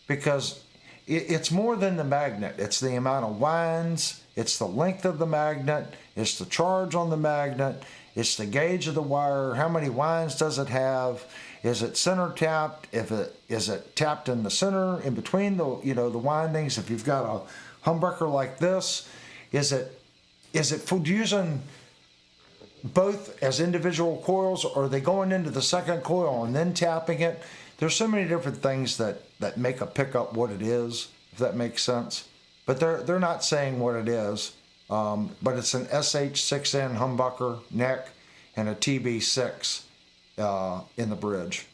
because it's more than the magnet. It's the amount of winds, it's the length of the magnet, it's the charge on the magnet, it's the gauge of the wire, how many winds does it have, is it center tapped, is it tapped in the center, in between the the windings. If you've got a humbucker like this, is it using both as individual coils, or are they going into the second coil and then tapping it? There's so many different things that make a pickup what it is, if that makes sense. But they're not saying what it is. But it's an SH6N humbucker neck and a TB6 in the bridge.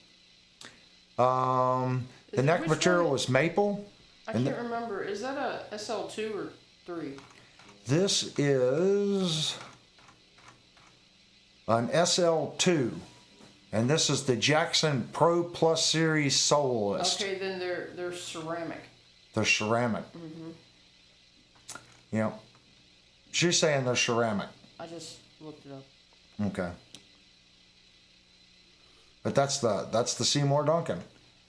The neck material is maple.
I can't remember. Is that a SL2 or 3?
This is an SL2. And this is the Jackson Pro Plus Series Soloist.
Okay, then they're ceramic.
They're ceramic. Mm-hmm. Yeah. She's saying they're ceramic.
I just looked it up.
Okay. But that's the Seymour Duncan.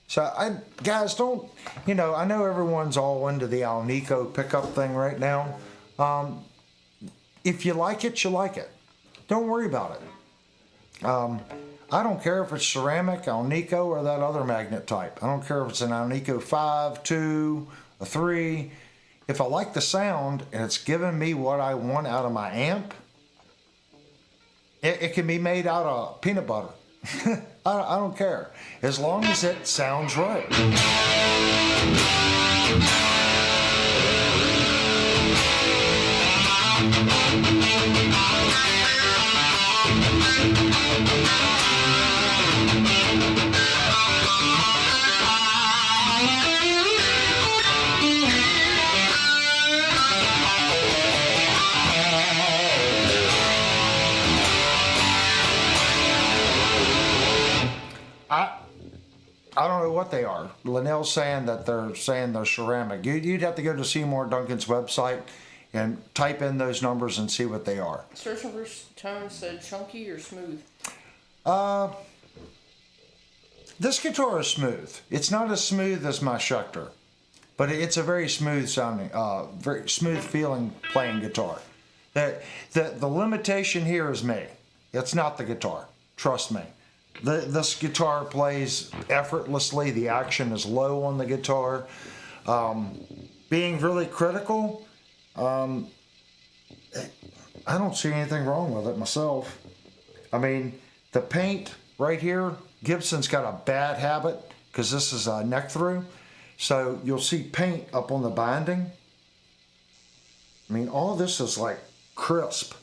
So guys, don't, I know everyone's all into the Alnico pickup thing right now. If you like it, you like it. Don't worry about it. I don't care if it's ceramic, Alnico, or that other magnet type. I don't care if it's an Alnico 5, 2, a 3. If I like the sound and it's giving me what I want out of my amp, it can be made out of peanut butter. I don't care. As long as it sounds right. I don't know what they are. Linnell's saying that they're ceramic. You'd have to go to Seymour Duncan's website and type in those numbers and see what they are.
Searching for Tone said chunky or smooth?
This guitar is smooth. It's not as smooth as my Schecter, but it's a very smooth sounding, very smooth feeling playing guitar. The limitation here is me. It's not the guitar. Trust me. This guitar plays effortlessly. The action is low on the guitar. Being really critical, I don't see anything wrong with it myself. I mean, the paint right here, Gibson's got a bad habit because this is a neck through. So you'll see paint up on the binding. I mean, all this is like crisp.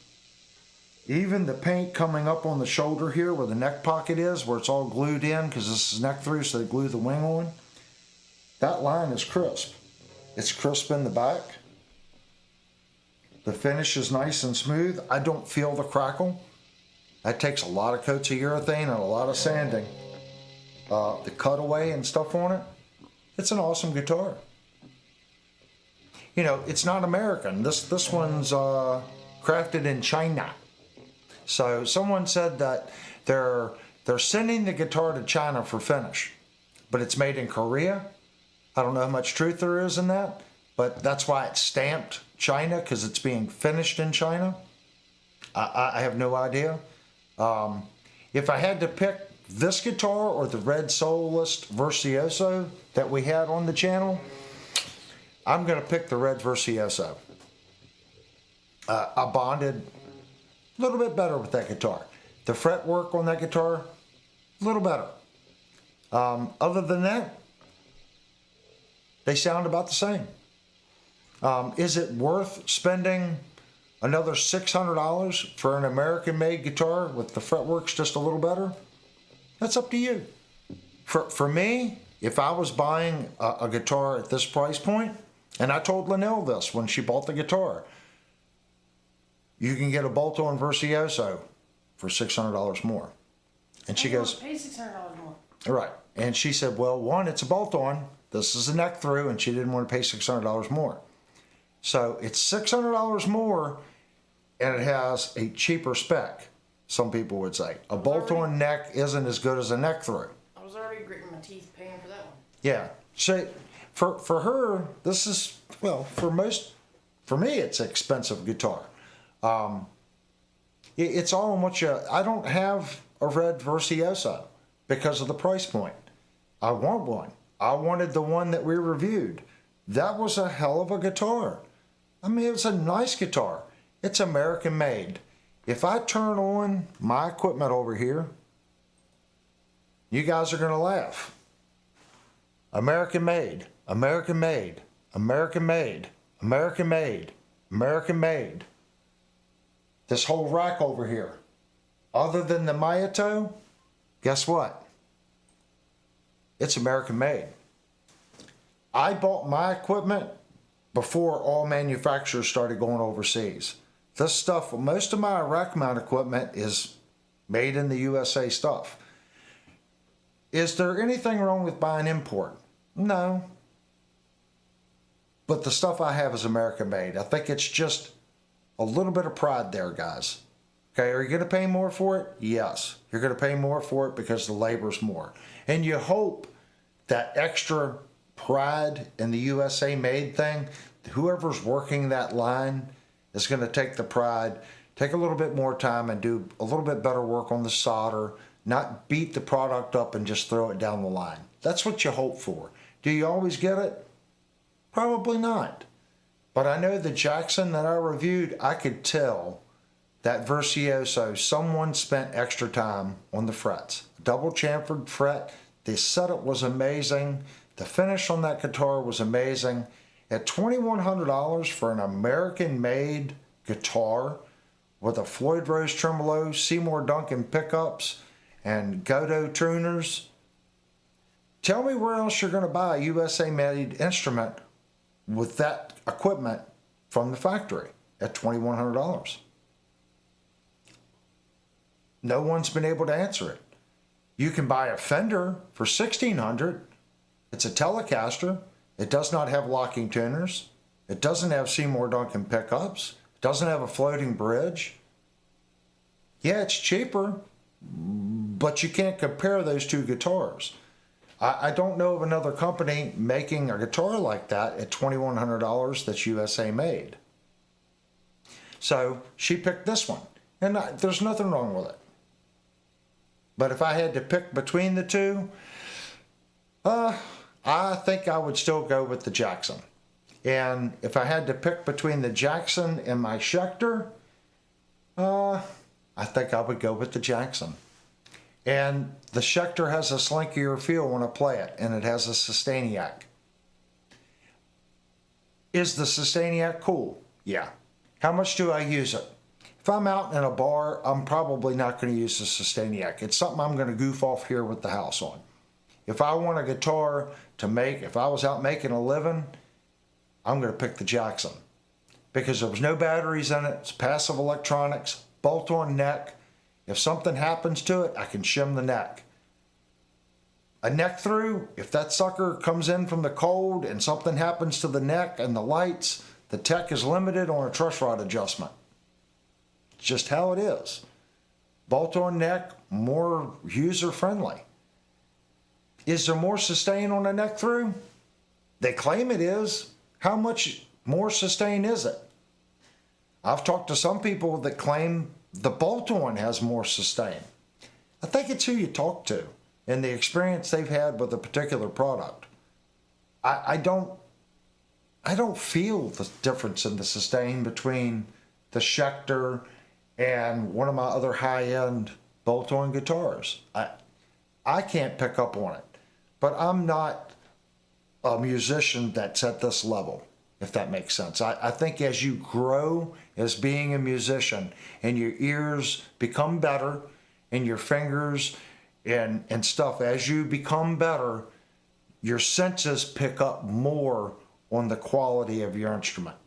Even the paint coming up on the shoulder here where the neck pocket is, where it's all glued in because this is neck through, so they glue the wing on. That line is crisp. It's crisp in the back. The finish is nice and smooth. I don't feel the crackle. That takes a lot of coats of urethane and a lot of sanding. The cutaway and stuff on it, it's an awesome guitar. It's not American. This one's crafted in China. So someone said that they're sending the guitar to China for finish, but it's made in Korea. I don't know how much truth there is in that, but that's why it's stamped China, because it's being finished in China. I have no idea. If I had to pick this guitar or the Red Soloist Virtuoso that we had on the channel, I'm going to pick the Red Virtuoso. I bonded a little bit better with that guitar. The fretwork on that guitar, a little better. Other than that, they sound about the same. Is it worth spending another $600 for an American-made guitar with the fretworks just a little better, that's up to you. For me, if I was buying a guitar at this price point, and I told Linnell this when she bought the guitar, you can get a bolt-on Virtuoso for $600 more. And she goes,
pay $600 more.
right. And she said, well, one, it's a bolt-on. This is a neck through, and she didn't want to pay $600 more. So it's $600 more, and it has a cheaper spec, some people would say. A bolt-on neck isn't as good as a neck through.
I was already gritting my teeth paying for that one.
Yeah. So for her, this is, well, for me, it's an expensive guitar. It's all in what you, I don't have a red Virtuoso because of the price point. I want one. I wanted the one that we reviewed. That was a hell of a guitar. I mean, it was a nice guitar. It's American made. If I turn on my equipment over here, you guys are going to laugh. American made, American made, American made, American made, American made. This whole rack over here, other than the Mayato, guess what? It's American made. I bought my equipment before all manufacturers started going overseas. This stuff, most of my rack mount equipment is made in the USA stuff. Is there anything wrong with buying import? No. But the stuff I have is American made. I think it's just a little bit of pride there, guys. Okay, are you going to pay more for it? Yes. You're going to pay more for it because the labor's more. And you hope that extra pride in the USA made thing, whoever's working that line is going to take the pride, take a little bit more time and do a little bit better work on the solder, not beat the product up and just throw it down the line. That's what you hope for. Do you always get it? Probably not. But I know the Jackson that I reviewed, I could tell that Virtuoso, someone spent extra time on the frets. Double chamfered fret, the setup was amazing. The finish on that guitar was amazing. At $2,100 for an American-made guitar with a Floyd Rose tremolo, Seymour Duncan pickups, and Godot tuners, tell me where else you're going to buy a USA-made instrument with that equipment from the factory at $2,100. No one's been able to answer it. You can buy a Fender for $1,600. It's a Telecaster. It does not have locking tuners. It doesn't have Seymour Duncan pickups. It doesn't have a floating bridge. Yeah, it's cheaper, but you can't compare those two guitars. I don't know of another company making a guitar like that at $2,100 that's USA made. So she picked this one, and there's nothing wrong with it. But if I had to pick between the two, I think I would still go with the Jackson. And if I had to pick between the Jackson and my Schecter, I think I would go with the Jackson. And the Schecter has a slinkier feel when I play it, and it has a Sustainiac. Is the Sustainiac cool? Yeah. How much do I use it? If I'm out in a bar, I'm probably not going to use the Sustainiac. It's something I'm going to goof off here with the house on. If I want a guitar to make, if I was out making a living, I'm going to pick the Jackson. Because there was no batteries in it, it's passive electronics, bolt-on neck. If something happens to it, I can shim the neck. A neck through, if that sucker comes in from the cold and something happens to the neck and the lights, the tech is limited on a truss rod adjustment. It's just how it is. Bolt-on neck, more user-friendly. Is there more sustain on a neck through? They claim it is. How much more sustain is it? I've talked to some people that claim the bolt-on has more sustain. I think it's who you talk to and the experience they've had with a particular product. I don't feel the difference in the sustain between the Schecter and one of my other high-end bolt-on guitars. I can't pick up on it, but I'm not a musician that's at this level. if that makes sense. I think as you grow as being a musician and your ears become better and your fingers and stuff, as you become better, your senses pick up more on the quality of your instrument.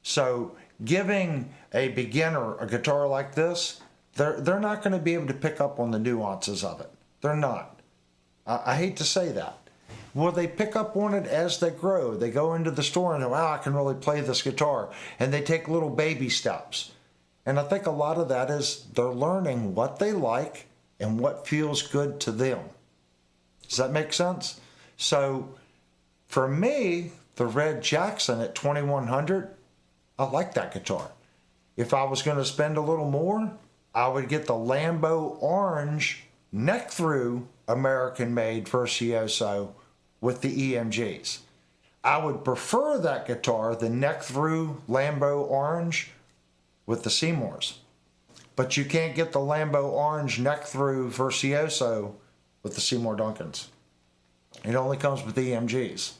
So giving a beginner a guitar like this, they're not going to be able to pick up on the nuances of it. They're not. I hate to say that. Will they pick up on it as they grow? They go into the store and go, wow, I can really play this guitar. And they take little baby steps. And I think a lot of that is they're learning what they like and what feels good to them. Does that make sense? So for me, the Red Jackson at 2100, I like that guitar. If I was going to spend a little more, I would get the Lambo Orange neck through American made Virtuoso with the EMGs. I would prefer that guitar, the neck through Lambo Orange with the Seymours. But you can't get the Lambo Orange neck through Virtuoso with the Seymour Duncans. It only comes with EMGs.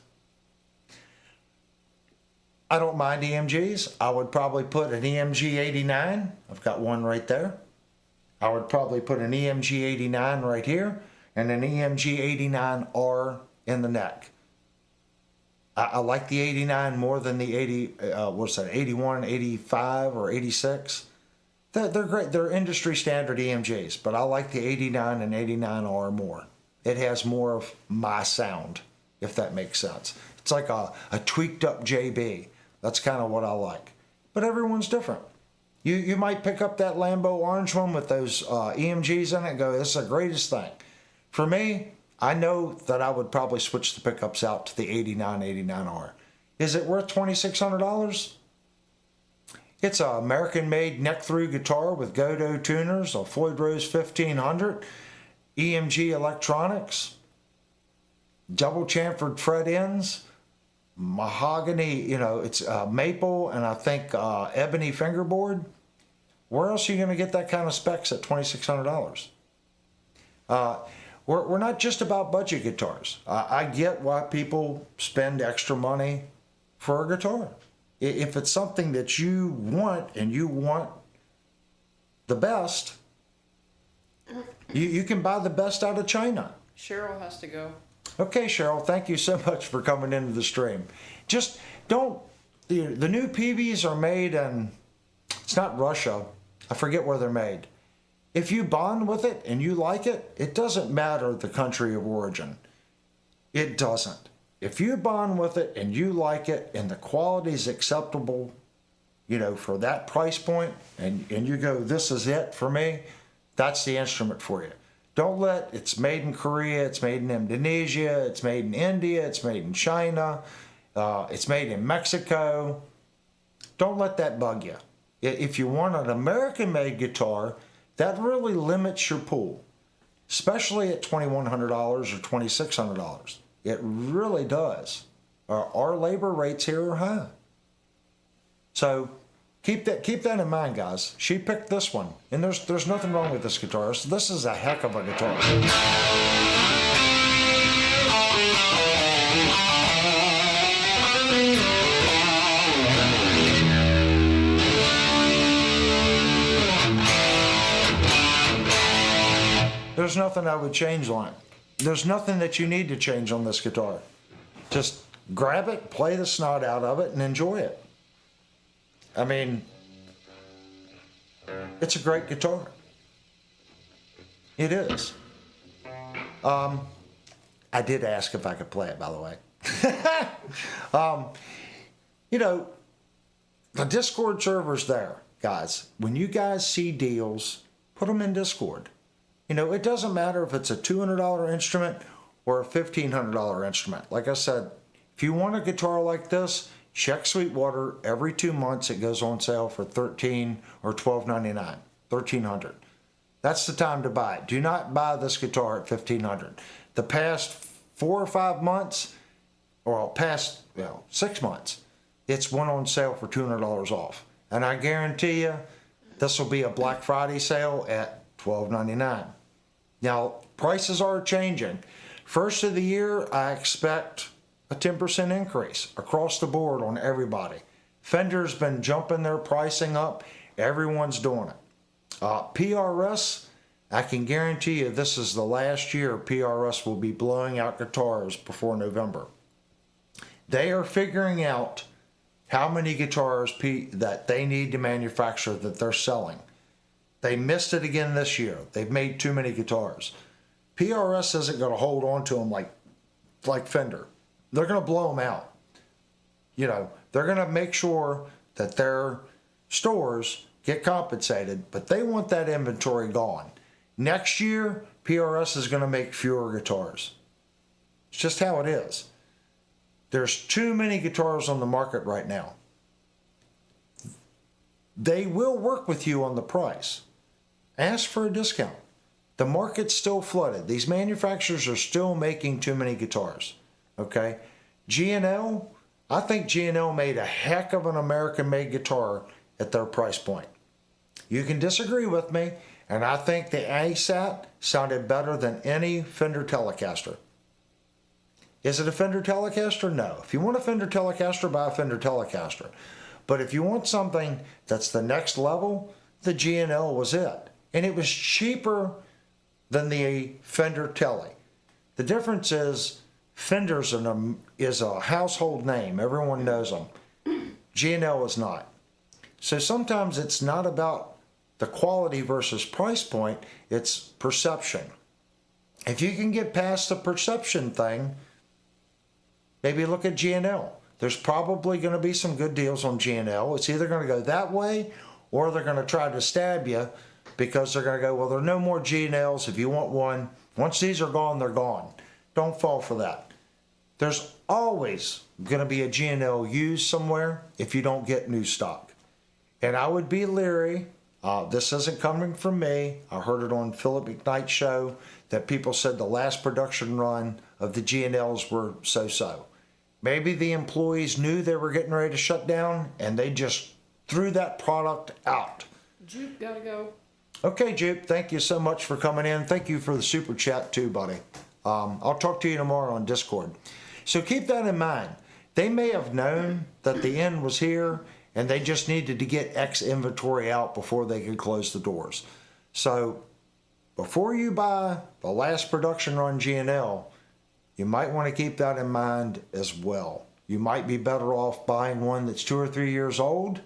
I don't mind EMGs. I would probably put an EMG 89. I've got one right there. I would probably put an EMG 89 right here and an EMG 89R in the neck. I like the 89 more than the 81, 85, or 86. They're great. They're industry standard EMGs, but I like the 89 and 89R more. It has more of my sound, if that makes sense. It's like a tweaked up JB. That's kind of what I like. But everyone's different. You might pick up that Lambo Orange one with those EMGs in it and go, this is the greatest thing. For me, I know that I would probably switch the pickups out to the 89, 89R. Is it worth $2,600? It's an American-made neck-through guitar with Godot tuners, a Floyd Rose 1500, EMG electronics, double chamfered fret ends, mahogany, it's maple and I think ebony fingerboard. Where else are you going to get that kind of specs at $2,600? We're not just about budget guitars. I get why people spend extra money for a guitar. If it's something that you want and you want the best, you can buy the best out of China.
Cheryl has to go.
Okay, Cheryl, thank you so much for coming into the stream. Just don't, the new PVs are made in, it's not Russia. I forget where they're made. If you bond with it and you like it, it doesn't matter the country of origin. It doesn't. If you bond with it and you like it and the quality is acceptable, for that price point, and you go, this is it for me, that's the instrument for you. Don't let, it's made in Korea, it's made in Indonesia, it's made in India, it's made in China, it's made in Mexico. Don't let that bug you. If you want an American-made guitar, that really limits your pool, especially at $2,100 or $2,600. It really does. Our labor rates here are high. So keep that in mind, guys. She picked this one, and there's nothing wrong with this guitar. So this is a heck of a guitar. There's nothing I would change on it. There's nothing that you need to change on this guitar. Just grab it, play the snot out of it, and enjoy it. I mean, it's a great guitar. It is. I did ask if I could play it, by the way. The Discord server's there, guys. When you guys see deals, put them in Discord. It doesn't matter if it's a $200 instrument or a $1,500 instrument. Like I said, if you want a guitar like this, check Sweetwater. Every 2 months it goes on sale for $1,300 or $1,299, $1,300. That's the time to buy it. Do not buy this guitar at $1,500. The past 4 or 5 months, or past 6 months, it's went on sale for $200 off. And I guarantee you, this will be a Black Friday sale at $1,299. Now, prices are changing. First of the year, I expect a 10% increase across the board on everybody. Fender's been jumping their pricing up. Everyone's doing it. PRS, I can guarantee you this is the last year PRS will be blowing out guitars before November. They are figuring out how many guitars that they need to manufacture that they're selling. They missed it again this year. They've made too many guitars. PRS isn't going to hold on to them like Fender. They're going to blow them out. You know, they're going to make sure that their stores get compensated, but they want that inventory gone. Next year, PRS is going to make fewer guitars. It's just how it is. There's too many guitars on the market right now. They will work with you on the price. Ask for a discount. The market's still flooded. These manufacturers are still making too many guitars. Okay? G&L, I think G&L made a heck of an American-made guitar at their price point. You can disagree with me, and I think the ASAT sounded better than any Fender Telecaster. Is it a Fender Telecaster? No. If you want a Fender Telecaster, buy a Fender Telecaster. But if you want something that's the next level, the G&L was it. And it was cheaper than the Fender Tele. The difference is Fender's is a household name. Everyone knows them. G&L is not. So sometimes it's not about the quality versus price point, it's perception. If you can get past the perception thing, maybe look at G&L. There's probably going to be some good deals on G&L. It's either going to go that way or they're going to try to stab you because they're going to go, well, there are no more G&Ls. If you want one, once these are gone, they're gone. Don't fall for that. There's always going to be a G&L used somewhere if you don't get new stock. And I would be leery. This isn't coming from me. I heard it on Philip McKnight's show that people said the last production run of the G&Ls were so-so. Maybe the employees knew they were getting ready to shut down and they just threw that product out.
Jupe, gotta go.
Okay, Jupe, thank you so much for coming in. Thank you for the super chat too, buddy. I'll talk to you tomorrow on Discord. So keep that in mind. They may have known that the end was here and they just needed to get X inventory out before they could close the doors. So before you buy the last production run G&L, you might want to keep that in mind as well. You might be better off buying one that's 2 or 3 years old.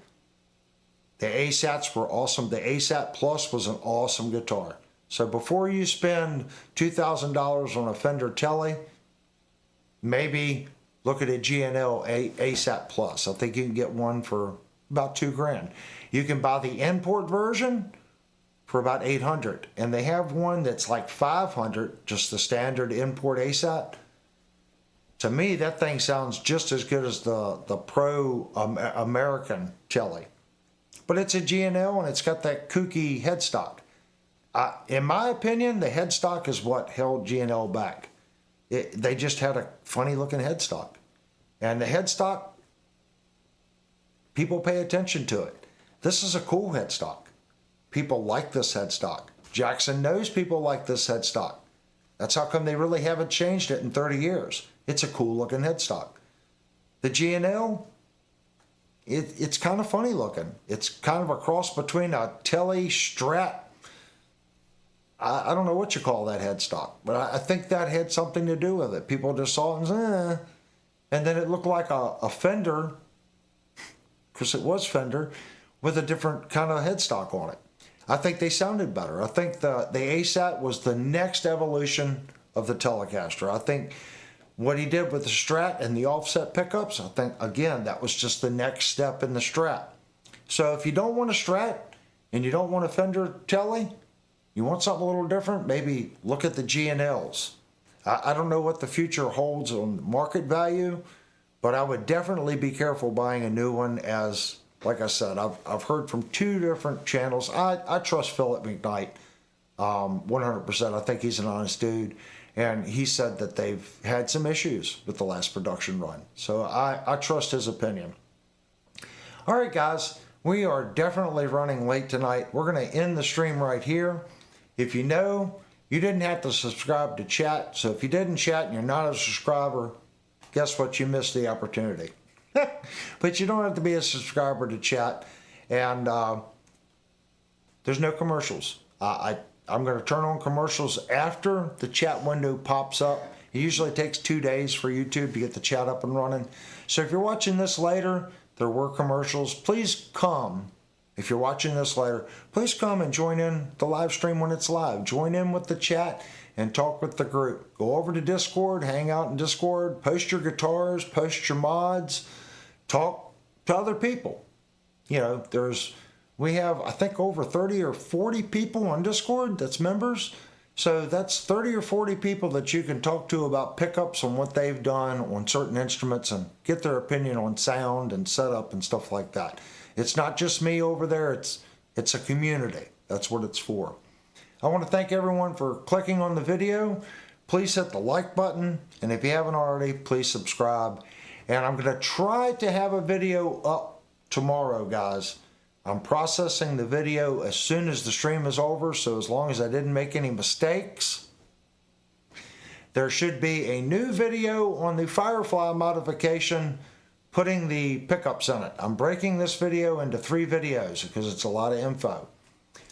The ASATs were awesome. The ASAT Plus was an awesome guitar. So before you spend $2,000 on a Fender Tele, maybe look at a G&L ASAT Plus. I think you can get one for about $2,000. You can buy the import version for about $800, and they have one that's like $500, just the standard import ASAT. To me, that thing sounds just as good as the Pro American Tele, but it's a G&L and it's got that kooky headstock. In my opinion, the headstock is what held G&L back. They just had a funny looking headstock. And the headstock, people pay attention to it. This is a cool headstock. People like this headstock. Jackson knows people like this headstock. That's how come they really haven't changed it in 30 years. It's a cool looking headstock. The G&L, it's kind of funny looking. It's kind of a cross between a Tele Strat. I don't know what you call that headstock, but I think that had something to do with it. People just saw it and said, and then it looked like a Fender, because it was Fender, with a different kind of headstock on it. I think they sounded better. I think the ASAT was the next evolution of the Telecaster. I think what he did with the Strat and the offset pickups, I think, again, that was just the next step in the Strat. So if you don't want a Strat and you don't want a Fender Tele, you want something a little different, maybe look at the G&Ls. I don't know what the future holds on market value, but I would definitely be careful buying a new one as, like I said, I've heard from 2 different channels. I trust Philip McKnight 100%. I think he's an honest dude. And he said that they've had some issues with the last production run. So I trust his opinion. All right, guys, we are definitely running late tonight. We're going to end the stream right here. If you know, you didn't have to subscribe to chat. So if you didn't chat and you're not a subscriber, guess what? You missed the opportunity. But you don't have to be a subscriber to chat. And there's no commercials. I'm going to turn on commercials after the chat window pops up. It usually takes 2 days for YouTube to get the chat up and running. So if you're watching this later, there were commercials. Please come. If you're watching this later, please come and join in the live stream when it's live. Join in with the chat and talk with the group. Go over to Discord, hang out in Discord, post your guitars, post your mods, talk to other people. You know, we have, I think, over 30 or 40 people on Discord that's members. So that's 30 or 40 people that you can talk to about pickups and what they've done on certain instruments and get their opinion on sound and setup and stuff like that. It's not just me over there. It's a community. That's what it's for. I want to thank everyone for clicking on the video. Please hit the like button. And if you haven't already, please subscribe. And I'm going to try to have a video up tomorrow, guys. I'm processing the video as soon as the stream is over, so as long as I didn't make any mistakes, there should be a new video on the Firefly modification, putting the pickups in it. I'm breaking this video into 3 videos because it's a lot of info.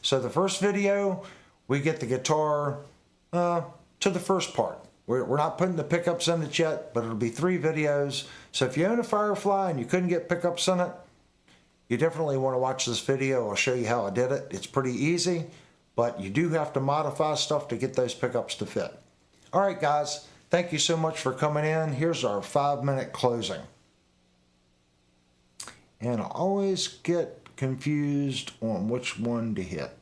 So the first video, we get the guitar to the first part. We're not putting the pickups in it yet, but it'll be 3 videos. So if you own a Firefly and you couldn't get pickups in it, you definitely want to watch this video. I'll show you how I did it. It's pretty easy, but you do have to modify stuff to get those pickups to fit. All right, guys, thank you so much for coming in. Here's our 5-minute closing. And I always get confused on which one to hit.